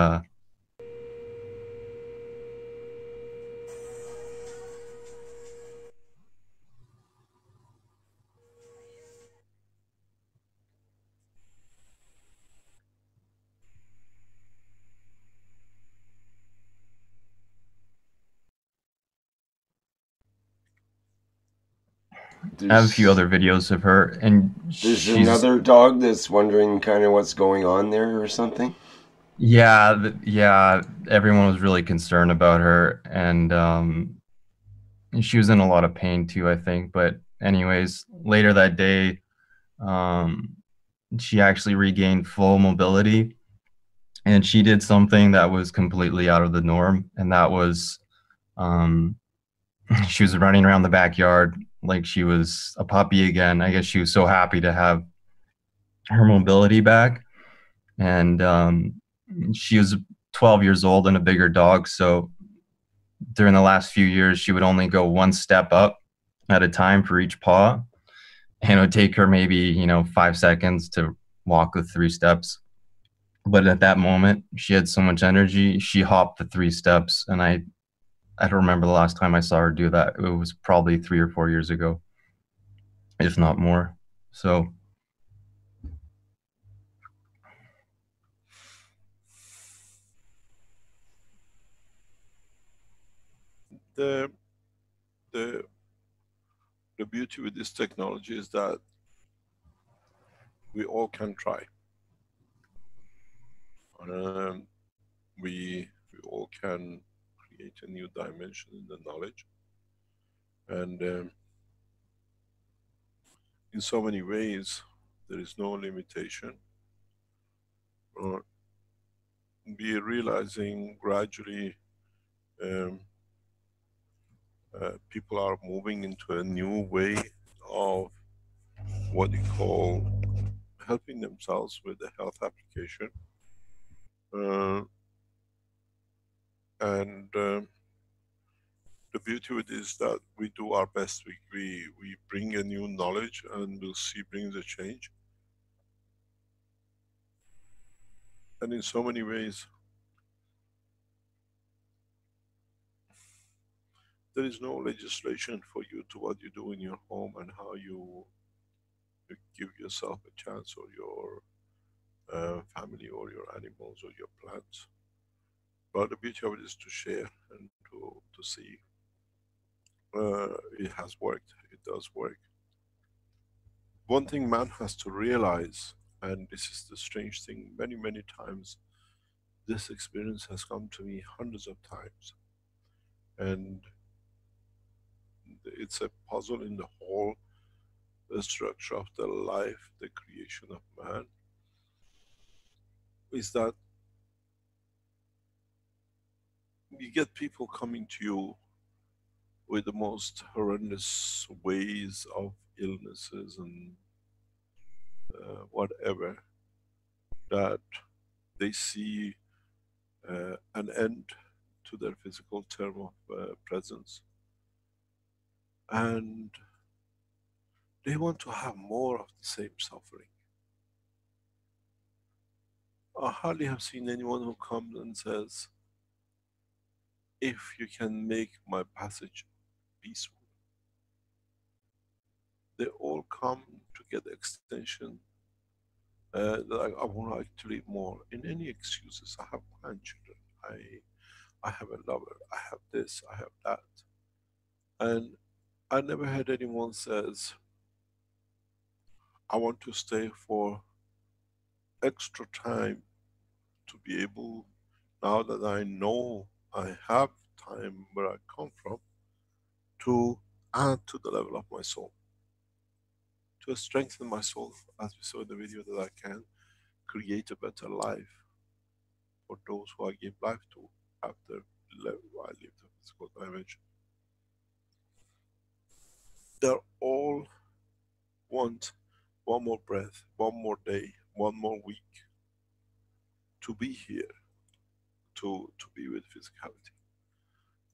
I have a few other videos of her, and there's another dog that's wondering kind of what's going on there or something. Yeah, everyone was really concerned about her, and she was in a lot of pain too, I think. But anyways, later that day, she actually regained full mobility, and she did something that was completely out of the norm, and that was she was running around the backyard like she was a puppy again. I guess she was so happy to have her mobility back. And she was 12 years old and a bigger dog. So during the last few years, she would only go one step up at a time for each paw. And it would take her maybe, 5 seconds to walk the 3 steps. But at that moment, she had so much energy. She hopped the 3 steps. And I don't remember the last time I saw her do that. It was probably 3 or 4 years ago, if not more. So The beauty with this technology is that we all can try. We all can create a new dimension in the knowledge, and in so many ways there is no limitation. We are realizing gradually people are moving into a new way of what you call helping themselves with the health application. And the beauty with it is that we do our best. We bring a new knowledge, and we'll see brings a change. And in so many ways, there is no legislation for you to what you do in your home and how you give yourself a chance, or your family, or your animals, or your plants. But the beauty of it is to share and to see it has worked. It does work. One thing man has to realize, and this is the strange thing, many times this experience has come to me hundreds of times, and it's a puzzle in the whole structure of the life, the creation of man, is that you get people coming to you with the most horrendous ways of illnesses and whatever, that they see an end to their physical term of presence, and they want to have more of the same suffering. I hardly have seen anyone who comes and says, if you can make my passage peaceful. They all come to get the extension. Like, I want to actually more. In any excuses, I have grandchildren, I have a lover, I have this, I have that. And I never heard anyone says, I want to stay for extra time to be able, now that I know I have time where I come from, to add to the level of my soul, to strengthen my soul, as we saw in the video, that I can create a better life for those who I give life to after I leave the physical dimension. They all want one more breath, one more day, one more week to be here, to be with physicality.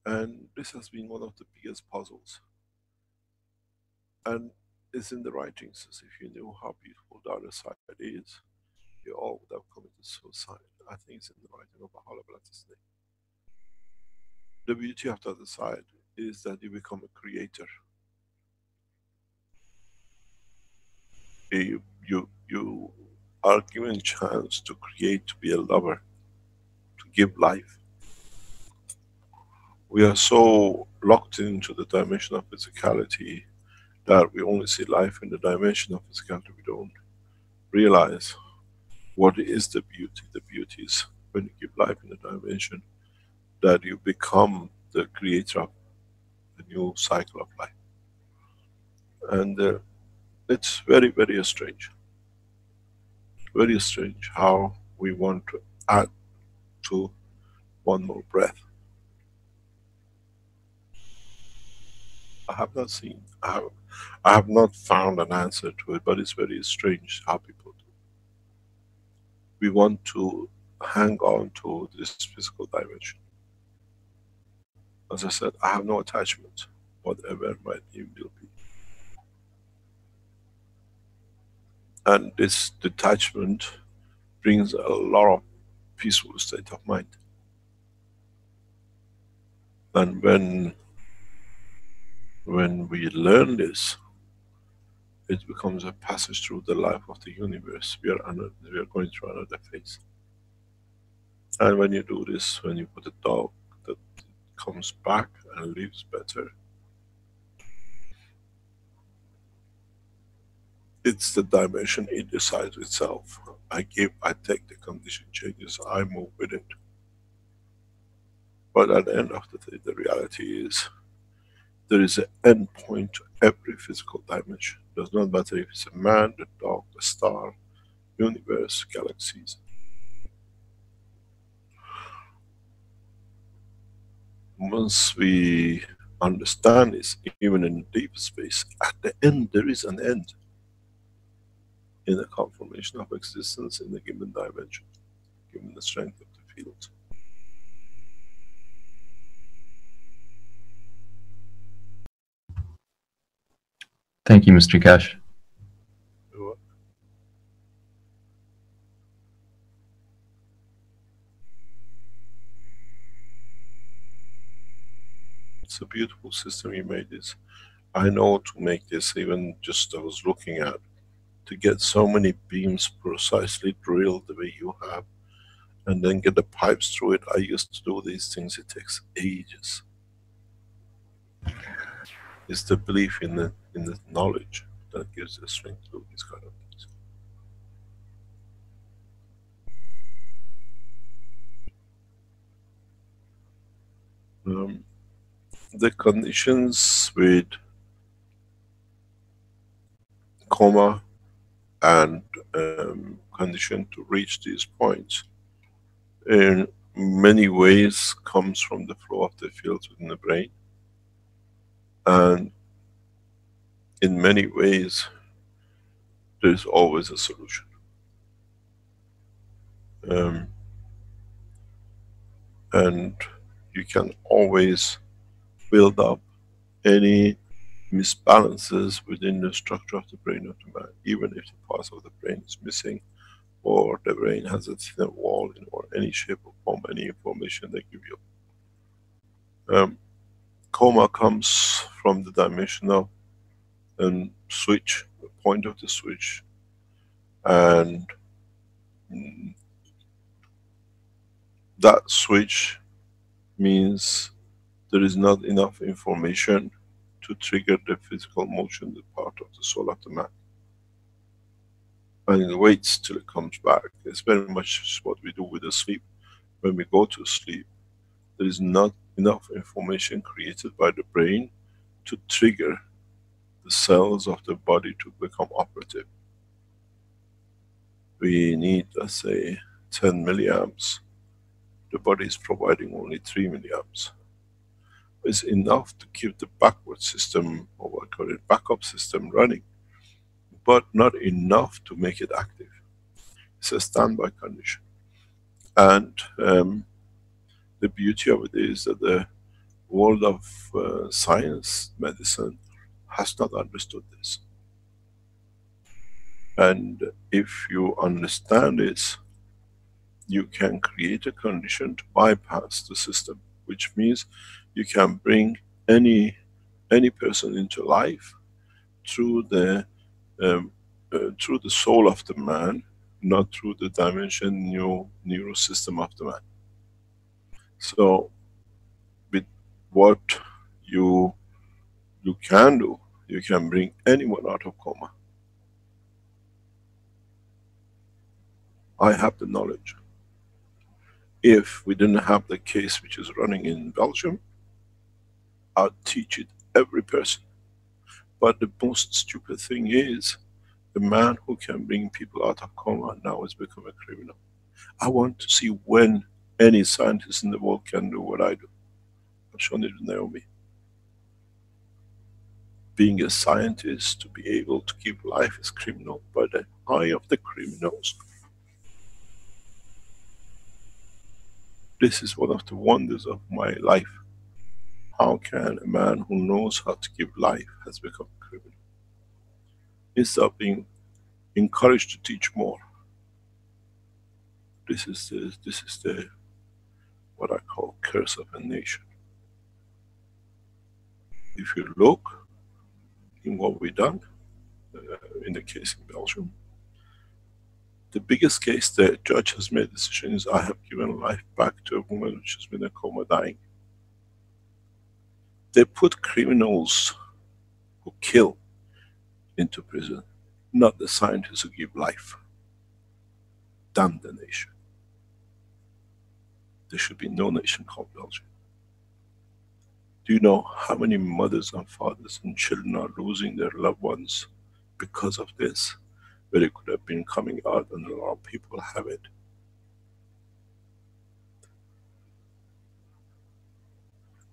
And this has been one of the biggest puzzles. And it's in the writings, as if you knew how beautiful the other side is, you all would have committed suicide. I think it's in the writing of Baha'u'llah Blessed name. The beauty of the other side is that you become a creator. You are given a chance to create, to be a lover, to give life. We are so locked into the dimension of physicality that we only see life in the dimension of physicality. We don't realize what is the beauty. The beauty is when you give life in the dimension that you become the creator of a new cycle of life. And it's very, very strange. Very strange how we want to add to one more breath. I have not seen, I have not found an answer to it, but it's very strange how people do. We want to hang on to this physical dimension. As I said, I have no attachment, whatever my name will be. And this detachment brings a lot of peaceful state of mind. And when we learn this, it becomes a passage through the life of the universe. We are going through another phase. And when you do this, when you put a dog that comes back and lives better, it's the dimension it decides itself. I give, I take, the condition changes, I move with it. But at the end of the day, the reality is there is an end point to every physical dimension. It does not matter if it's a man, a dog, a star, universe, galaxies. Once we understand this, even in deep space, at the end there is an end in the conformation of existence in a given dimension, given the strength of the field. Thank you, Mr. Kesh. It's a beautiful system you made this. I know to make this, even just I was looking at, to get so many beams precisely drilled the way you have, and then get the pipes through it. I used to do these things, it takes ages. It's the belief in the knowledge that gives the strength to do these kind of things. The conditions with coma and condition to reach these points in many ways comes from the flow of the fields within the brain, and in many ways there is always a solution. and you can always build up any misbalances within the structure of the brain of the man, even if the parts of the brain is missing, or the brain has a thinner wall, or any shape or form, any information they give you. Coma comes from the dimensional switch, the point of the switch, and that switch means there is not enough information to trigger the physical motion, the part of the soul of the man. And it waits till it comes back. It's very much what we do with the sleep. When we go to sleep, there is not enough information created by the brain to trigger the cells of the body to become operative. We need, let's say, 10 milliamps. The body is providing only 3 milliamps. It's enough to keep the backward system, or what I call it, backup system running, but not enough to make it active. It's a standby condition. And the beauty of it is that the world of science, medicine, has not understood this. And if you understand this, you can create a condition to bypass the system, which means you can bring any person into life through the soul of the man, not through the dimension neural system of the man. So with what you can do, you can bring anyone out of coma. I have the knowledge. If we didn't have the case which is running in Belgium, I'd teach it every person. But the most stupid thing is, the man who can bring people out of coma now has become a criminal. I want to see when any scientist in the world can do what I do. I've shown it to Naomi. Being a scientist, to be able to keep life is criminal by the eye of the criminals. This is one of the wonders of my life. How can a man who knows how to give life has become a criminal? Instead of being encouraged to teach more. This is the what I call curse of a nation. If you look in what we've done, in the case in Belgium, the biggest case the judge has made a decision is, I have given life back to a woman which has been in a coma dying. They put criminals who kill into prison, not the scientists who give life. Damn the nation. There should be no nation called Belgium. Do you know how many mothers and fathers and children are losing their loved ones because of this? Where it could have been coming out and a lot of people have it.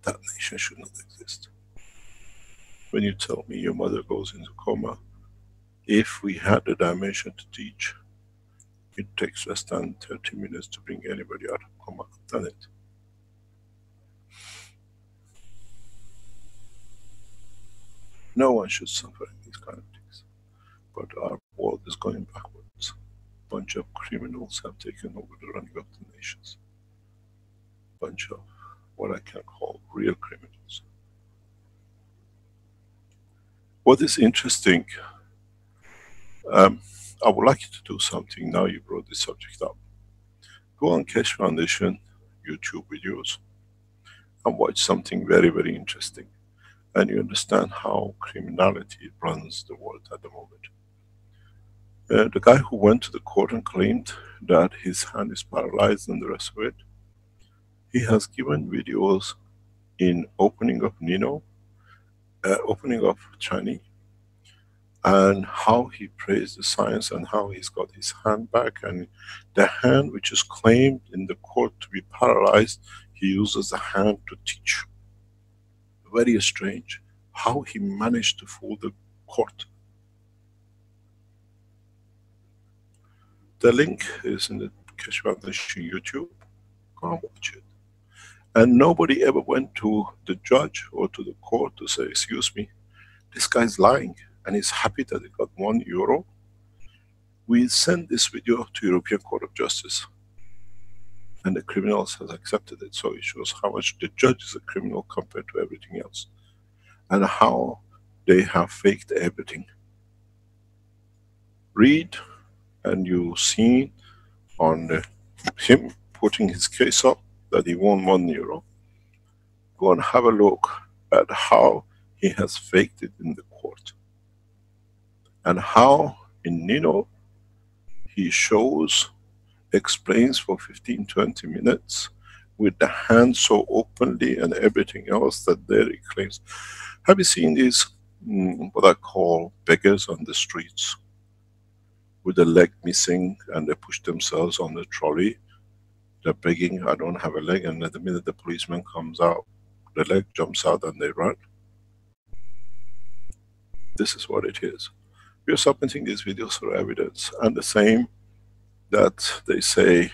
That nation should not exist. When you tell me your mother goes into coma, if we had the dimension to teach, it takes less than 30 minutes to bring anybody out of coma. I've done it. No one should suffer in these kind of things. But our world is going backwards. A bunch of criminals have taken over the running of the nations. A bunch of what I can call real criminals. What is interesting, I would like you to do something now you brought this subject up. Go on Keshe Foundation YouTube videos and watch something very, very interesting. And you understand how criminality runs the world at the moment. The guy who went to the court and claimed that his hand is paralyzed and the rest of it, he has given videos in opening of Nino, opening of Chinese, and how he praised the science and how he's got his hand back, and the hand which is claimed in the court to be paralyzed, he uses the hand to teach. Very strange how he managed to fool the court. The link is in the Keshe Foundation YouTube. Go and watch it. And nobody ever went to the judge or to the court to say, excuse me, this guy's lying and he's happy that he got €1. We send this video to European Court of Justice and the criminals has accepted it. So it shows how much the judge is a criminal compared to everything else. And how they have faked everything. Read and you see on him putting his case up that he won €1. Go and have a look at how he has faked it in the court. And how in Nino he shows, explains for 15-20 minutes with the hand so openly and everything else that there he claims. Have you seen these, what I call beggars on the streets? With the leg missing and they push themselves on the trolley. They're begging, I don't have a leg, and at the minute the policeman comes out, the leg jumps out and they run. This is what it is. We are submitting these videos for evidence, and the same that they say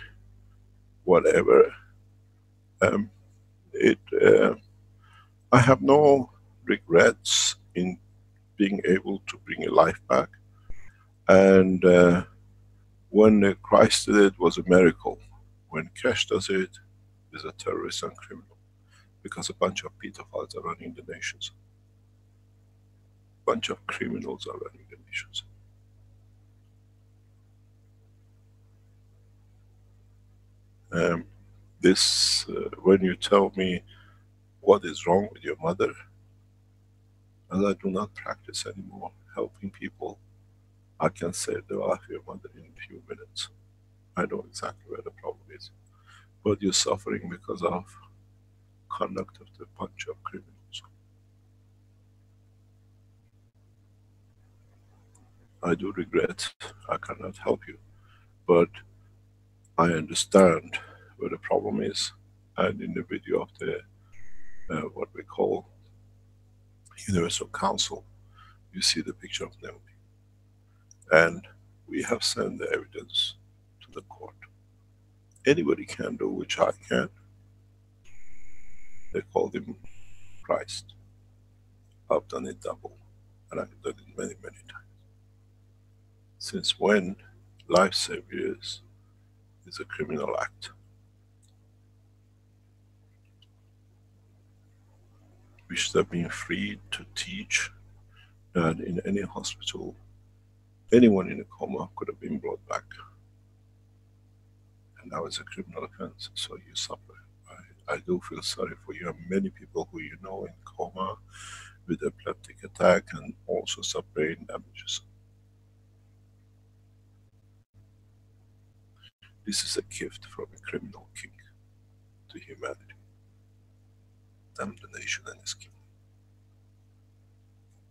whatever. I have no regrets in being able to bring a life back, and when Christ did it was a miracle. When Keshe does it, is a terrorist and criminal, because a bunch of pedophiles are running the nations. Bunch of criminals are running the nations. When you tell me what is wrong with your mother, as I do not practice anymore helping people, I can save the life of your mother in a few minutes. I know exactly where the problem is. But you're suffering because of conduct of the bunch of criminals. I do regret I cannot help you, but I understand where the problem is. And in the video of the what we call Universal Council, you see the picture of Naomi. And we have sent the evidence to the court. Anybody can do, which I can. They called him Christ. I've done it double, and I've done it many, many times. Since when life saviors is a criminal act? We should have been free to teach that in any hospital, anyone in a coma could have been brought back. And now it's a criminal offense, so you suffer. I do feel sorry for you and many people who you know in coma with epileptic attack and all sorts of brain damages. This is a gift from a criminal king to humanity. Damn the nation and its king.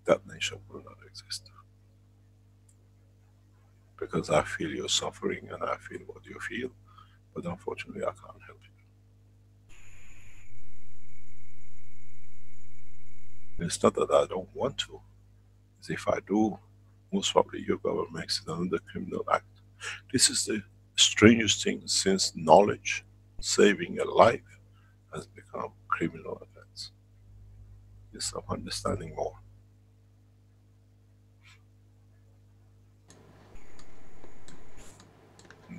That nation will not exist. Because I feel your suffering and I feel what you feel, but unfortunately I can't help you. It's not that I don't want to. It's if I do, most probably your government makes it another criminal act. This is the strangest thing since knowledge, saving a life, has become criminal offense. Instead of understanding more.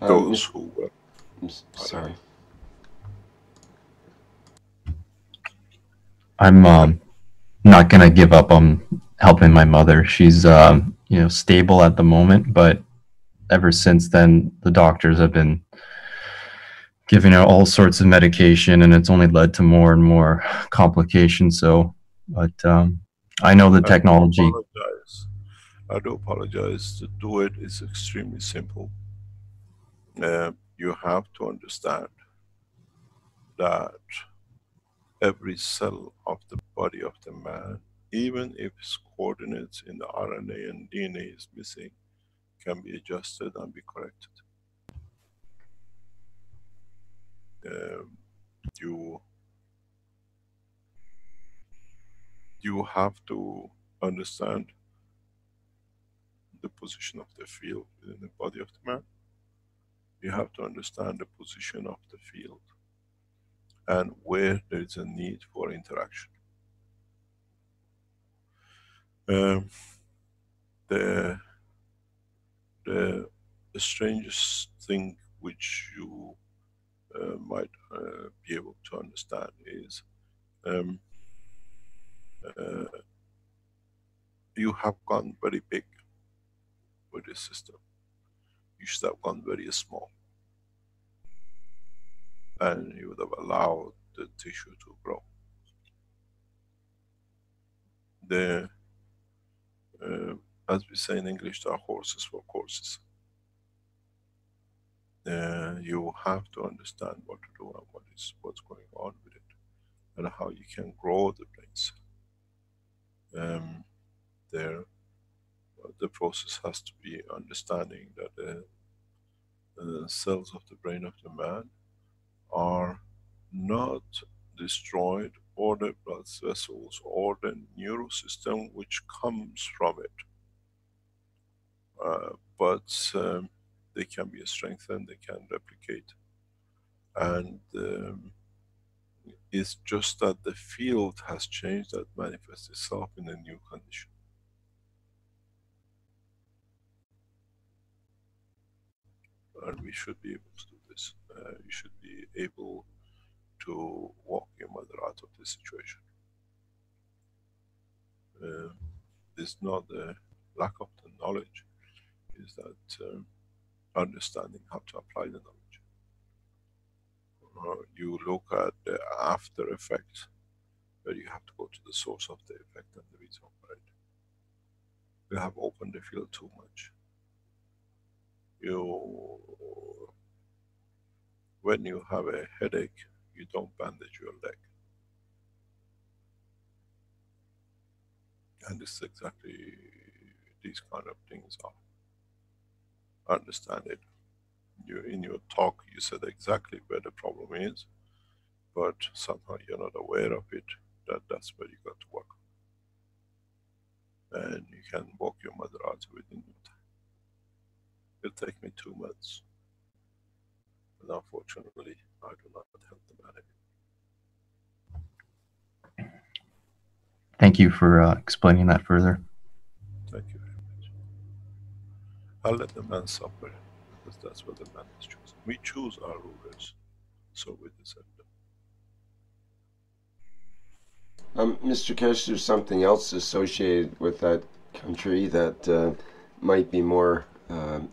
Those who were... Sorry. I'm not gonna give up on helping my mother. She's stable at the moment, but ever since then the doctors have been giving her all sorts of medication, and it's only led to more and more complications. So, but I know the technology. I do apologize. To do it is extremely simple. You have to understand that every cell of the body of the man, even if its coordinates in the RNA and DNA is missing, can be adjusted and be corrected. You have to understand the position of the field within the body of the man. You have to understand the position of the field and where there is a need for interaction. The strangest thing which you might be able to understand is you have gone very big with this system. You should have gone very small, and you would have allowed the tissue to grow. As we say in English, there are horses for courses. You have to understand what to do and what's going on with it, and how you can grow the brains. The process has to be understanding that the cells of the brain of the man are not destroyed, or the blood vessels, or the neurosystem which comes from it. But they can be strengthened, they can replicate. And it's just that the field has changed, that manifests itself in a new condition. And we should be able to do this. You should be able to walk your mother out of this situation. It's not the lack of the knowledge, is that understanding how to apply the knowledge. You look at the after effect, where you have to go to the source of the effect and the reason for it. You have opened the field too much. When you have a headache, you don't bandage your leg. And this is exactly these kind of things are. Understand it. In your talk, you said exactly where the problem is, but somehow you're not aware of it, that's where you got to work. And you can walk your mother out within no time. It'll take me 2 months. But unfortunately, I do not help the man anymore. Thank you for explaining that further. Thank you very much. I'll let the man suffer, because that's what the man is choosing. We choose our rulers, so we deserve them. Mr. Kesh, there's something else associated with that country that might be more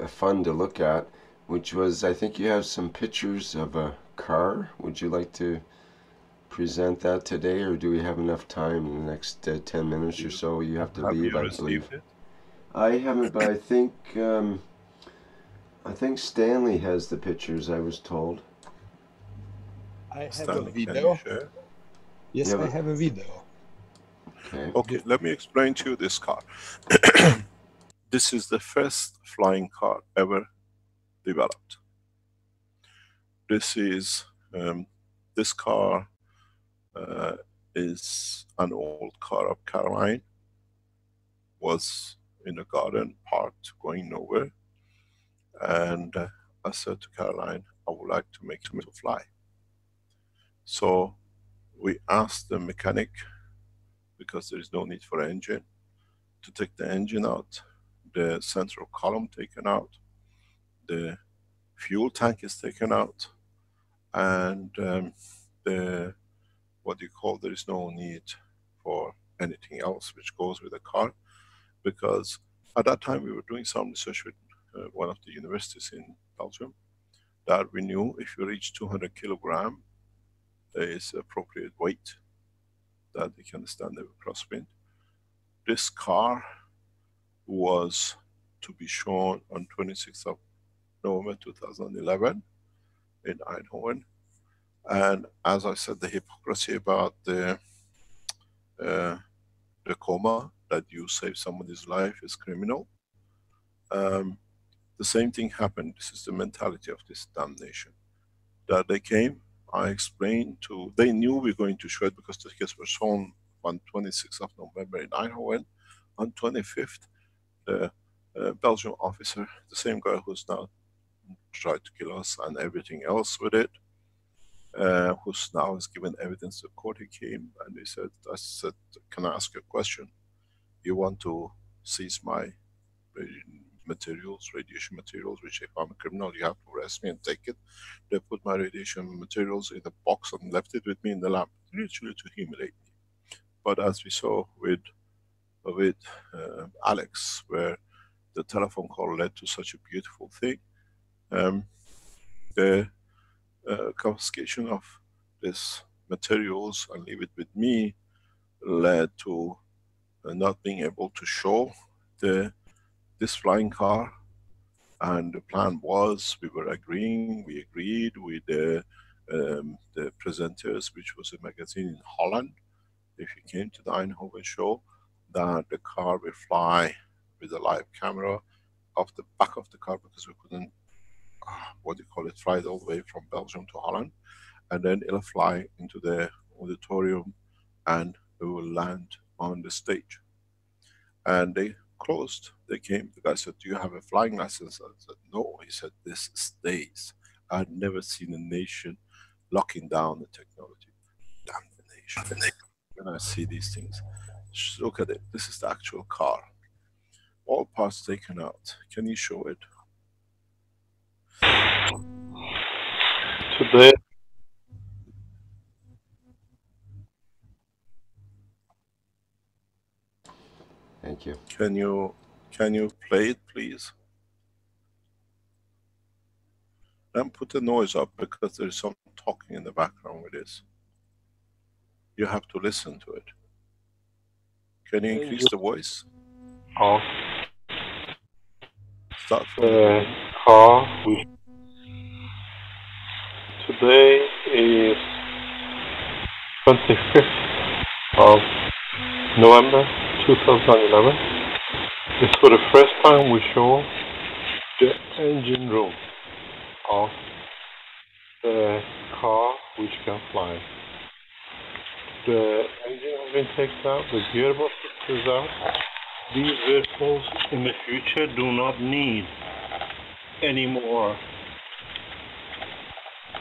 fun to look at, which was, I think you have some pictures of a car. Would you like to present that today, or do we have enough time in the next 10 minutes or so? You have to leave, I believe. It? I haven't, but I think Stanley has the pictures, I was told. I have Stanley, a video. can you share? Yes, I have a video. Okay, let me explain to you this car. This is the first flying car ever developed. This car is an old car of Caroline. Was in a garden, parked, going nowhere. And I said to Caroline, I would like to make it to fly. So we asked the mechanic, because there is no need for an engine, to take the engine out, the central column taken out, the fuel tank is taken out, and there is no need for anything else which goes with the car, because at that time we were doing some research with one of the universities in Belgium, that we knew if you reach 200 kilogram, there is appropriate weight that you can stand the crosswind. This car was to be shown on 26th of November 2011 in Eindhoven. And as I said, the hypocrisy about the coma, that you save somebody's life, is criminal. The same thing happened. This is the mentality of this damnation. That they came, I explained to, they knew we were going to show it, because the tickets were shown on 26th of November in Eindhoven. On 25th, the Belgian officer, the same guy who's now tried to kill us and everything else with it, who now has given evidence to court. He came and he said, I said, can I ask you a question? You want to seize my materials, radiation materials, which if I'm a criminal, you have to arrest me and take it. They put my radiation materials in a box and left it with me in the lab, literally to humiliate me. But as we saw with Alex, where the telephone call led to such a beautiful thing, the confiscation of this materials and leave it with me led to not being able to show this flying car. And the plan was, we were agreeing, we agreed with the presenters, which was a magazine in Holland, if you came to the Eindhoven show, that the car will fly with a live camera off the back of the car, because we couldn't, what do you call it, fly it all the way from Belgium to Holland, and then it'll fly into the auditorium and we will land on the stage. And they closed. They came. The guy said, do you have a flying license? I said, no. He said, this stays. I've never seen a nation locking down the technology. Damn the nation. When I see these things, just look at it. This is the actual car. All parts taken out. Can you show it? Today, Thank you. Can you play it, please? And put the noise up, because there is some talking in the background with this. You have to listen to it. Can you increase the voice? of Start from the the car, which today is 25th of November 2011. It's for the first time we show the engine room of the car which can fly. The engine has been taken out, the gearbox is out. These vehicles in the future do not need any more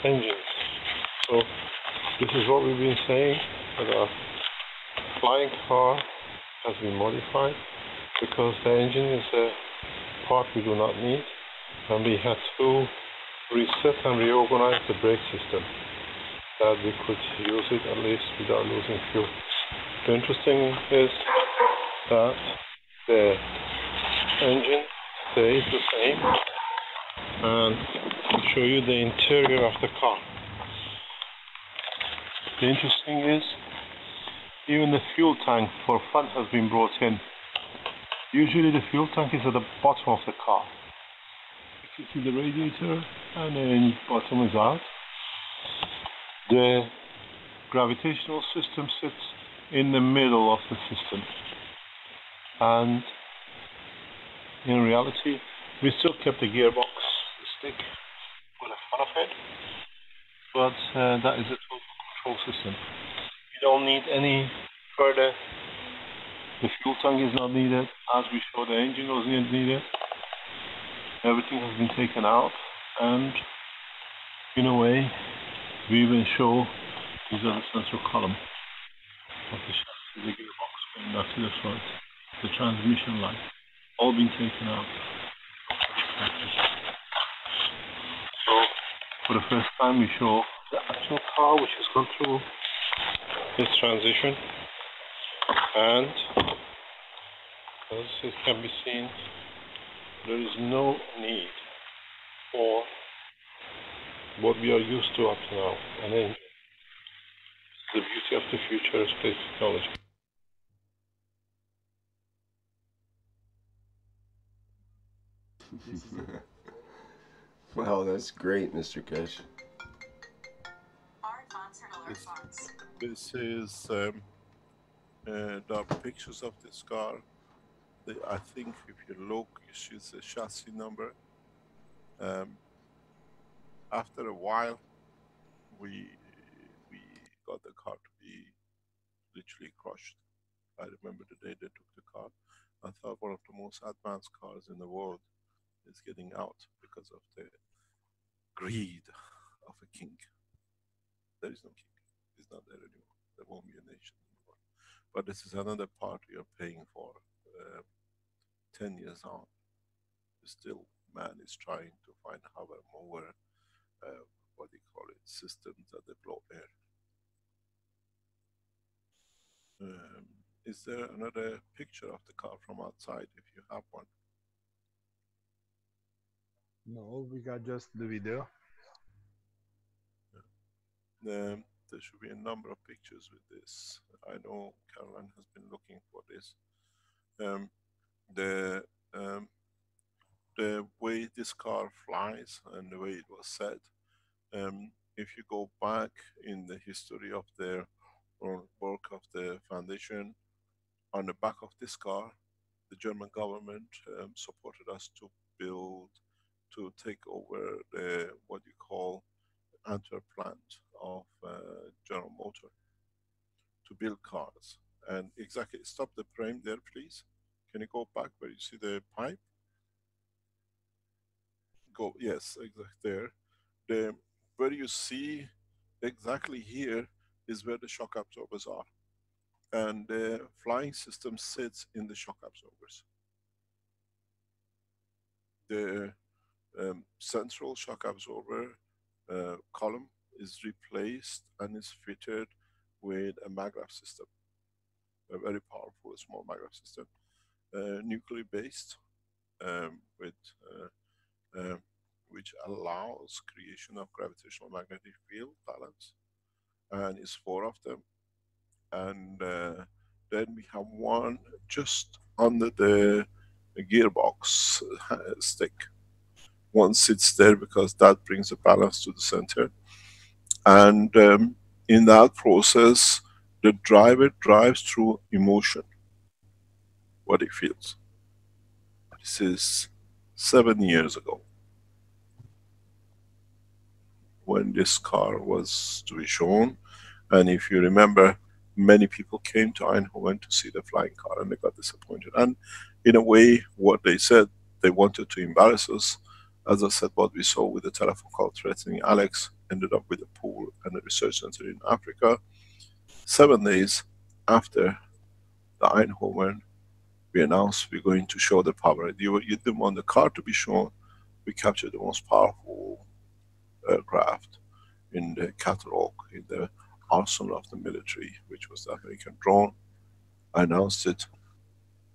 engines. So this is what we've been saying, that our flying car has been modified because the engine is a part we do not need, and we had to reset and reorganize the brake system that we could use it at least without losing fuel. The interesting is that the engine stays the same, and I'll show you the interior of the car. The interesting is even the fuel tank for fun has been brought in. Usually the fuel tank is at the bottom of the car. You can see the radiator and then bottom is out. The gravitational system sits in the middle of the system. And in reality, we still kept the gearbox, the stick, for the fun of it. But that is a total control system. You don't need any further. The fuel tank is not needed. As we showed, the engine was not needed. Everything has been taken out, and in a way, we even show these are the sensor column of the chassis, the gearbox going back to the front, the transmission line, all been taken out. So, for the first time, we show the actual car which has gone through this transition, and as it can be seen, there is no need for what we are used to up to now, and then the beauty of the future of space technology. Wow, that's great, Mr. Kesh. This is the pictures of this car. I think if you look, you see the chassis number. After a while, we got the car to be literally crushed. I remember the day they took the car. I thought one of the most advanced cars in the world is getting out because of the greed of a king. There is no king. It's not there anymore. There won't be a nation anymore. But this is another part you're paying for. 10 years on, still man is trying to find hover mover, what do you call it, systems that they blow air. Is there another picture of the car from outside if you have one? No, we got just the video. There should be a number of pictures with this. I know Caroline has been looking for this. The way this car flies and the way it was said, if you go back in the history of the work of the foundation, on the back of this car, the German government supported us to build, to take over the, what you call, Antwerp plant of General Motor, to build cars. And exactly, stop the frame there, please. Can you go back where you see the pipe? Go, yes, exactly there. Where you see exactly here is where the shock absorbers are. And the flying system sits in the shock absorbers. The central shock absorber column is replaced and is fitted with a maglev system, a very powerful small maglev system, nuclear based, which allows creation of gravitational magnetic field balance, and it's 4 of them. And then we have one just under the gearbox stick. One sits there because that brings the balance to the center. And in that process, the driver drives through emotion, what he feels. This is 7 years ago when this car was to be shown. And if you remember, many people came to Eindhoven to see the flying car and they got disappointed. And in a way, what they said, they wanted to embarrass us. As I said, what we saw with the telephone call threatening Alex ended up with a pool and a research center in Africa. 7 days after the Eindhoven, we announced we're going to show the power. You didn't want the car to be shown. We captured the most powerful aircraft in the catalog, in the arsenal of the military, which was the American drone. I announced it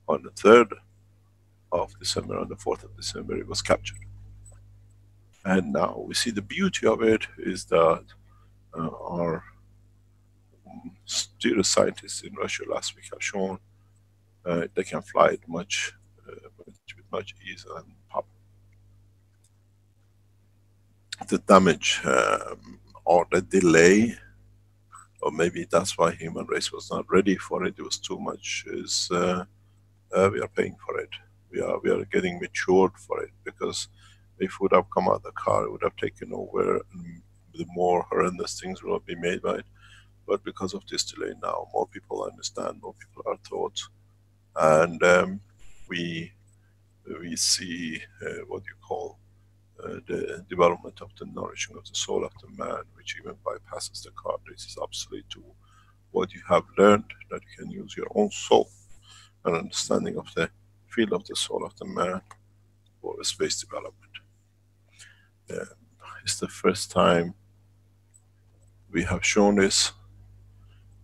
on the 3rd of December, on the 4th of December it was captured. And now we see the beauty of it is that our student scientists in Russia last week have shown they can fly it with much ease and power. The damage or the delay, or maybe that's why human race was not ready for it, it was too much, is we are paying for it. We are getting matured for it, because if it would have come out the car, it would have taken over and the more horrendous things will be made by it. But because of this delay now, more people understand, more people are taught, and we see what you call the development of the nourishing of the soul of the man, which even bypasses the car. This is obsolete to what you have learned, that you can use your own soul and understanding of the field of the soul of the man for space development. It's the first time we have shown this,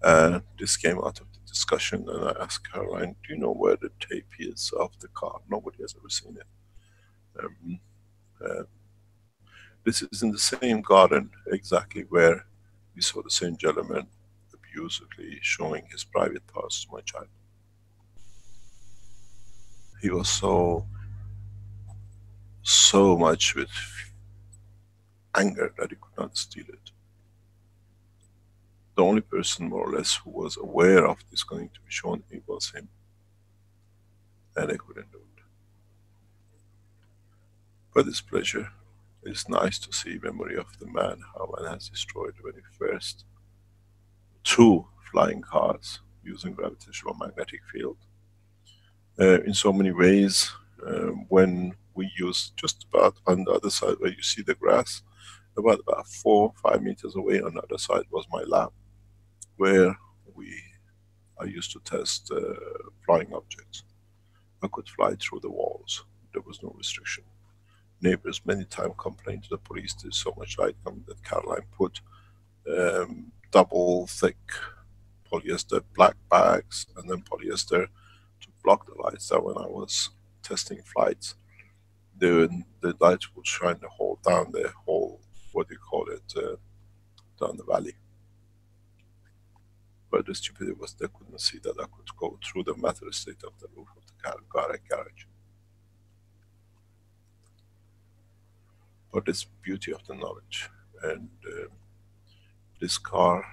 and this came out of the discussion, and I asked Caroline, do you know where the tape is of the car? Nobody has ever seen it. This is in the same garden exactly where we saw the same gentleman abusively showing his private parts to my child. He was so much with anger that he could not steal it. The only person more or less who was aware of this going to be shown, it was him. And I couldn't do it. But it's pleasure. It's nice to see memory of the man, how man has destroyed the very first 2 flying cars using gravitational magnetic field. In so many ways, when we use just about on the other side where you see the grass, About 4 or 5 meters away on the other side was my lab, where I used to test flying objects. I could fly through the walls. There was no restriction. Neighbors many times complained to the police there's so much light coming that Caroline put double thick polyester black bags and then polyester to block the lights. That when I was testing flights, the lights would shine the whole down the whole, what do you call it, down the valley. But the stupidity was they couldn't see that I could go through the metal state of the roof of the garage. But it's beauty of the knowledge. And this car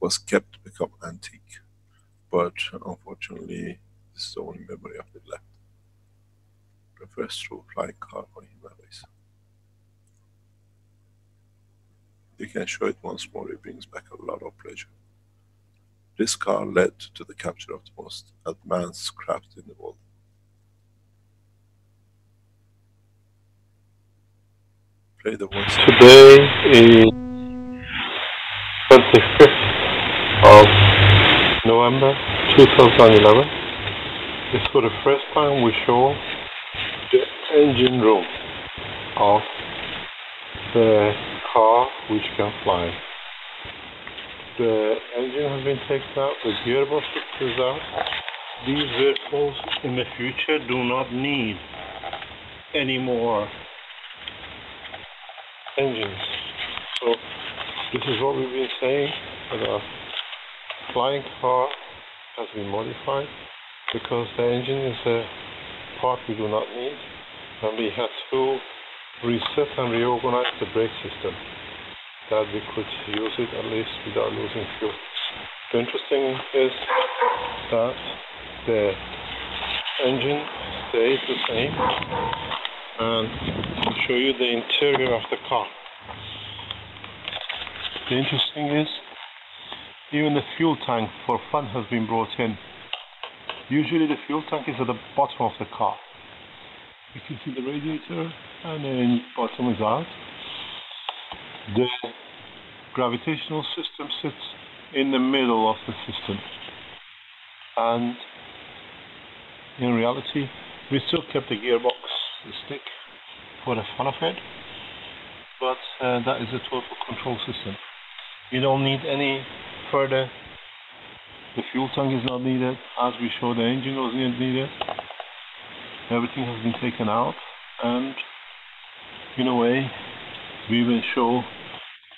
was kept to become antique. But unfortunately, this is the only memory of it left. The first true flying car on Himalayas. You can show it once more, it brings back a lot of pleasure. This car led to the capture of the most advanced craft in the world. Play the voice. Today is 25th of November 2011. It's for the first time we show the engine room of the car which can fly. The engine has been taken out, the gearbox is out. These vehicles in the future do not need any more engines. So this is what we've been saying, that our flying car has been modified because the engine is a part we do not need, and we had to reset and reorganize the brake system that we could use it at least without losing fuel. The interesting is that the engine stays the same, and I'll show you the interior of the car. The interesting is even the fuel tank for fun has been brought in. Usually the fuel tank is at the bottom of the car. You can see the radiator and the bottom is out. The gravitational system sits in the middle of the system. And in reality, we still kept the gearbox, the stick, for the fun of it. But that is a total control system. You don't need any further. The fuel tank is not needed. As we showed, the engine was needed. Everything has been taken out, and in a way, we will show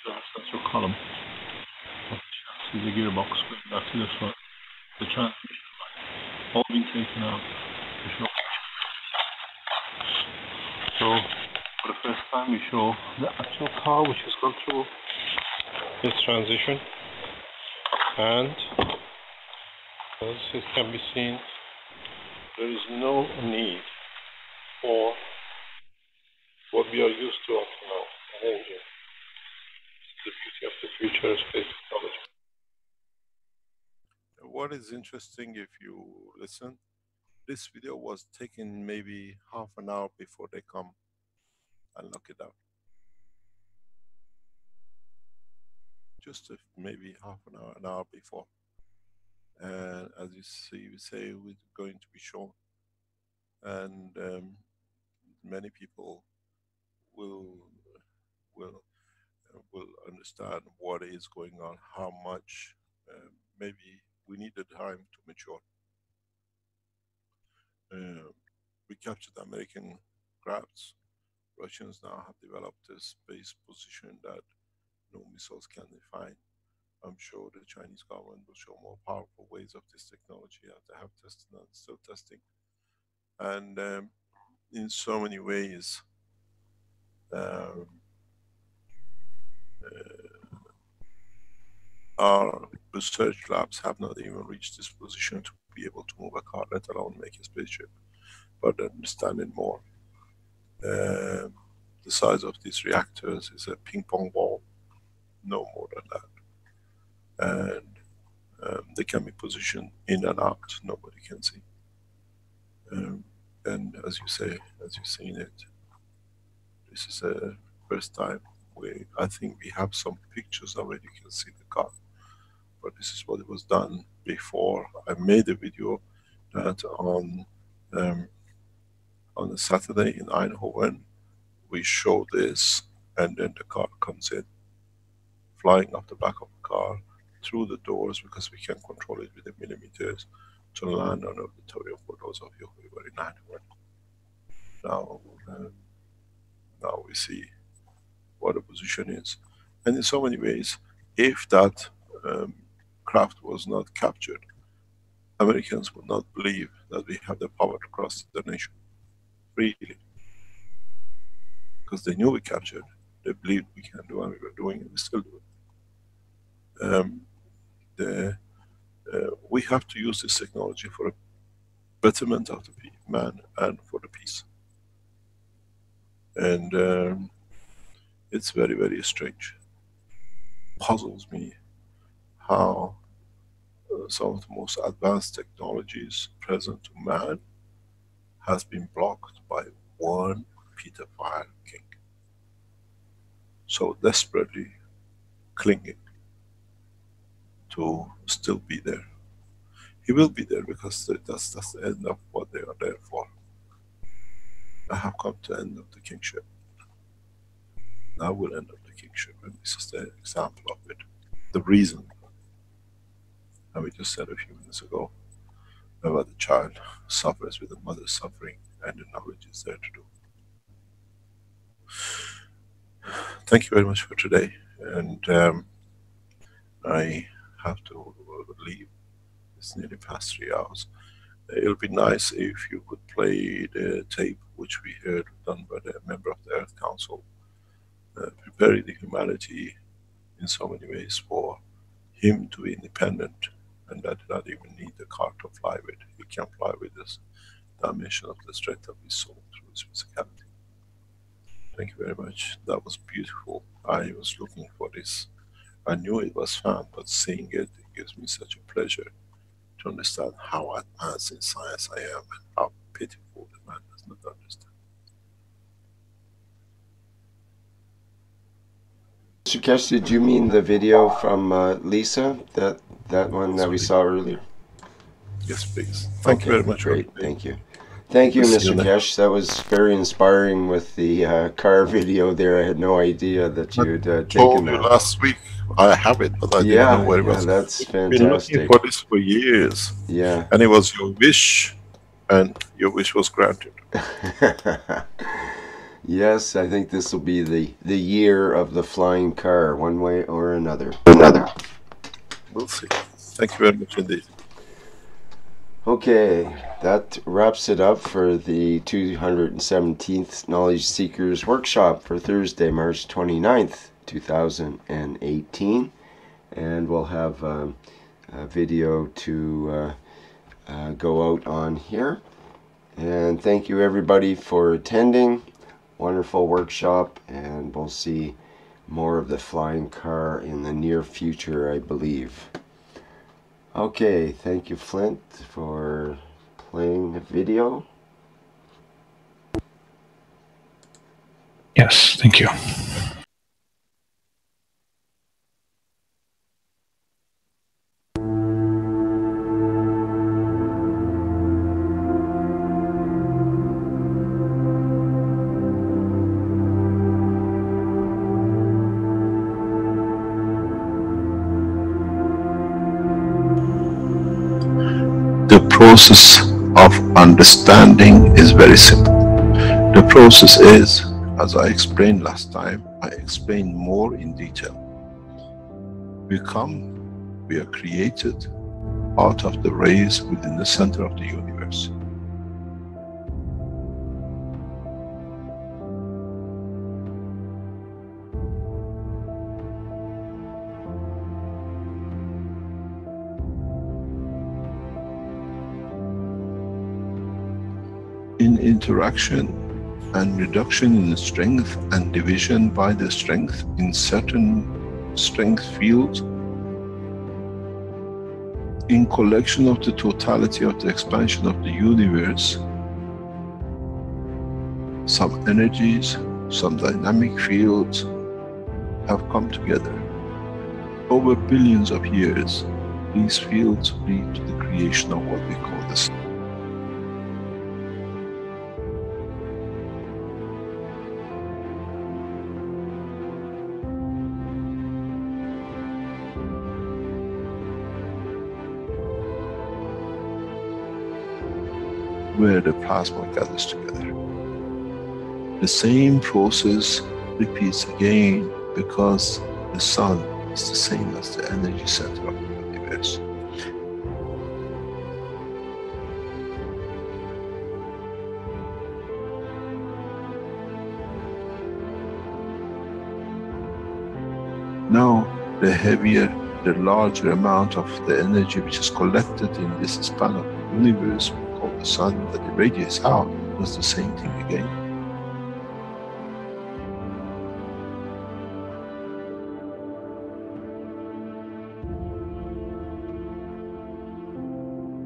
the central column. See the gearbox going back to the front, the transmission line, all been taken out to show. So, for the first time, we show the actual car which has gone through this transition, and as it can be seen, there is no need for what we are used to up now, an engine. It's the beauty of the future of space technology. What is interesting, if you listen, this video was taken maybe half an hour before they come and lock it out. Just maybe half an hour before. And as you see, we say it's going to be shown, and many people will understand what is going on, how much. Maybe we need the time to mature. We captured the American crafts. Russians now have developed a space position that no missiles can define. I'm sure the Chinese government will show more powerful ways of this technology as they have tested and still testing. And in so many ways, our research labs have not even reached this position to be able to move a car, let alone make a spaceship. But understanding more, the size of these reactors is a ping pong ball, no more than that. And they can be positioned in and out, nobody can see. And as you say, as you've seen it, this is a first time. I think we have some pictures already, you can see the car. But this is what it was done before. I made a video that on a Saturday in Eindhoven, we show this, and then the car comes in, flying off the back of the car, through the doors, because we can control it with the millimeters, to land on the auditorium for those of you who were in Eindhoven. Now we see what the position is. And in so many ways, if that craft was not captured, Americans would not believe that we have the power to cross the nation. Really. Because they knew we captured, they believed we can do, and we were doing it, we still do it. We have to use this technology for a betterment of the man and for the peace. And it's very, very strange. Puzzles me how some of the most advanced technologies present to man has been blocked by one pedophile king. So desperately clinging to still be there. He will be there because that's the end of what they are there for. I have come to the end of the kingship. Now we'll end up the kingship, and this is the example of it. The reason, and we just said a few minutes ago, about the child suffers with the mother suffering, and the knowledge is there to do. Thank you very much for today, and I have to leave. It's nearly past 3 hours. It'll be nice if you could play the tape which we heard done by the member of the Earth Council, preparing the humanity in so many ways for him to be independent, and that did not even need the car to fly with. He can fly with this dimension of the strength of his soul through his physicality. Thank you very much. That was beautiful. I was looking for this. I knew it was found, but seeing it gives me such a pleasure to understand how advanced in science I am and how pitiful the man does not understand. Mr. Keshe, did you mean the video from Lisa? That one that we saw earlier? Yes, please. Thank you very much. Great, thank you. Thank you, Mr. Keshe. That was very inspiring with the car video there. I had no idea that you had taken that. Last week. I have it, but I didn't know where it was. That's fantastic. I've been looking for this for years. Yeah. And it was your wish, and your wish was granted. Yes, I think this will be the year of the flying car, one way or another. We'll see. Thank you very much indeed. Okay, that wraps it up for the 217th Knowledge Seekers Workshop for Thursday, March 29th, 2018. And we'll have a video to go out on here. And thank you everybody for attending. Wonderful workshop, and we'll see more of the flying car in the near future, I believe. Okay, thank you, Flint, for playing the video. Yes, thank you. The process of understanding is very simple. The process is, as I explained last time, I explained more in detail. We are created out of the rays within the center of the universe. In interaction and reduction in strength and division by the strength in certain strength fields, in collection of the totality of the expansion of the universe, some energies some dynamic fields have come together. Over billions of years, these fields lead to the creation of what we call the sun. Where the plasma gathers together. The same process repeats again because the sun is the same as the energy center of the universe. Now, the heavier, the larger amount of the energy which is collected in this span of the universe, we call the sun, that irradiates out, does the same thing again.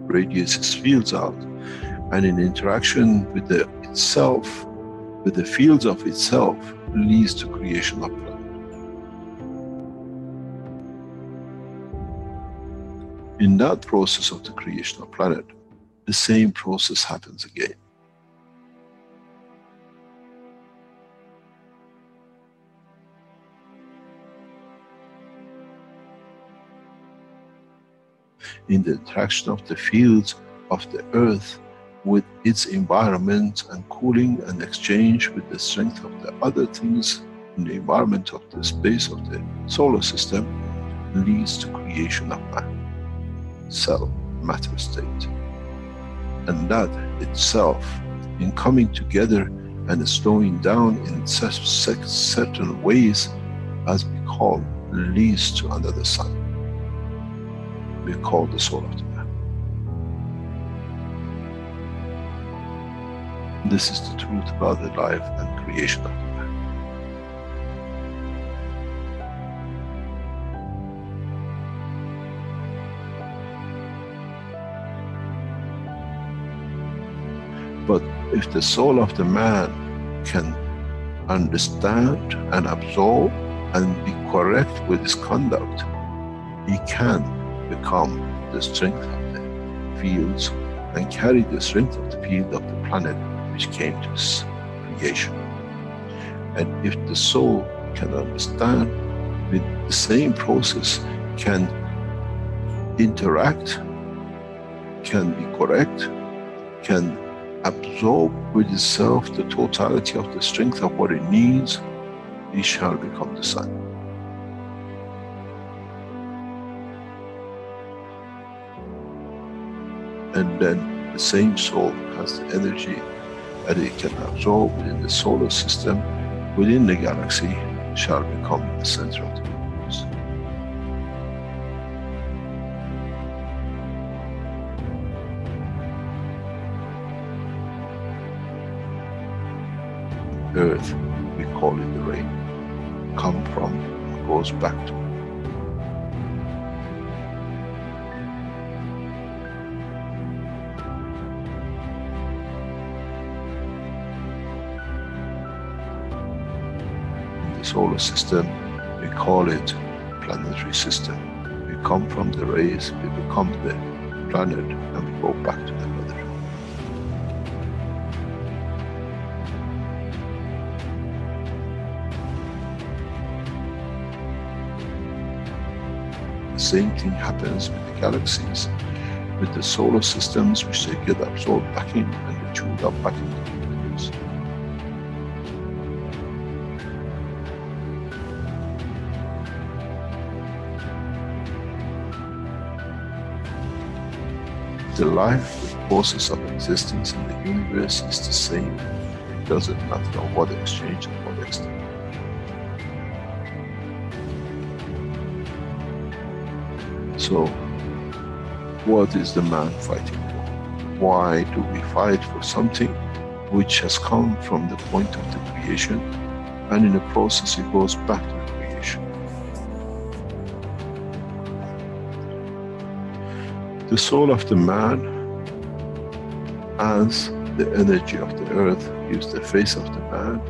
Radiates its fields out, and in interaction with itself, with the fields of itself, leads to creation of planet. In that process of the creation of planet, the same process happens again. In the interaction of the fields of the earth with its environment and cooling and exchange with the strength of the other things in the environment of the space of the solar system, leads to creation of man, cell, matter state. And that itself, in coming together and slowing down in certain ways, as we call, leads to another sun. We call the soul of the man. This is the truth about the life and creation of the man. But if the soul of the man can understand and absorb and be correct with his conduct, he can become the strength of the fields and carry the strength of the field of the planet which came to this creation. And if the soul can understand with the same process, can interact, can be correct, can absorb with itself the totality of the strength of what it needs, it shall become the sun. And then the same soul has the energy that it can absorb within the solar system, within the galaxy, shall become the center of the universe. Earth, we call it the rain, come from and goes back to. Solar system, we call it planetary system. We come from the rays, we become the planet, and we go back to the mother. The same thing happens with the galaxies, with the solar systems, which they get absorbed back in and they chewed up back into the universe. The life, the process of existence in the universe is the same. It doesn't matter on what exchange and what extent. So, what is the man fighting for? Why do we fight for something which has come from the point of the creation, and in the process it goes back to the creation? The soul of the man, as the energy of the earth gives the face of the man,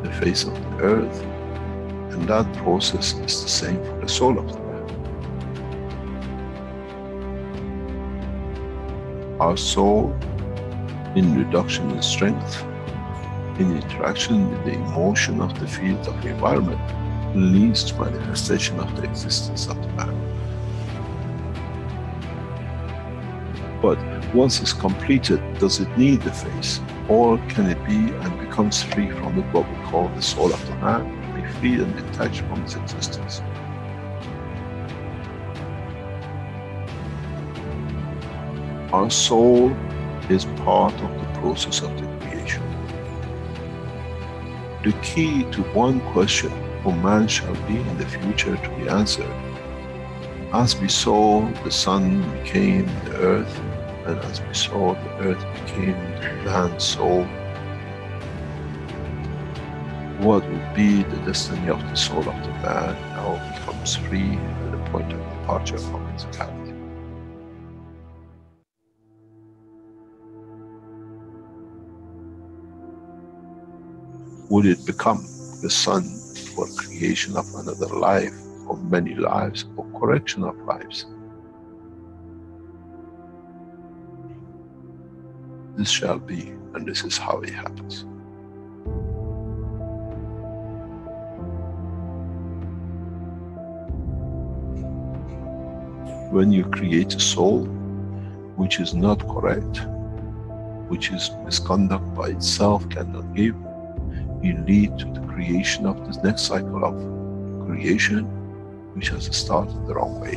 the face of the earth, and that process is the same for the soul of the man. Our soul, in reduction in strength, in interaction with the emotion of the field of the environment, leads to manifestation of the existence of the man. But once it's completed, does it need the face? Or can it be and becomes free from it, what we call the soul of the man, to be free and detached from its existence? Our soul is part of the process of the creation. The key to one question, who man shall be in the future, to be answered. As we saw, the sun became the earth, and as we saw, the earth became the man's soul. What would be the destiny of the soul of the man now becomes free at the point of departure from physicality. Would it become the sun for creation of another life, or many lives, or correction of lives? This shall be, and this is how it happens. When you create a soul which is not correct, which is misconduct by itself cannot give, you lead to the creation of this next cycle of creation, which has started the wrong way,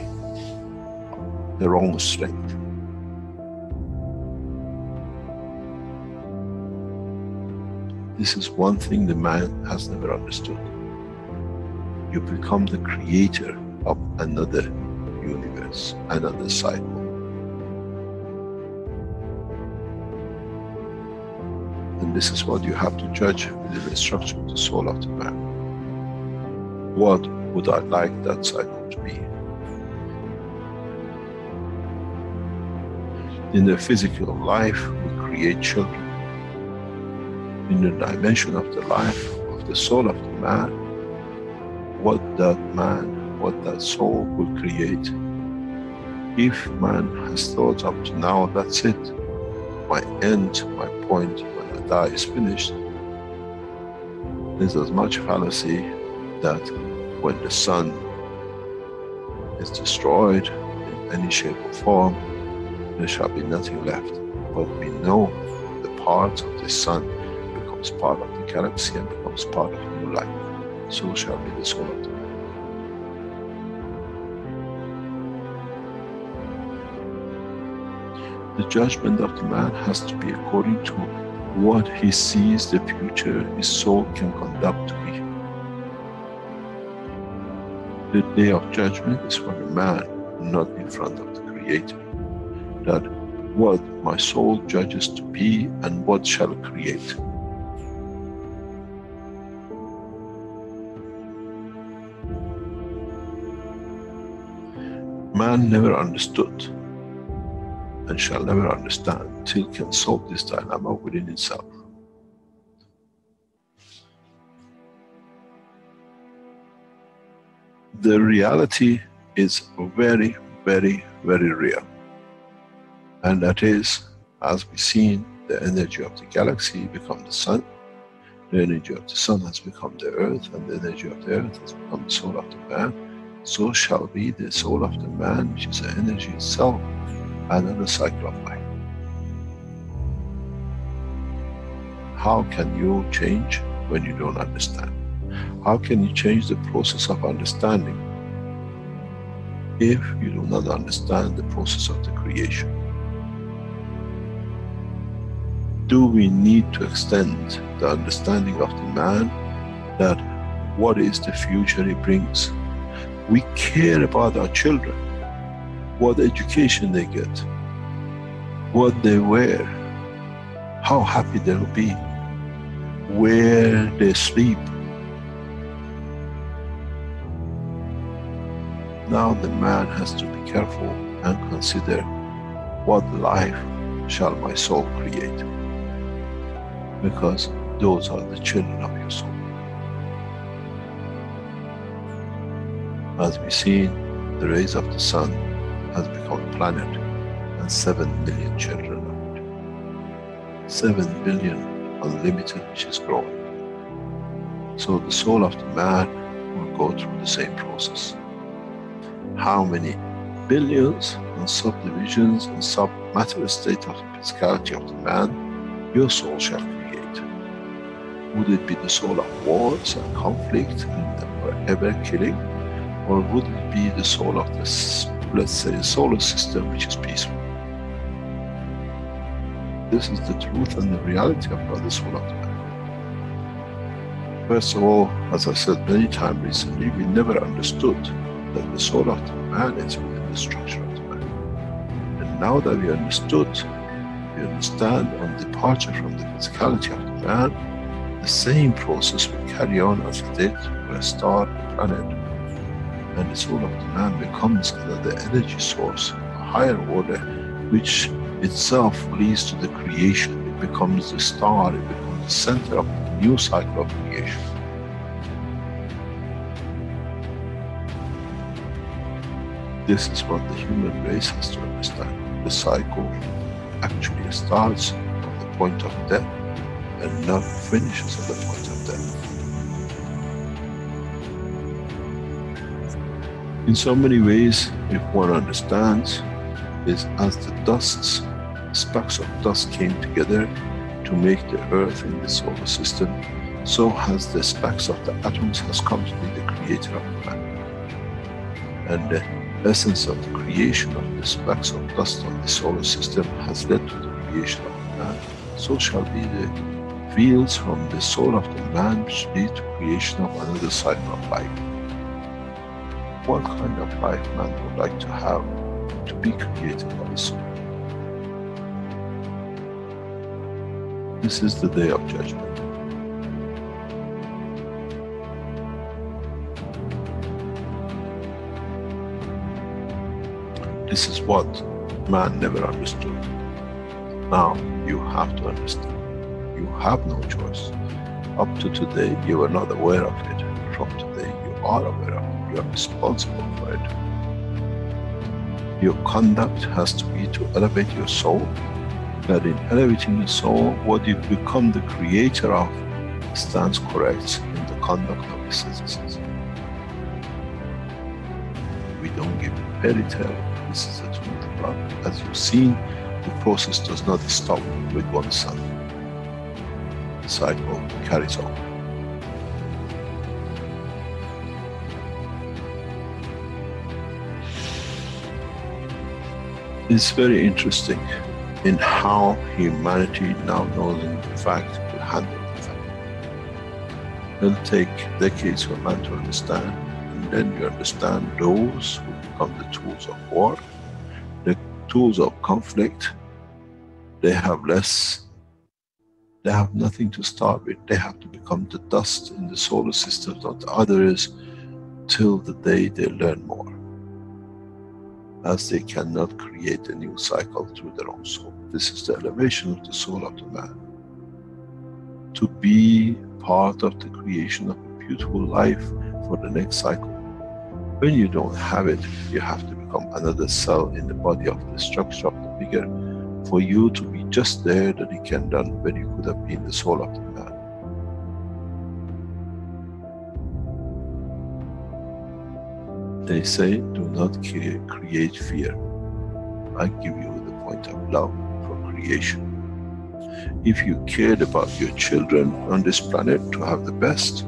the wrong strength. This is one thing the man has never understood. You become the creator of another universe, another cycle. And this is what you have to judge with the instruction of the soul of the man. What would I like that cycle to be? In the physical life, we create children. In the dimension of the life of the soul of the man, what that man, what that soul will create. If man has thought up to now, that's it, my end, my point, when I die is finished, there's as much fallacy that when the sun is destroyed in any shape or form, there shall be nothing left. But we know the part of the sun becomes part of the galaxy and becomes part of new life. So shall be the soul of the man. The judgment of the man has to be according to what he sees the future his soul can conduct to be. The day of judgment is for the man, not in front of the Creator. That what my soul judges to be and what shall create. Man never understood and shall never understand till can solve this dilemma within itself. The reality is very, very, very real. And that is, as we've seen, the energy of the galaxy become the sun, the energy of the sun has become the earth, and the energy of the earth has become the soul of the man. So shall be the soul of the man, which is the energy itself, another cycle of life. How can you change when you don't understand? How can you change the process of understanding if you do not understand the process of the creation? Do we need to extend the understanding of the man that what is the future he brings? We care about our children, what education they get, what they wear, how happy they'll be, where they sleep. Now the man has to be careful and consider what life shall my soul create, because those are the children of your soul. As we see, the rays of the sun has become a planet and 7 million children of it. 7 billion unlimited, which is growing. So the soul of the man will go through the same process. How many billions and subdivisions and sub-matter state of the physicality of the man your soul shall create? Would it be the soul of wars and conflict and forever killing? Or would it be the soul of this, let's say, solar system, which is peaceful? This is the truth and the reality about the soul of the man. First of all, as I said many times recently, we never understood that the soul of the man is within the structure of the man. And now that we understood, we understand on departure from the physicality of the man, the same process will carry on as it did for a star, a planet. And the soul of the man becomes another energy source, a higher order, which itself leads to the creation. It becomes the star, it becomes the center of the new cycle of creation. This is what the human race has to understand. The cycle actually starts from the point of death and not finishes at the point of death. In so many ways, if one understands, is as the dusts, specks of dust came together to make the earth in the solar system, so has the specks of the atoms has come to be the creator of the man. And the essence of the creation of the specks of dust of the solar system has led to the creation of man. So shall be the fields from the soul of the man which lead to creation of another cycle of life. What kind of life man would like to have to be created by the soul? This is the day of judgment. This is what man never understood. Now you have to understand. You have no choice. Up to today you were not aware of it. From today you are aware of it. You are responsible for it. Your conduct has to be to elevate your soul. That in elevating the soul, what you become the creator of stands correct in the conduct of the citizens. We don't give a fairy tale. This is the truth about it. As you've seen, the process does not stop with one sun. The cycle carries on. It's very interesting in how humanity now knows in fact to handle the fact. It'll take decades for man to understand, and then you understand those who become the tools of war, the tools of conflict. They have nothing to start with. They have to become the dust in the solar systems of the others till the day they learn more, as they cannot create a new cycle through their own soul. This is the elevation of the soul of the man. To be part of the creation of a beautiful life for the next cycle. When you don't have it, you have to become another cell in the body of the structure of the bigger, for you to be just there that it can done when you could have been the soul of the man. They say, do not create fear. I give you the point of love for creation. If you cared about your children on this planet to have the best,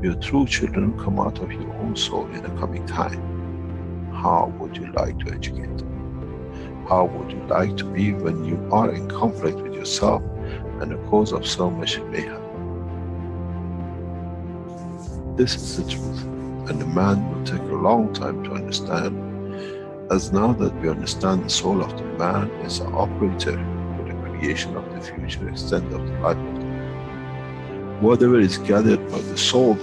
your true children come out of your own soul in the coming time. How would you like to educate them? How would you like to be when you are in conflict with yourself and the cause of so much mayhem? This is the truth. And the man will take a long time to understand, as now that we understand the soul of the man is an operator for the creation of the future extent of the life of the man. Whatever is gathered by the soul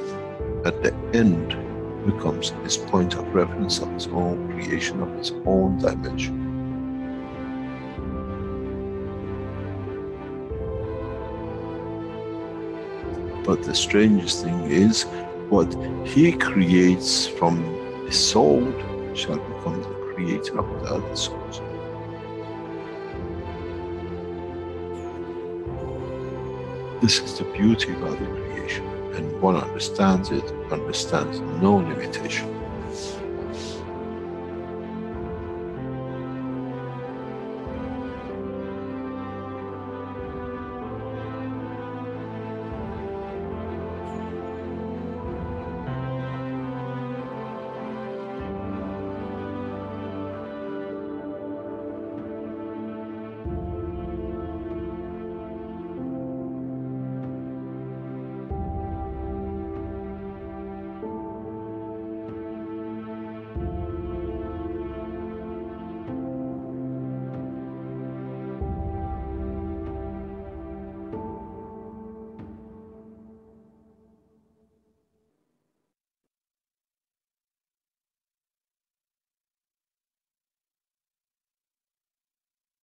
at the end becomes his point of reference of his own creation, of his own dimension. But the strangest thing is, What he creates from the soul shall become the creator of the other souls. This is the beauty about the creation, and one understands it, understands no limitation.